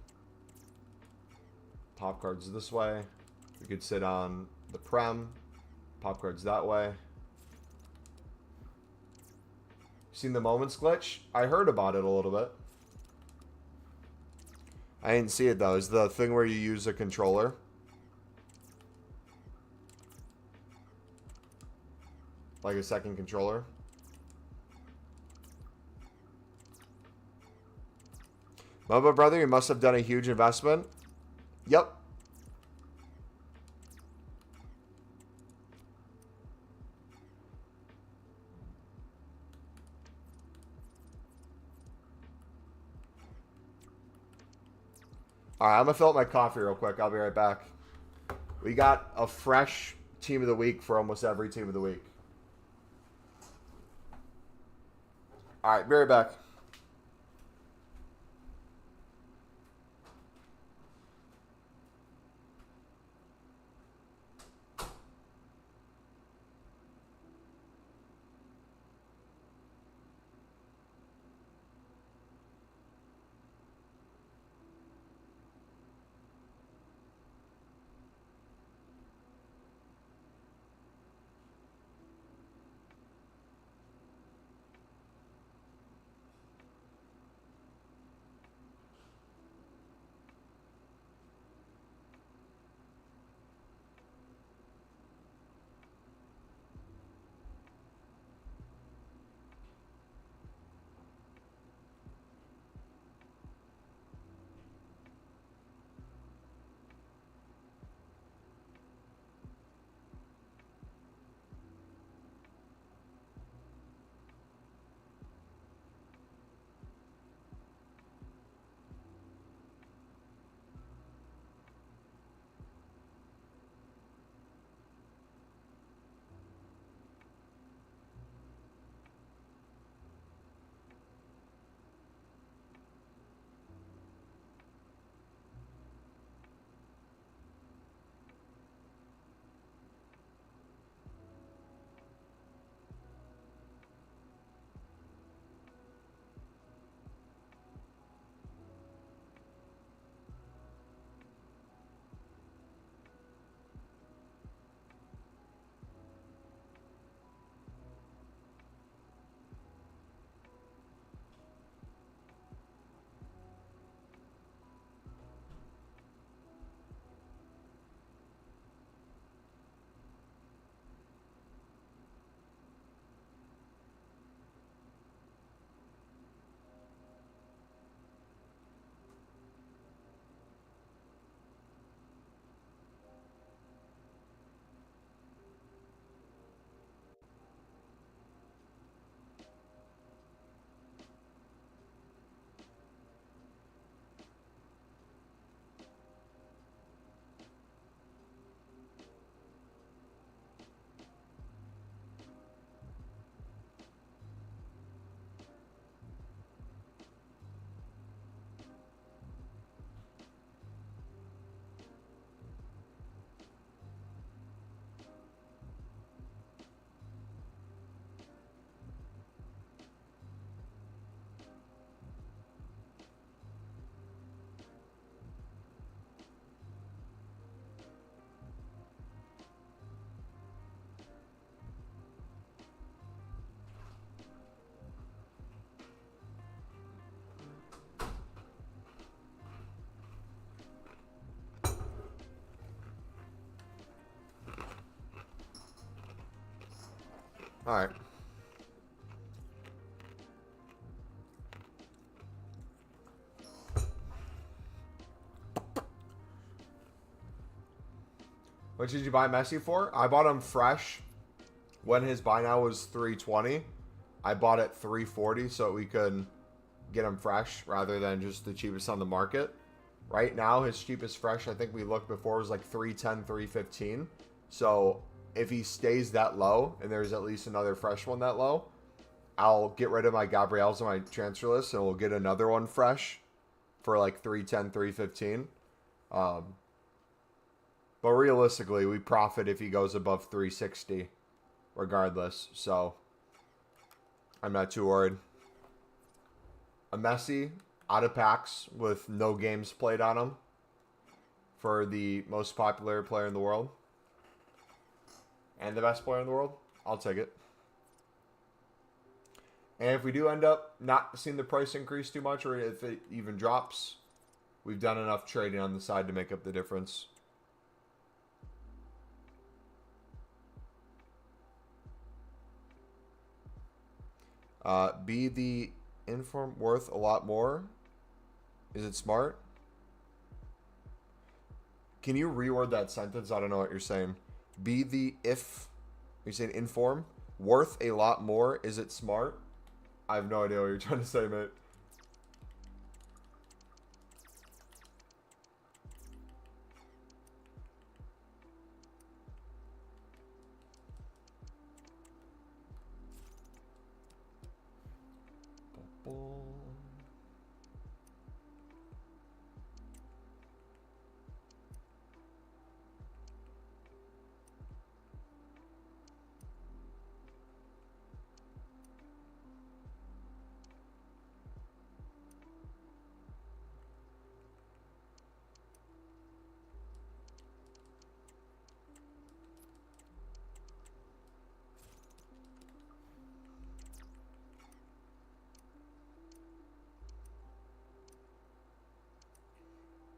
Top cards this way. We could sit on the Prem. Pop cards that way. Seen the moments glitch? I heard about it a little bit. I didn't see it though. Is the thing where you use a controller? Like a second controller? Mumbo brother, you must have done a huge investment. Yep. Alright, I'm going to fill up my coffee real quick. I'll be right back. We got a fresh team of the week for almost every team of the week. Alright, be right back. All right. What did you buy Messi for? I bought him fresh when his buy now was 320. I bought it 340 so we could get him fresh rather than just the cheapest on the market. Right now, his cheapest fresh, I think we looked before, was like 310, 315. So if he stays that low, and there's at least another fresh one that low, I'll get rid of my Gabriel's on my transfer list, and we'll get another one fresh for like 310, 315. But realistically, we profit if he goes above 360 regardless. So I'm not too worried. A Messi out of packs with no games played on him for the most popular player in the world and the best player in the world. I'll take it. And if we do end up not seeing the price increase too much, or if it even drops, we've done enough trading on the side to make up the difference. Be the inform worth a lot more? Is it smart? Can you reword that sentence? I don't know what you're saying. Be the you're saying inform worth a lot more? Is it smart? I have no idea what you're trying to say, mate.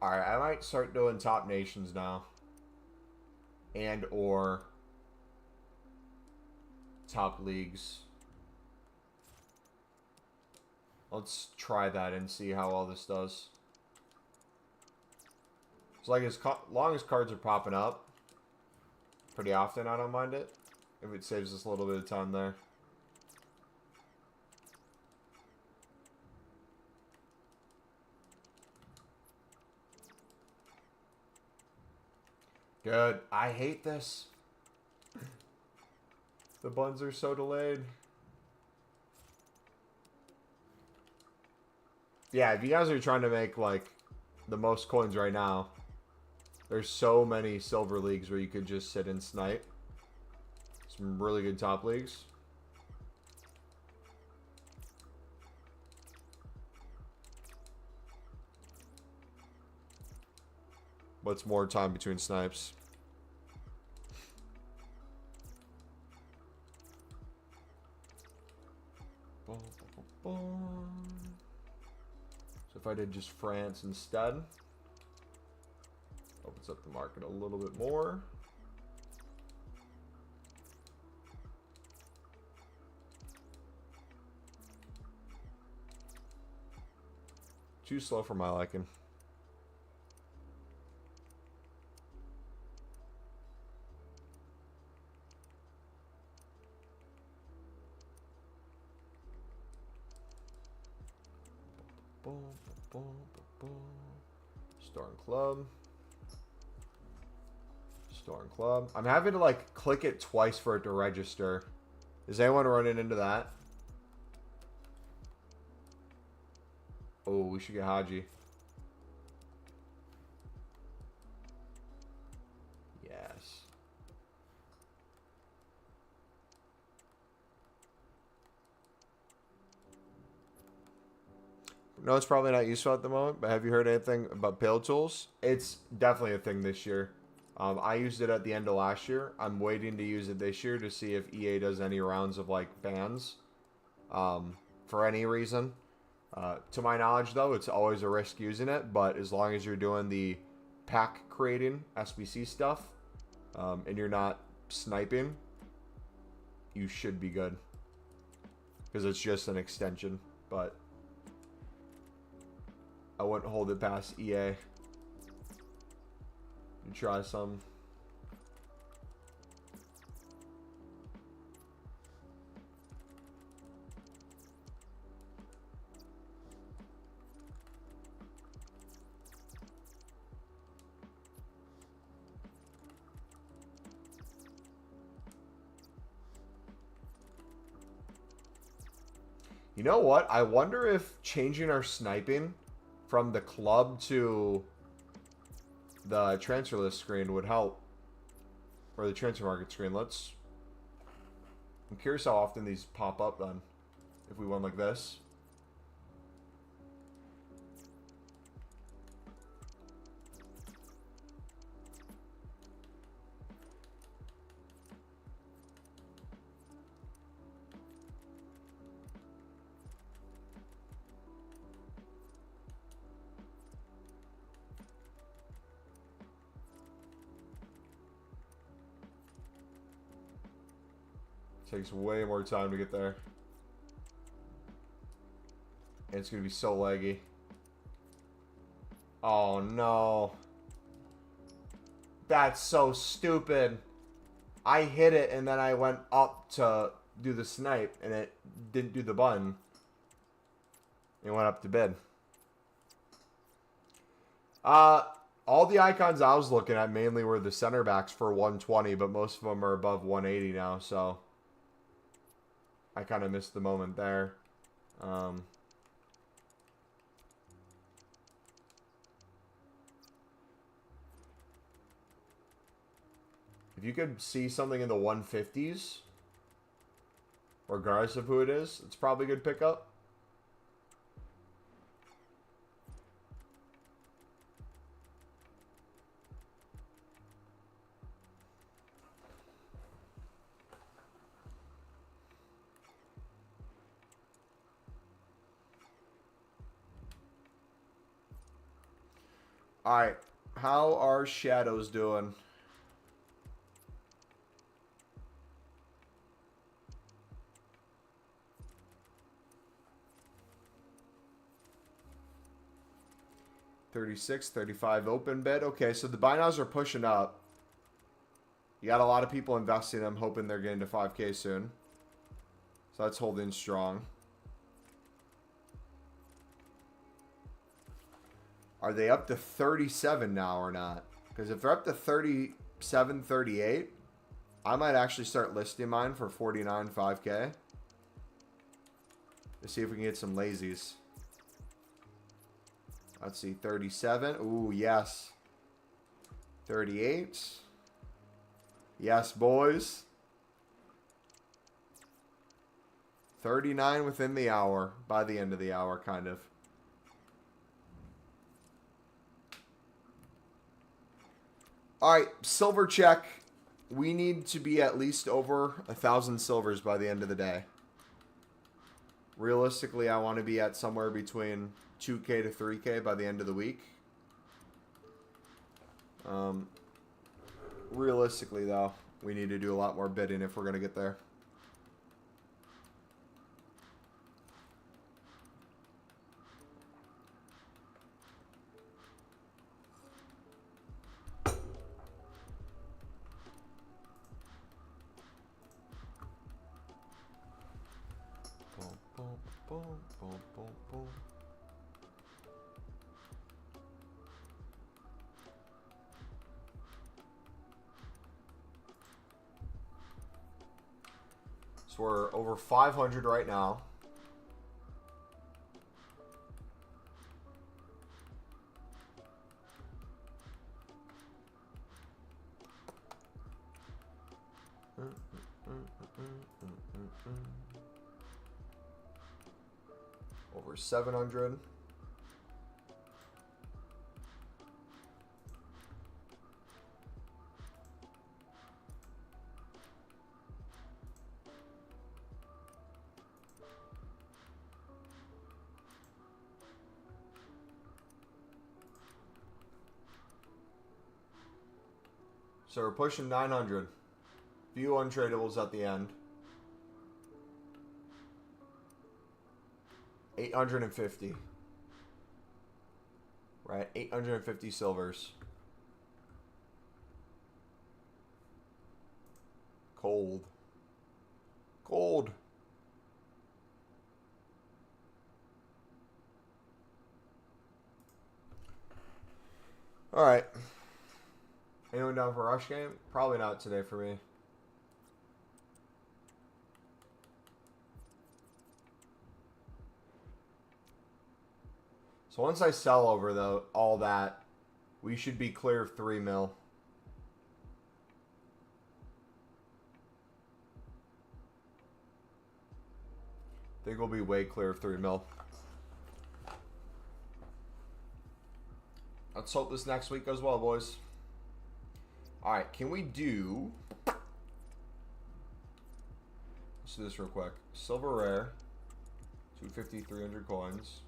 Alright, I might start doing top nations now. And or top leagues. Let's try that and see how all this does. It's like as long as cards are popping up pretty often, I don't mind it. If it saves us a little bit of time there. Good. I hate this. The buns are so delayed. Yeah, if you guys are trying to make, like, the most coins right now, there's so many silver leagues where you could just sit and snipe. Some really good top leagues. What's more time between snipes? So if I did just France instead, opens up the market a little bit more. Too slow for my liking. Storm Club. Storm Club. I'm having to like click it twice for it to register. Is anyone running into that? Oh, we should get Haji. Yes. No, it's probably not useful at the moment, but have you heard anything about pill tools? It's definitely a thing this year. I used it at the end of last year. I'm waiting to use it this year to see if EA does any rounds of like bans for any reason. To my knowledge, though, it's always a risk using it, but as long as you're doing the pack creating SBC stuff and you're not sniping, you should be good. Because it's just an extension, but I wouldn't hold it past EA. You try some. You know what? I wonder if changing our sniping from the club to the transfer list screen would help. Or the transfer market screen. I'm curious how often these pop up then. If we went like this. Takes way more time to get there. And it's going to be so laggy. Oh, no. That's so stupid. I hit it, and then I went up to do the snipe, and it didn't do the button. It went up to bid. All the icons I was looking at mainly were the center backs for 120, but most of them are above 180 now, so I kind of missed the moment there. If you could see something in the 150s, regardless of who it is, it's probably a good pickup. Alright, how are shadows doing? $36, $35 open bid. Okay, so the buy nows are pushing up. You got a lot of people investing in them, hoping they're getting to 5K soon. So that's holding strong. Are they up to 37 now or not? Because if they're up to 37, 38, I might actually start listing mine for 49, 5K. Let's see if we can get some lazies. Let's see, 37. Ooh, yes. 38. Yes, boys. 39 within the hour. By the end of the hour, kind of. Alright, silver check. We need to be at least over 1,000 silvers by the end of the day. Realistically, I want to be at somewhere between 2K to 3K by the end of the week. Realistically, though, we need to do a lot more bidding if we're going to get there. Boom, boom, boom, boom. So we're over 500 right now. Over 700. So we're pushing 900. Few untradables at the end. 850. Right, 850 silvers. Cold. Cold. All right. Anyone down for a rush game? Probably not today for me. So once I sell over though all that, we should be clear of 3 mil. I think we'll be way clear of 3 mil. Let's hope this next week goes well, boys. All right, can we do... Let's do this real quick. Silver rare, 250, 300 coins.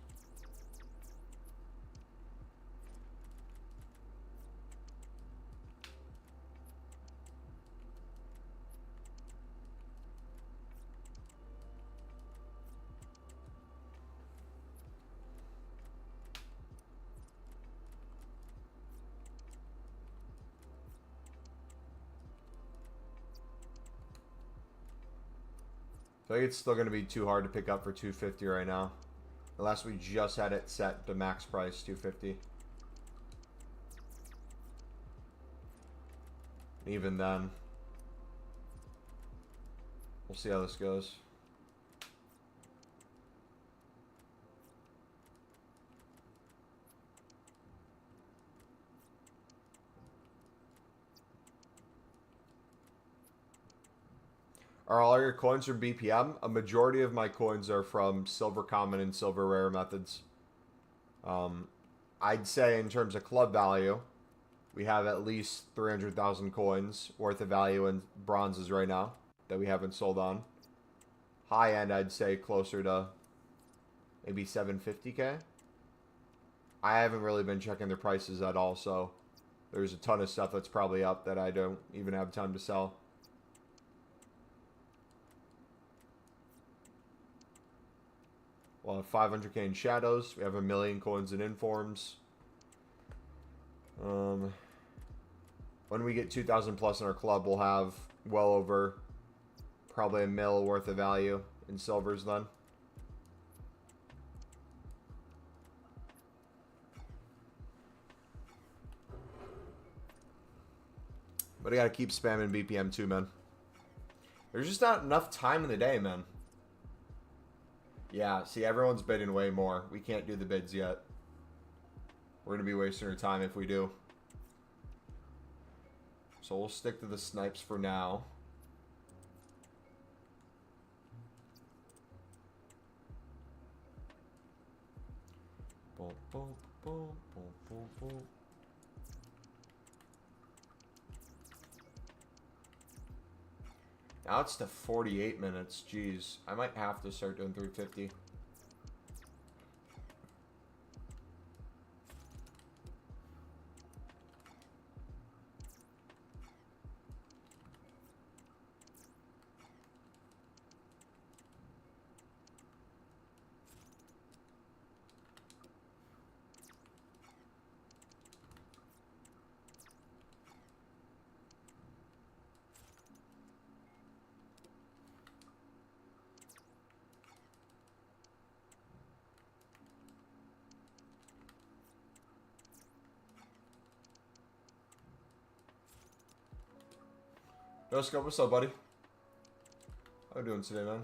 I think it's still going to be too hard to pick up for 250 right now. Unless we just had it set to max price 250. Even then, we'll see how this goes. Are all your coins from BPM? A majority of my coins are from silver common and silver rare methods. I'd say in terms of club value, we have at least 300,000 coins worth of value in bronzes right now that we haven't sold on. High end, I'd say closer to maybe 750K. I haven't really been checking their prices at all, so there's a ton of stuff that's probably up that I don't even have time to sell. We'll have 500K in shadows. We have 1 million coins in informs. When we get 2,000 plus in our club, we'll have well over probably 1 mil worth of value in silvers then. But I gotta keep spamming BPM too, man. There's just not enough time in the day, man. Yeah, see, everyone's bidding way more. We can't do the bids yet. We're going to be wasting our time if we do. So we'll stick to the snipes for now. Boom, boom, boom, boom, boom, boom. Now it's to 48 minutes. Jeez, I might have to start doing 350. Yo, Scope, what's up, buddy? How you doing today, man?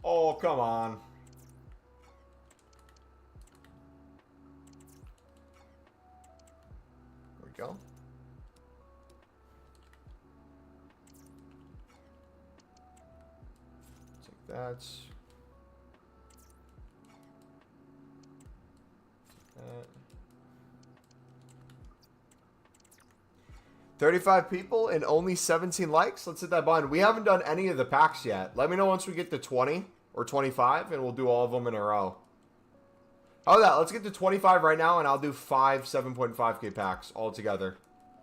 Oh, come on. There we go. Take that. Take that. 35 people and only 17 likes. Let's hit that button. We haven't done any of the packs yet. Let me know once we get to 20 or 25, and we'll do all of them in a row. How about that? Let's get to 25 right now, and I'll do 5 7.5K packs all together.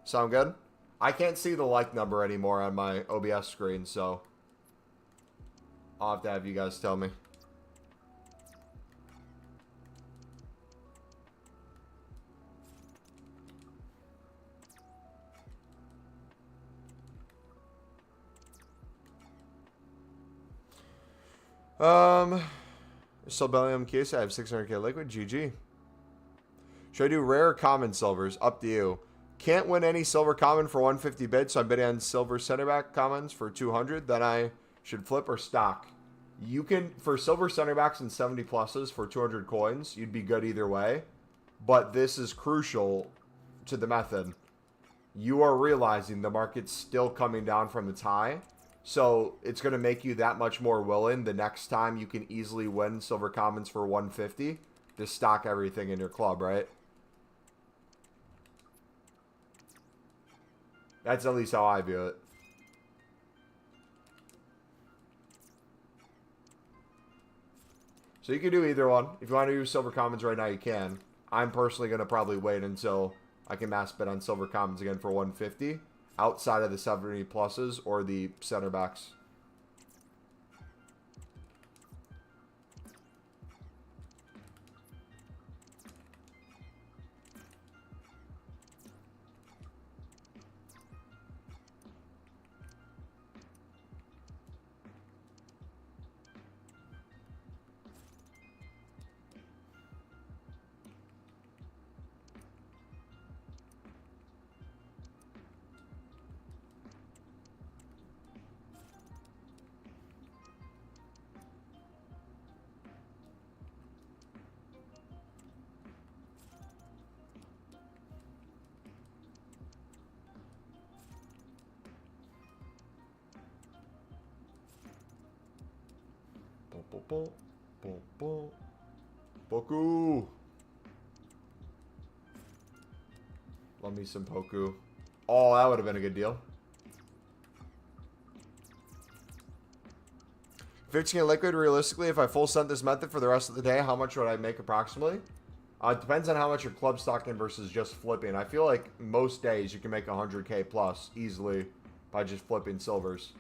Sound good? I can't see the like number anymore on my OBS screen, so I'll have to have you guys tell me. Still Bellingham case. I have 600K liquid. GG. Should I do rare or common silvers? Up to you. Can't win any silver common for 150 bids, so I'm bidding on silver center back commons for 200. Then I should flip or stock. You can, for silver center backs and 70 pluses for 200 coins, you'd be good either way. But this is crucial to the method. You are realizing the market's still coming down from its high. So it's going to make you that much more willing the next time you can easily win silver commons for 150 to stock everything in your club, right? That's at least how I view it. So you can do either one. If you want to do silver commons right now, you can. I'm personally going to probably wait until I can mass bet on silver commons again for 150. Outside of the 70 pluses or the center backs. Poku. Love me some Poku. Oh, that would have been a good deal. 15K liquid, realistically, if I full sent this method for the rest of the day, how much would I make approximately? It depends on how much you're club stocking versus just flipping. I feel like most days you can make 100K plus easily by just flipping silvers.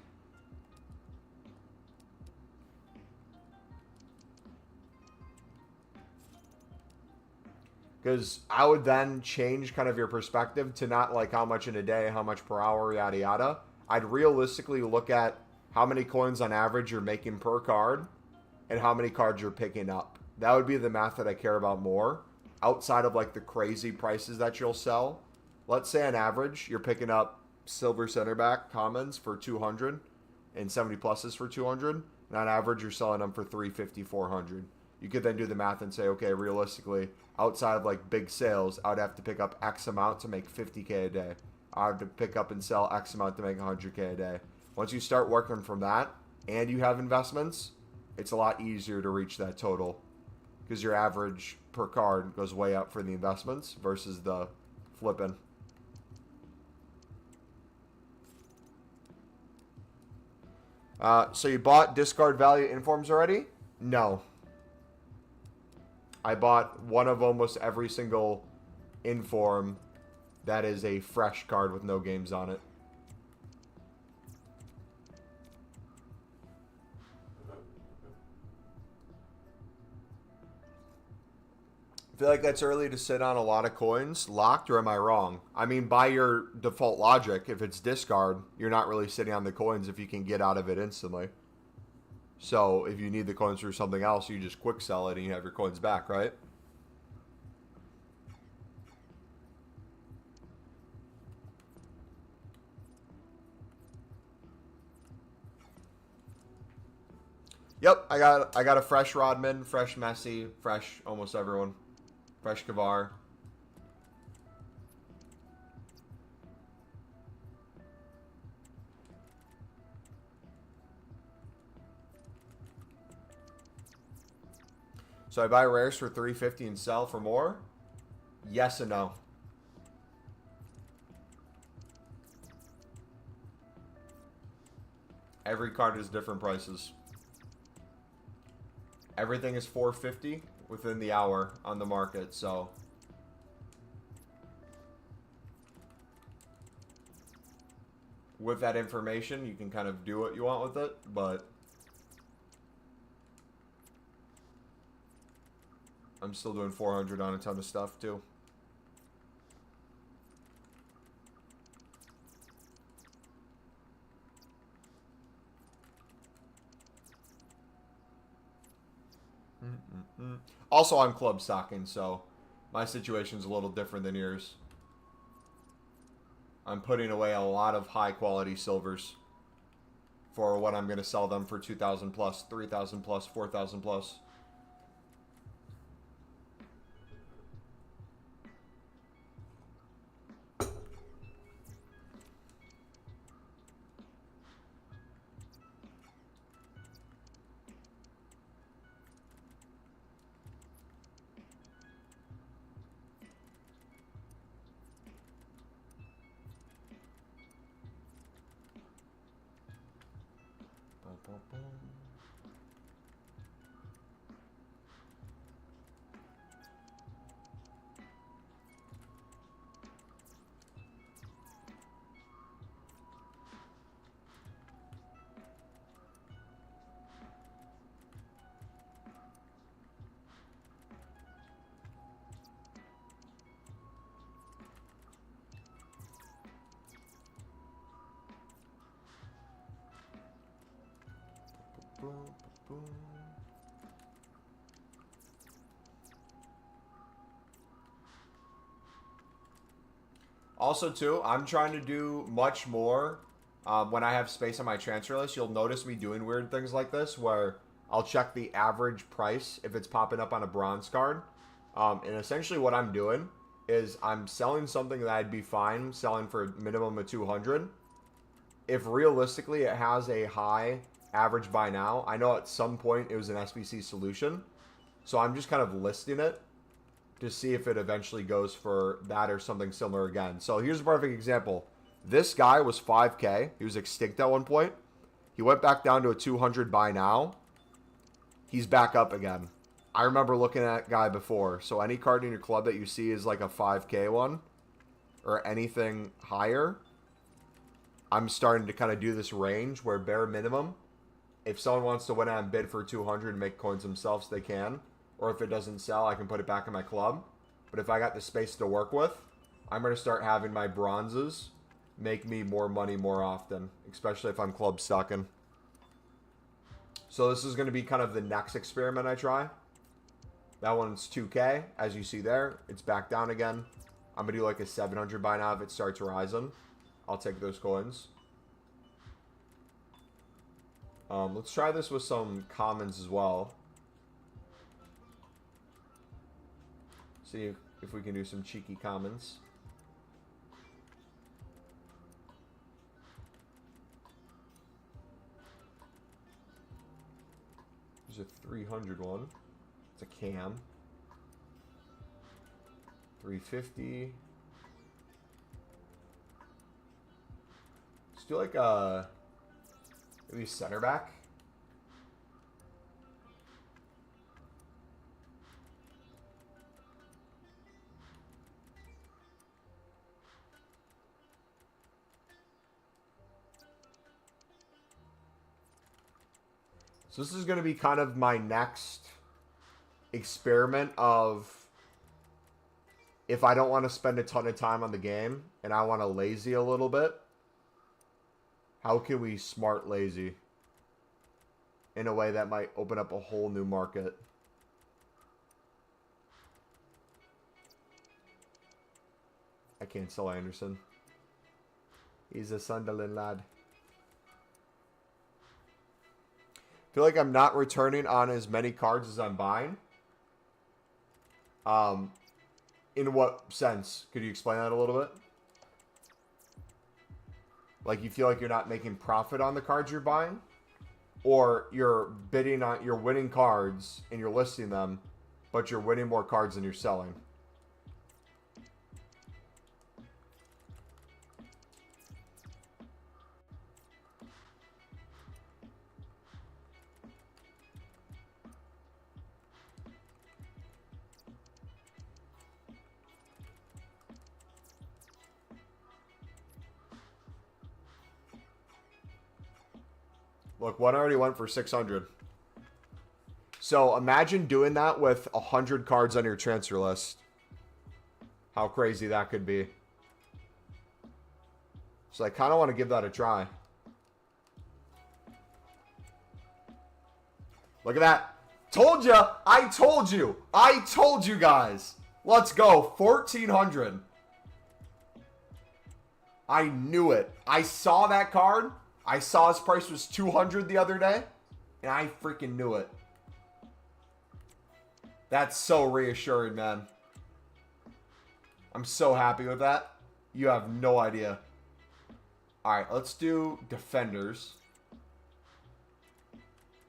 Because I would then change kind of your perspective to not like how much in a day, how much per hour, yada yada. I'd realistically look at how many coins on average you're making per card and how many cards you're picking up. That would be the math that I care about more. Outside of like the crazy prices that you'll sell. Let's say on average you're picking up silver center back commons for 200 and 70 pluses for 200. And on average you're selling them for 350, 400. You could then do the math and say, okay, realistically, outside of like big sales, I would have to pick up X amount to make 50K a day. I have to pick up and sell X amount to make 100K a day. Once you start working from that and you have investments, it's a lot easier to reach that total because your average per card goes way up for the investments versus the flipping. So you bought discard value informs already? No. I bought one of almost every single inform that is a fresh card with no games on it. I feel like that's early to sit on a lot of coins locked, or am I wrong? I mean, by your default logic, if it's discard, you're not really sitting on the coins if you can get out of it instantly. So if you need the coins for something else, you just quick sell it and you have your coins back, right? Yep, I got a fresh Rodman, fresh Messi, fresh almost everyone. Fresh Kavar. So I buy rares for 350 and sell for more? Yes and no. Every card is different prices. Everything is $4.50 within the hour on the market, so with that information, you can kind of do what you want with it, but I'm still doing 400 on a ton of stuff too. Also, I'm club stocking, so my situation's a little different than yours. I'm putting away a lot of high quality silvers for what I'm going to sell them for 2,000 plus, 3,000 plus, 4,000 plus. Also, too, I'm trying to do much more when I have space on my transfer list. You'll notice me doing weird things like this where I'll check the average price if it's popping up on a bronze card. And essentially what I'm doing is I'm selling something that I'd be fine selling for a minimum of 200. If realistically it has a high average buy now, I know at some point it was an SBC solution. So I'm just kind of listing it to see if it eventually goes for that or something similar again. So here's a perfect example. This guy was 5K. He was extinct at one point. He went back down to a 200 buy now. He's back up again. I remember looking at that guy before. So any card in your club that you see is like a 5K one or anything higher, I'm starting to kind of do this range where bare minimum, if someone wants to win on bid for 200 and make coins themselves, they can. Or if it doesn't sell, I can put it back in my club. But if I got the space to work with, I'm going to start having my bronzes make me more money more often, especially if I'm club stocking. So this is going to be kind of the next experiment I try. That one's 2K, as you see there. It's back down again. I'm going to do like a 700 buy now if it starts rising. I'll take those coins. Let's try this with some commons as well. See if we can do some cheeky commons. There's a 300 one. It's a cam. 350. Let's do like a maybe center back. So this is going to be kind of my next experiment of if I don't want to spend a ton of time on the game and I want to lazy a little bit, how can we smart lazy in a way that might open up a whole new market? I can't sell Anderson. He's a Sunderland lad. Feel like I'm not returning on as many cards as I'm buying. In what sense? Could you explain that a little bit? Like you feel like you're not making profit on the cards you're buying? Or you're bidding on, you're winning cards and you're listing them, but you're winning more cards than you're selling? Look, one already went for 600. So imagine doing that with 100 cards on your transfer list. How crazy that could be. So I kind of want to give that a try. Look at that. Told ya. I told you. I told you guys. Let's go. 1,400. I knew it. I saw that card. I saw his price was 200 the other day. And I freaking knew it. That's so reassuring, man. I'm so happy with that. You have no idea. Alright, let's do defenders.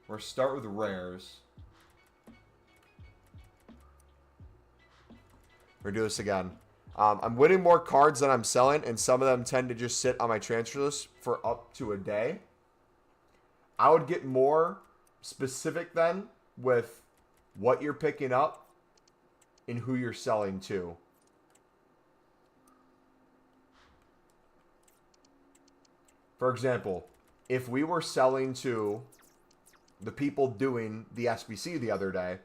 We'll start with rares. We're do this again. I'm winning more cards than I'm selling, and some of them tend to just sit on my transfer list for up to a day. I would get more specific then with what you're picking up and who you're selling to. For example, if we were selling to the people doing the SBC the other day,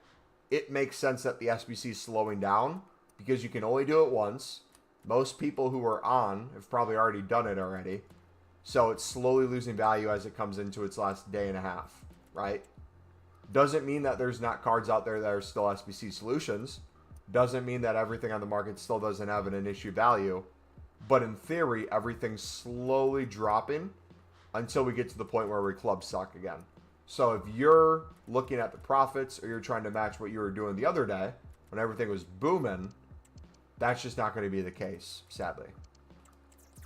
it makes sense that the SBC is slowing down because you can only do it once. Most people who are on have probably already done it already. So it's slowly losing value as it comes into its last day and a half, right? Doesn't mean that there's not cards out there that are still SBC solutions. Doesn't mean that everything on the market still doesn't have an issue value. But in theory, everything's slowly dropping until we get to the point where we club suck again. So if you're looking at the profits or you're trying to match what you were doing the other day when everything was booming, that's just not going to be the case, sadly.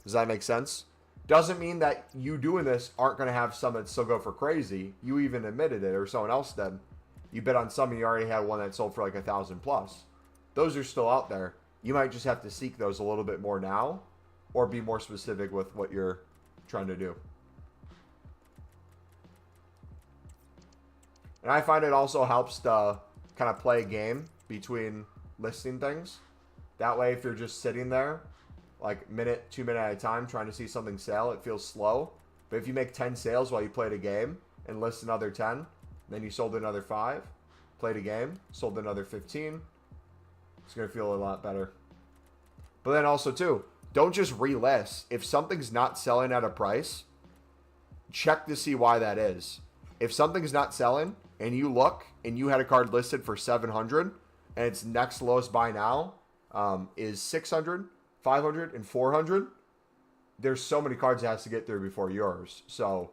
Does that make sense? Doesn't mean that you doing this aren't going to have some that still go for crazy. You even admitted it, or someone else did. You bet on some and you already had one that sold for like 1,000 plus. Those are still out there. You might just have to seek those a little bit more now or be more specific with what you're trying to do. And I find it also helps to kind of play a game between listing things. That way, if you're just sitting there, like minute, 2 minutes at a time, trying to see something sell, it feels slow. But if you make 10 sales while you played a game and list another 10, then you sold another 5, played a game, sold another 15, it's going to feel a lot better. But then also, too, don't just relist. If something's not selling at a price, check to see why that is. If something's not selling and you look and you had a card listed for 700 and its next lowest buy now is 600, 500, and 400, there's so many cards it has to get through before yours. So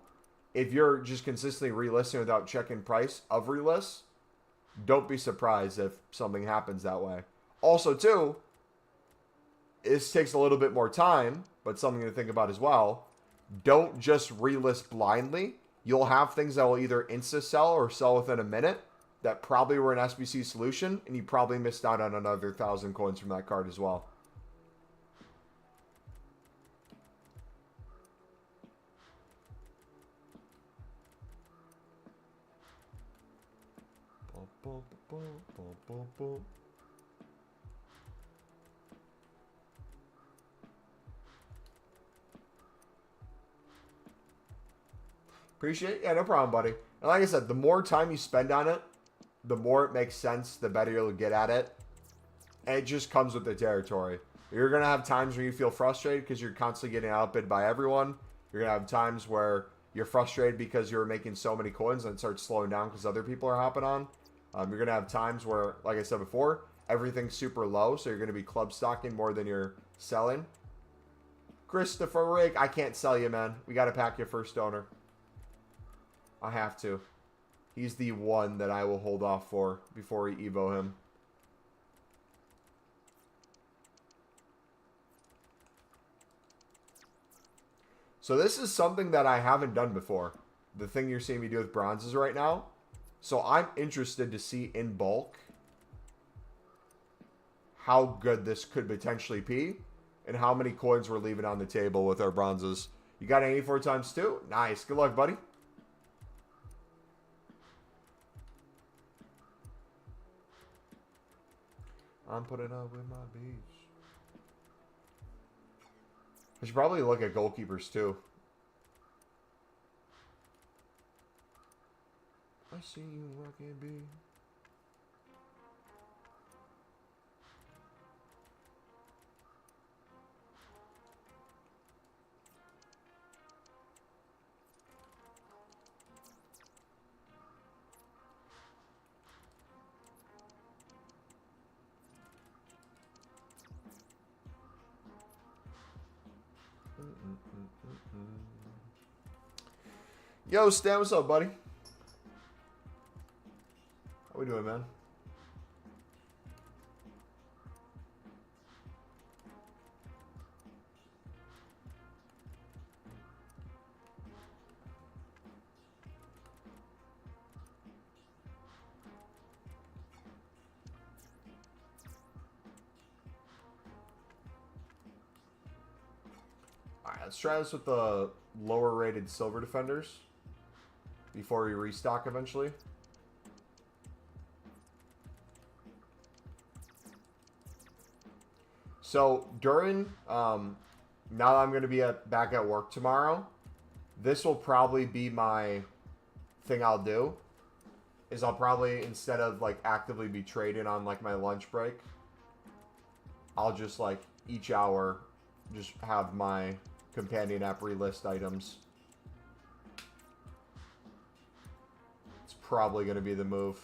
if you're just consistently relisting without checking price of relists, don't be surprised if something happens that way. Also, too, this takes a little bit more time, but something to think about as well. Don't just relist blindly. You'll have things that will either insta-sell or sell within a minute that probably were an SBC solution, and you probably missed out on another 1,000 coins from that card as well. Appreciate it. Yeah, no problem, buddy. And like I said, the more time you spend on it, the more it makes sense, the better you'll get at it. And it just comes with the territory. You're going to have times where you feel frustrated because you're constantly getting outbid by everyone. You're going to have times where you're frustrated because you're making so many coins and it starts slowing down because other people are hopping on. You're going to have times where, like I said before, everything's super low, so you're going to be club stocking more than you're selling. Christopher Rick, I can't sell you, man. We got to pack your first owner. I have to. He's the one that I will hold off for before we Evo him. So this is something that I haven't done before. The thing you're seeing me do with bronzes right now. So I'm interested to see in bulk how good this could potentially be and how many coins we're leaving on the table with our bronzes. You got an 84 times 2? Nice. Good luck, buddy. I'm putting up with my beach. I should probably look at goalkeepers too. see you rockin' B. Yo, Stan, what's up, buddy? How we doing, man? Alright, let's try this with the lower rated silver defenders before we restock eventually. So during, now that I'm going to be back at work tomorrow, this will probably be my thing I'll do. Is I'll probably, instead of like actively be trading on like my lunch break, I'll just like each hour just have my companion app relist items. It's probably going to be the move.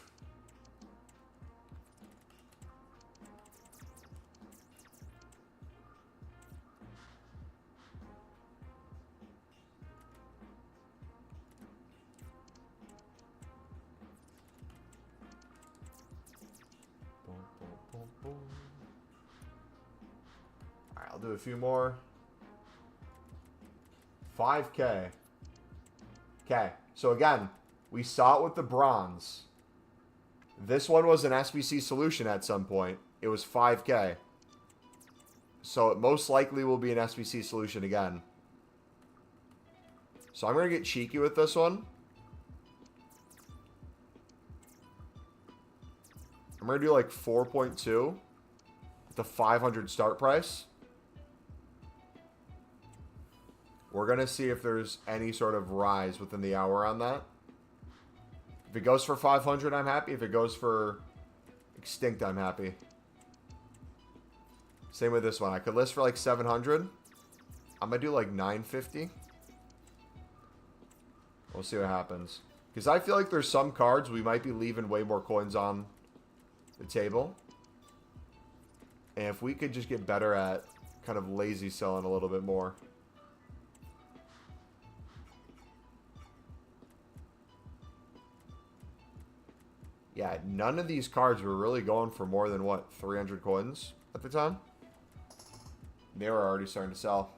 Alright, I'll do a few more. 5K. Okay, so again, we saw it with the bronze. This one was an SBC solution at some point. It was 5K. So it most likely will be an SBC solution again. So I'm going to get cheeky with this one. I'm going to do like 4.2 with the 500 start price. We're going to see if there's any sort of rise within the hour on that. If it goes for 500, I'm happy. If it goes for extinct, I'm happy. Same with this one. I could list for like 700. I'm going to do like 950. We'll see what happens. Because I feel like there's some cards we might be leaving way more coins on the table. And if we could just get better at kind of lazy selling a little bit more. Yeah, none of these cards were really going for more than, what, 300 coins at the time? They were already starting to sell.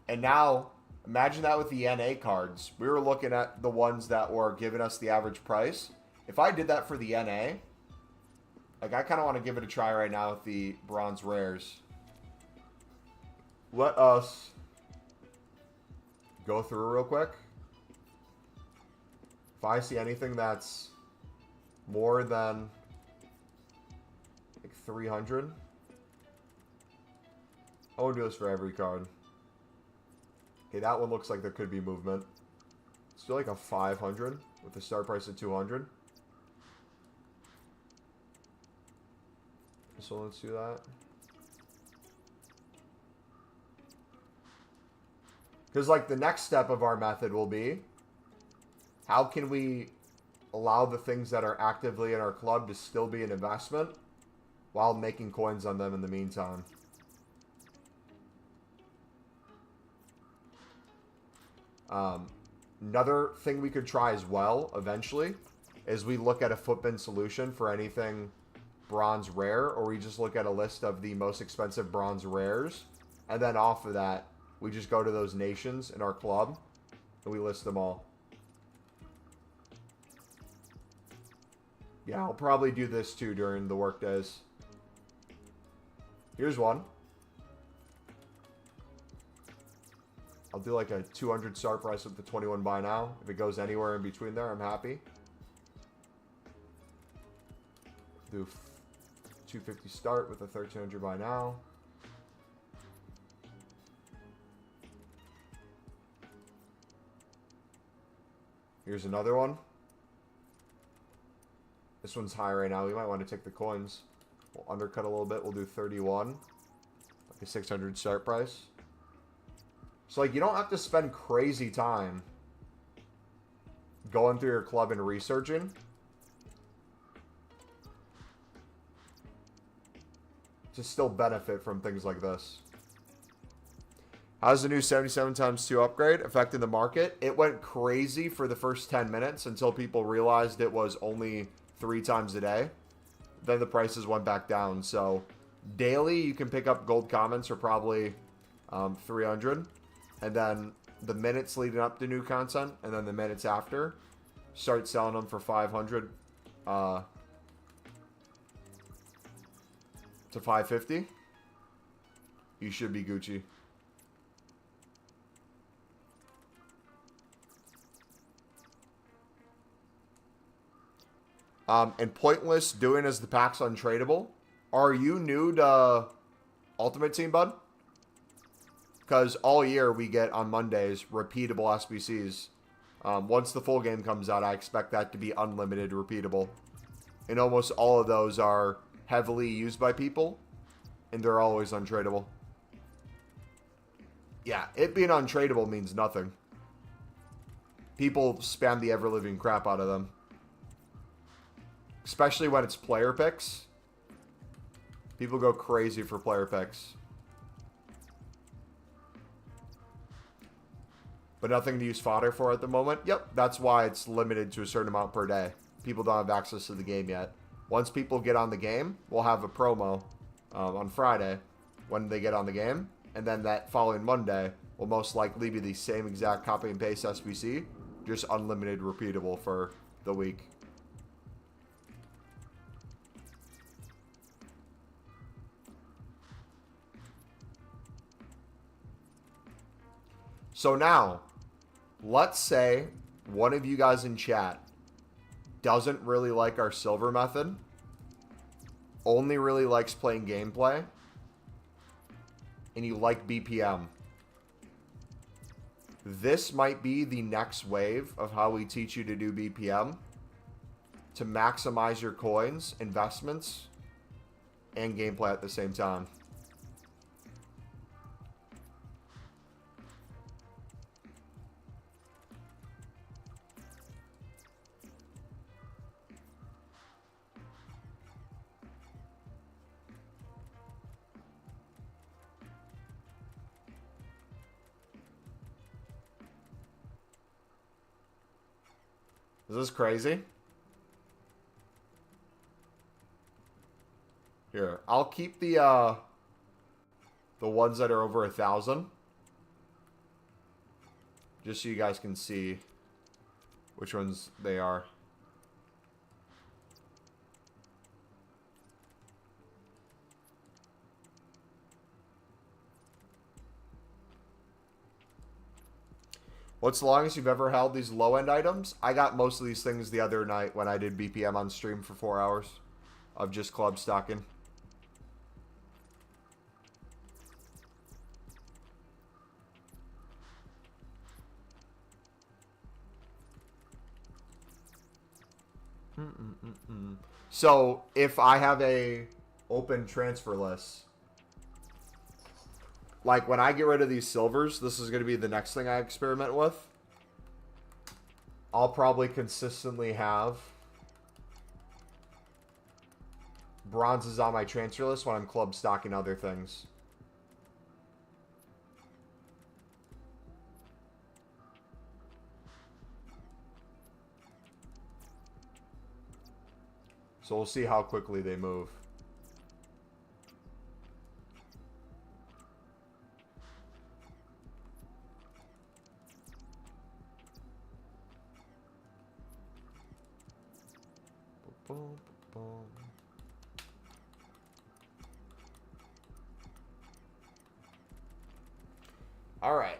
And now, imagine that with the NA cards. We were looking at the ones that were giving us the average price. If I did that for the NA, like, I kind of want to give it a try right now with the bronze rares. Let us go through real quick. If I see anything that's more than like 300, I won't do this for every card. Okay, that one looks like there could be movement. Let's do like a 500 with the start price of 200. So let's do that. Because like the next step of our method will be, how can we allow the things that are actively in our club to still be an investment while making coins on them in the meantime? Another thing we could try as well eventually is we look at a footbin solution for anything bronze rare, or we just look at a list of the most expensive bronze rares, and then off of that we just go to those nations in our club and we list them all. Yeah, I'll probably do this too during the work days. Here's one. I'll do like a 200 start price with the 21 buy now. If it goes anywhere in between there, I'm happy. Do 250 start with a 1300 buy now. Here's another one. This one's high right now. We might want to take the coins. We'll undercut a little bit. We'll do 31. Like a 600 start price. So, like, you don't have to spend crazy time going through your club and researching to still benefit from things like this. How's the new 77 times 2 upgrade affecting the market? It went crazy for the first 10 minutes until people realized it was only 3 times a day. Then the prices went back down. So daily you can pick up gold comments for probably 300. And then the minutes leading up to new content and then the minutes after, start selling them for 500 to 550. You should be Gucci. And pointless doing as the pack's untradeable. Are you new to Ultimate Team, bud? Because all year we get on Mondays repeatable SBCs. Once the full game comes out, I expect that to be unlimited repeatable. And almost all of those are heavily used by people. And they're always untradeable. Yeah, it being untradeable means nothing. People spam the ever-living crap out of them. Especially when it's player picks. People go crazy for player picks. But nothing to use fodder for at the moment. Yep, that's why it's limited to a certain amount per day. People don't have access to the game yet. Once people get on the game, we'll have a promo on Friday when they get on the game. And then that following Monday will most likely be the same exact copy and paste SBC. Just unlimited repeatable for the week. So now, let's say one of you guys in chat doesn't really like our silver method, only really likes playing gameplay, and you like BPM. This might be the next wave of how we teach you to do BPM to maximize your coins, investments, and gameplay at the same time. Is this crazy? Here, I'll keep the ones that are over 1,000. Just so you guys can see which ones they are. What's the longest you've ever held these low-end items? I got most of these things the other night when I did BPM on stream for 4 hours of just club stocking. So if I have a open transfer list, like when I get rid of these silvers, this is going to be the next thing I experiment with. I'll probably consistently have bronzes on my transfer list when I'm club stocking other things. So we'll see how quickly they move. Boom, boom. All right.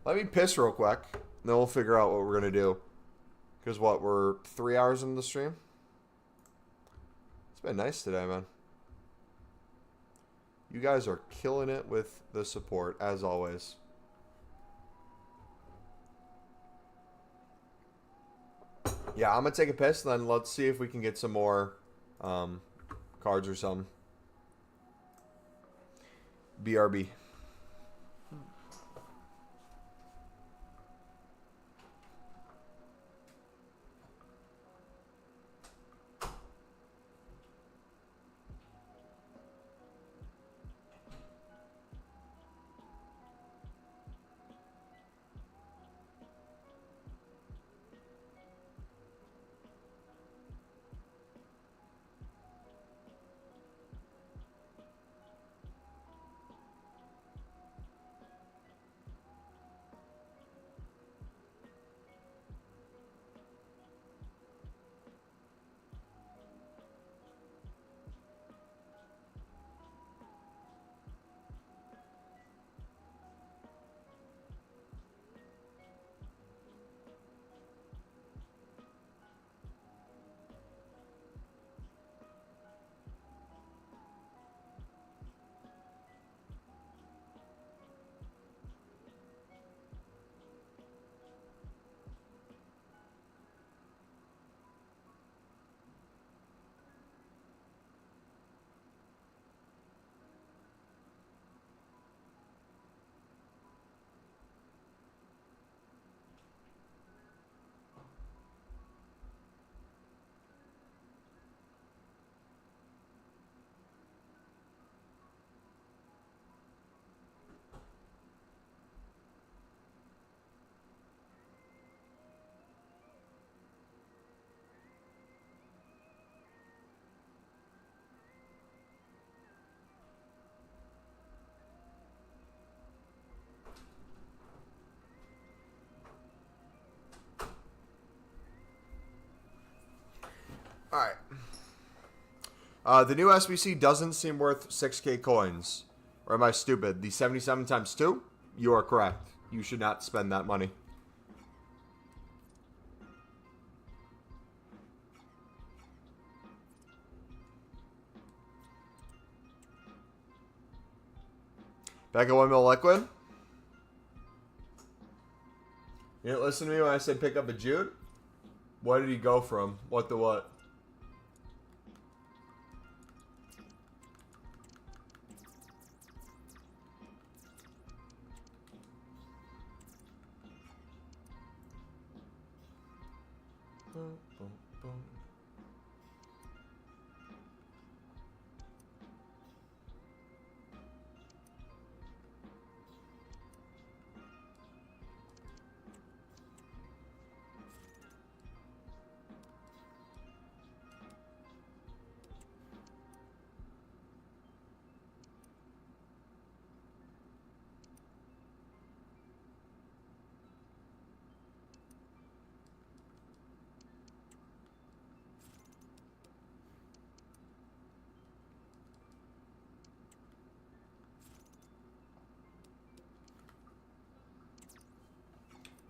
Let me piss real quick. Then we'll figure out what we're going to do. Because what, we're 3 hours into the stream? It's been nice today, man. You guys are killing it with the support, as always. Yeah, I'm going to take a piss, and then let's see if we can get some more cards or something. BRB. Alright. The new SBC doesn't seem worth 6k coins. Or am I stupid? The 77 times 2? You are correct. You should not spend that money. Back at 1 mil liquid. You didn't listen to me when I said pick up a Jude? What did he go from? What to what? Boom, boom, boom.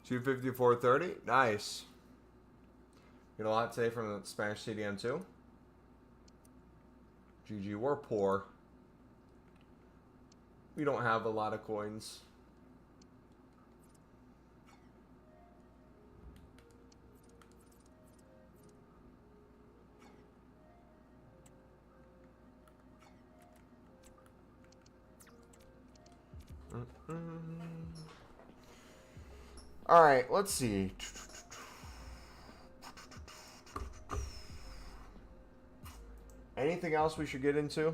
$254.30. Nice. Get a lot today from the Spanish CDM too. GG, we're poor. We don't have a lot of coins. All right, let's see. Anything else we should get into?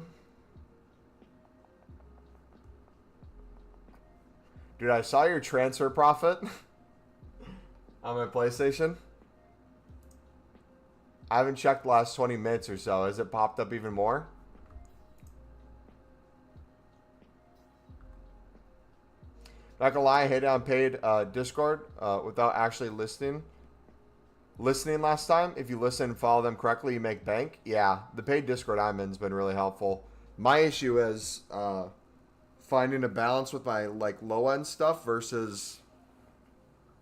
Dude, I saw your transfer profit on my PlayStation. I haven't checked the last 20 minutes or so. Has it popped up even more? Not gonna lie, I hit on paid Discord without actually listening. Listening last time, if you listen and follow them correctly, you make bank. Yeah, the paid Discord I'm in has been really helpful. My issue is finding a balance with my like low end stuff versus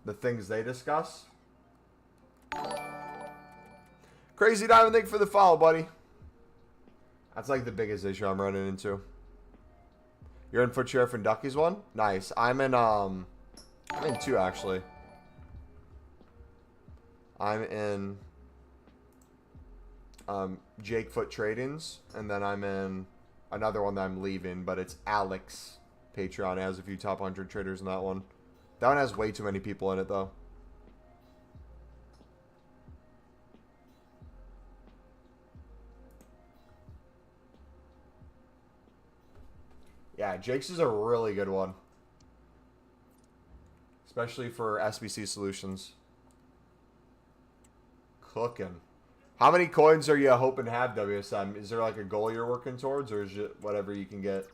the things they discuss. Crazy Diamond, thank you for the follow, buddy. That's like the biggest issue I'm running into. You're in Foot Sheriff and Ducky's one? Nice. I'm in 2 actually. I'm in Jake Foot Tradings, and then I'm in another one that I'm leaving, but it's Alex Patreon. It has a few top 100 traders in that one. That one has way too many people in it though. Yeah, Jake's is a really good one. Especially for SBC solutions. Cooking. How many coins are you hoping to have, WSM? Is there like a goal you're working towards, or is it whatever you can get?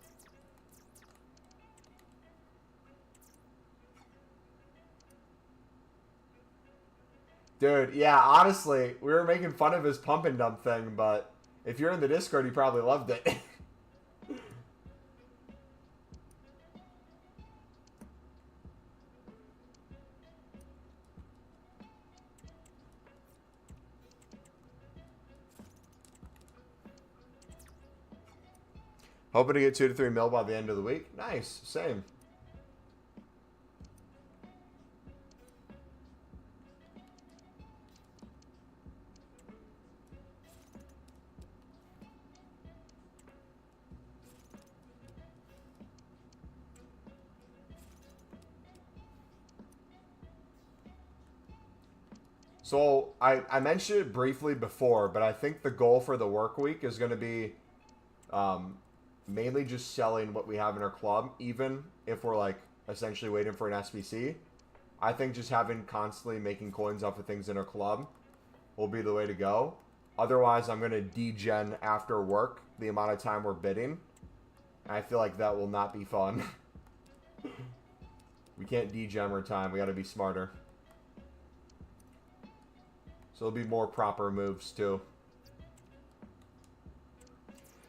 Dude, yeah, honestly, we were making fun of his pump and dump thing, but if you're in the Discord, you probably loved it. Hoping to get 2 to 3 mil by the end of the week. Nice. Same. So, I mentioned it briefly before, but I think the goal for the work week is going to be mainly just selling what we have in our club, even if we're like essentially waiting for an SBC. I think just having constantly making coins off of things in our club will be the way to go. Otherwise, I'm going to degen after work the amount of time we're bidding. I feel like that will not be fun. We can't degen our time. We got to be smarter. So there'll be more proper moves too.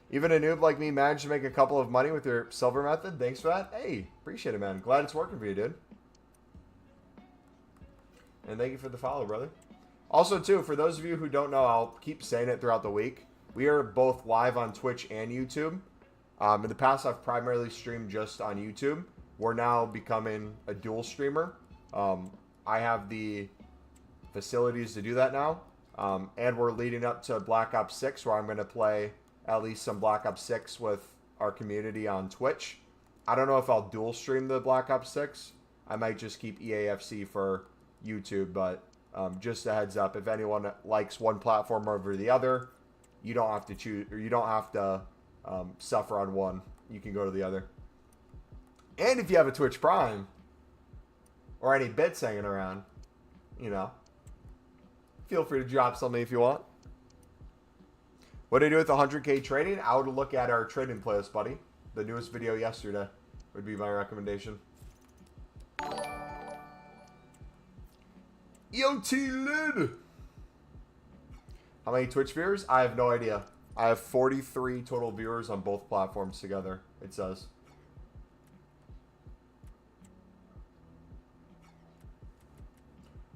Even a noob like me managed to make a couple of money with your silver method. Thanks for that. Hey, appreciate it, man. Glad it's working for you, dude. And thank you for the follow, brother. Also, too, for those of you who don't know, I'll keep saying it throughout the week. We are both live on Twitch and YouTube. In the past, I've primarily streamed just on YouTube. We're now becoming a dual streamer. I have the facilities to do that now. And we're leading up to Black Ops 6, where I'm going to play at least some Black Ops 6 with our community on Twitch. I don't know if I'll dual stream the Black Ops 6. I might just keep EAFC for YouTube, but just a heads up, if anyone likes one platform over the other, you don't have to choose, or you don't have to suffer on one. You can go to the other. And if you have a Twitch Prime or any bits hanging around, you know, feel free to drop something if you want. What do you do with 100K trading? I would look at our trading playlist, buddy. The newest video yesterday would be my recommendation. EOT lid. How many Twitch viewers? I have no idea. I have 43 total viewers on both platforms together, it says.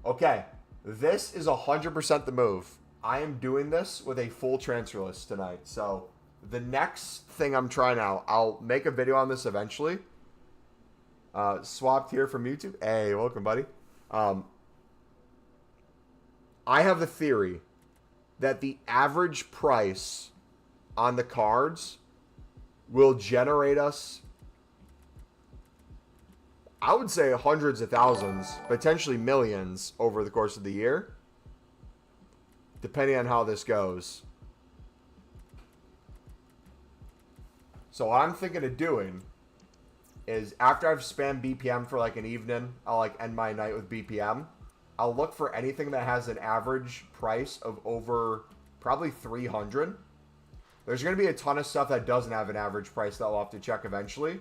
Okay, this is 100% the move. I am doing this with a full transfer list tonight. So the next thing I'm trying out, I'll make a video on this eventually. Swapped here from YouTube. Hey, welcome, buddy. I have a theory that the average price on the cards will generate us, I would say, hundreds of thousands, potentially millions over the course of the year, depending on how this goes. So what I'm thinking of doing is, after I've spammed BPM for like an evening, I'll like end my night with BPM. I'll look for anything that has an average price of over probably 300. There's going to be a ton of stuff that doesn't have an average price that we'll have to check eventually.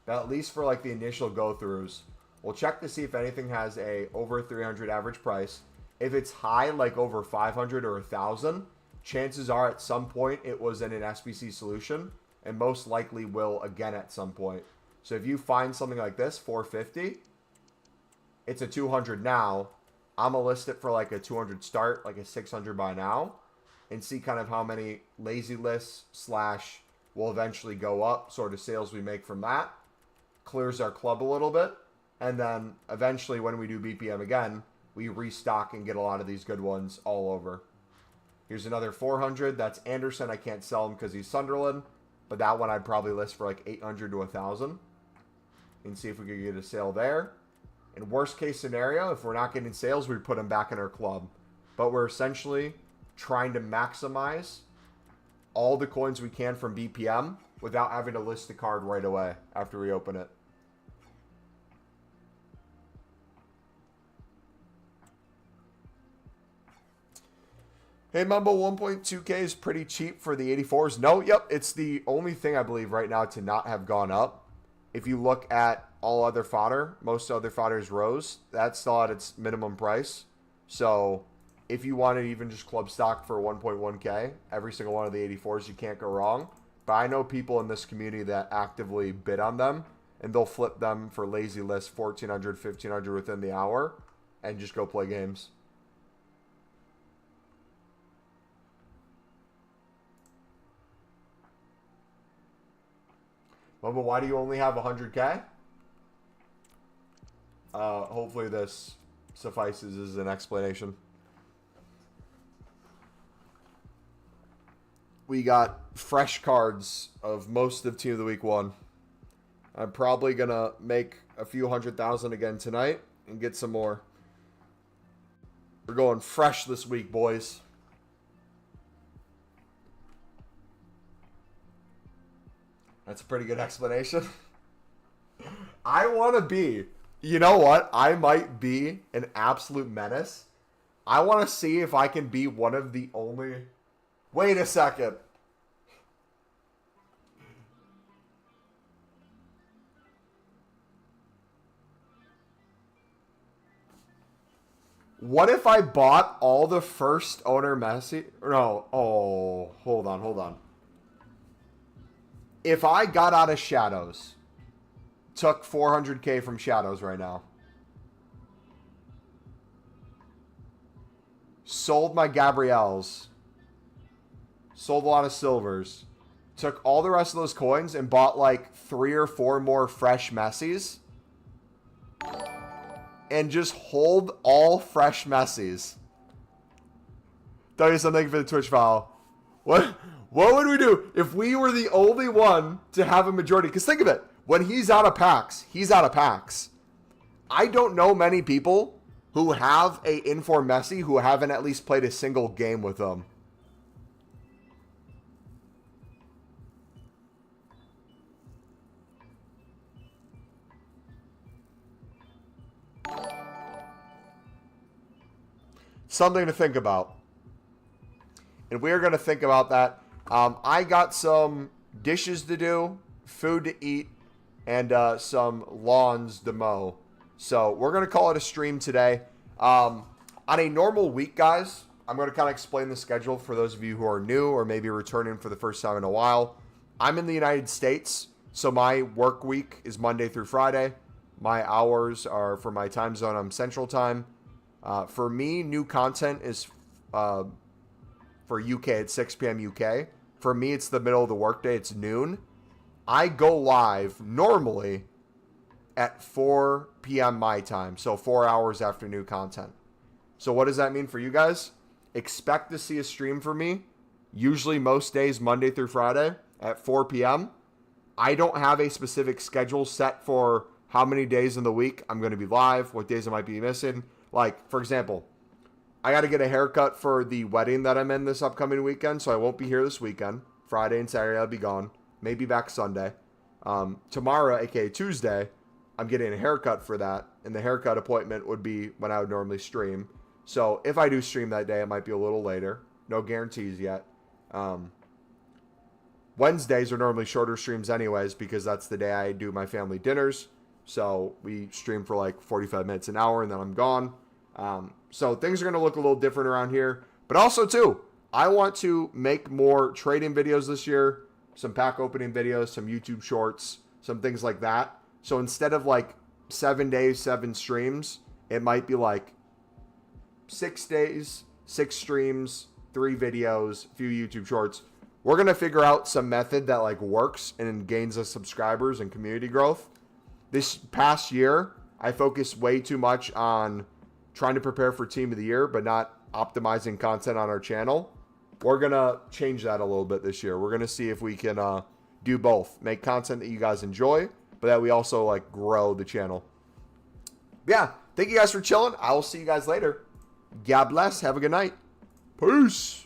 But at least for like the initial go-throughs, we'll check to see if anything has a over 300 average price. If it's high, like over 500 or 1,000, chances are at some point it was in an SBC solution, and most likely will again at some point. So if you find something like this, 450, it's a 200 now. I'm going to list it for like a 200 start, like a 600 by now, and see kind of how many lazy lists slash will eventually go up. Sort of sales we make from that clears our club a little bit. And then eventually when we do BPM again, we restock and get a lot of these good ones all over. Here's another 400. That's Anderson. I can't sell him because he's Sunderland. But that one I'd probably list for like 800 to 1,000. And see if we could get a sale there. In worst case scenario, if we're not getting sales, we put him back in our club. But we're essentially trying to maximize all the coins we can from BPM without having to list the card right away after we open it. Hey, Mumbo, 1.2K is pretty cheap for the 84s. No, yep, it's the only thing I believe right now to not have gone up. If you look at all other fodder, most other fodders rose. That's still at its minimum price. So if you wanted even just club stock for 1.1K, every single one of the 84s, you can't go wrong. But I know people in this community that actively bid on them, and they'll flip them for lazy list 1,400, 1,500 within the hour, and just go play games. But why do you only have 100K? Hopefully this suffices as an explanation. We got fresh cards of most of Team of the Week 1. I'm probably going to make a few 100,000 again tonight and get some more. We're going fresh this week, boys. That's a pretty good explanation. I want to be, you know what? I might be an absolute menace. I want to see if I can be one of the only... Wait a second. What if I bought all the first owner Messi? No. Oh, hold on. If I got out of Shadows, took 400K from Shadows right now, sold my Gabriels, sold a lot of silvers, took all the rest of those coins and bought like 3 or 4 more fresh Messis, and just hold all fresh Messis. Tell you something for the Twitch file. What would we do if we were the only one to have a majority? Because think of it. When he's out of packs, he's out of packs. I don't know many people who have a Inform Messi who haven't at least played a single game with them. Something to think about. And we're going to think about that. I got some dishes to do, food to eat, and some lawns to mow. So we're going to call it a stream today. On a normal week, guys, I'm going to kind of explain the schedule for those of you who are new or maybe returning for the first time in a while. I'm in the United States, so my work week is Monday through Friday. My hours are, for my time zone, I'm Central Time. For me, new content is... for UK, it's 6 p.m. UK. For me, it's the middle of the workday. It's noon. I go live normally at 4 p.m. my time. So 4 hours after new content. So what does that mean for you guys? Expect to see a stream for me. Usually most days, Monday through Friday at 4 p.m. I don't have a specific schedule set for how many days in the week I'm going to be live, what days I might be missing. Like, for example... I got to get a haircut for the wedding that I'm in this upcoming weekend, so I won't be here this weekend. Friday and Saturday, I'll be gone. Maybe back Sunday. Tomorrow, aka Tuesday, I'm getting a haircut for that, and the haircut appointment would be when I would normally stream. So if I do stream that day, it might be a little later. No guarantees yet. Wednesdays are normally shorter streams anyways, because that's the day I do my family dinners. So we stream for like 45 minutes, an hour, and then I'm gone. So things are going to look a little different around here. But also, too, I want to make more trading videos this year, some pack opening videos, some YouTube shorts, some things like that. So instead of like 7 days, 7 streams, it might be like 6 days, 6 streams, 3 videos, a few YouTube shorts. we're going to figure out some method that like works and gains us subscribers and community growth. This past year, I focused way too much on trying to prepare for Team of the Year, but not optimizing content on our channel. We're going to change that a little bit this year. We're going to see if we can do both. Make content that you guys enjoy, but that we also like grow the channel. Yeah, thank you guys for chilling. I will see you guys later. God bless. Have a good night. Peace.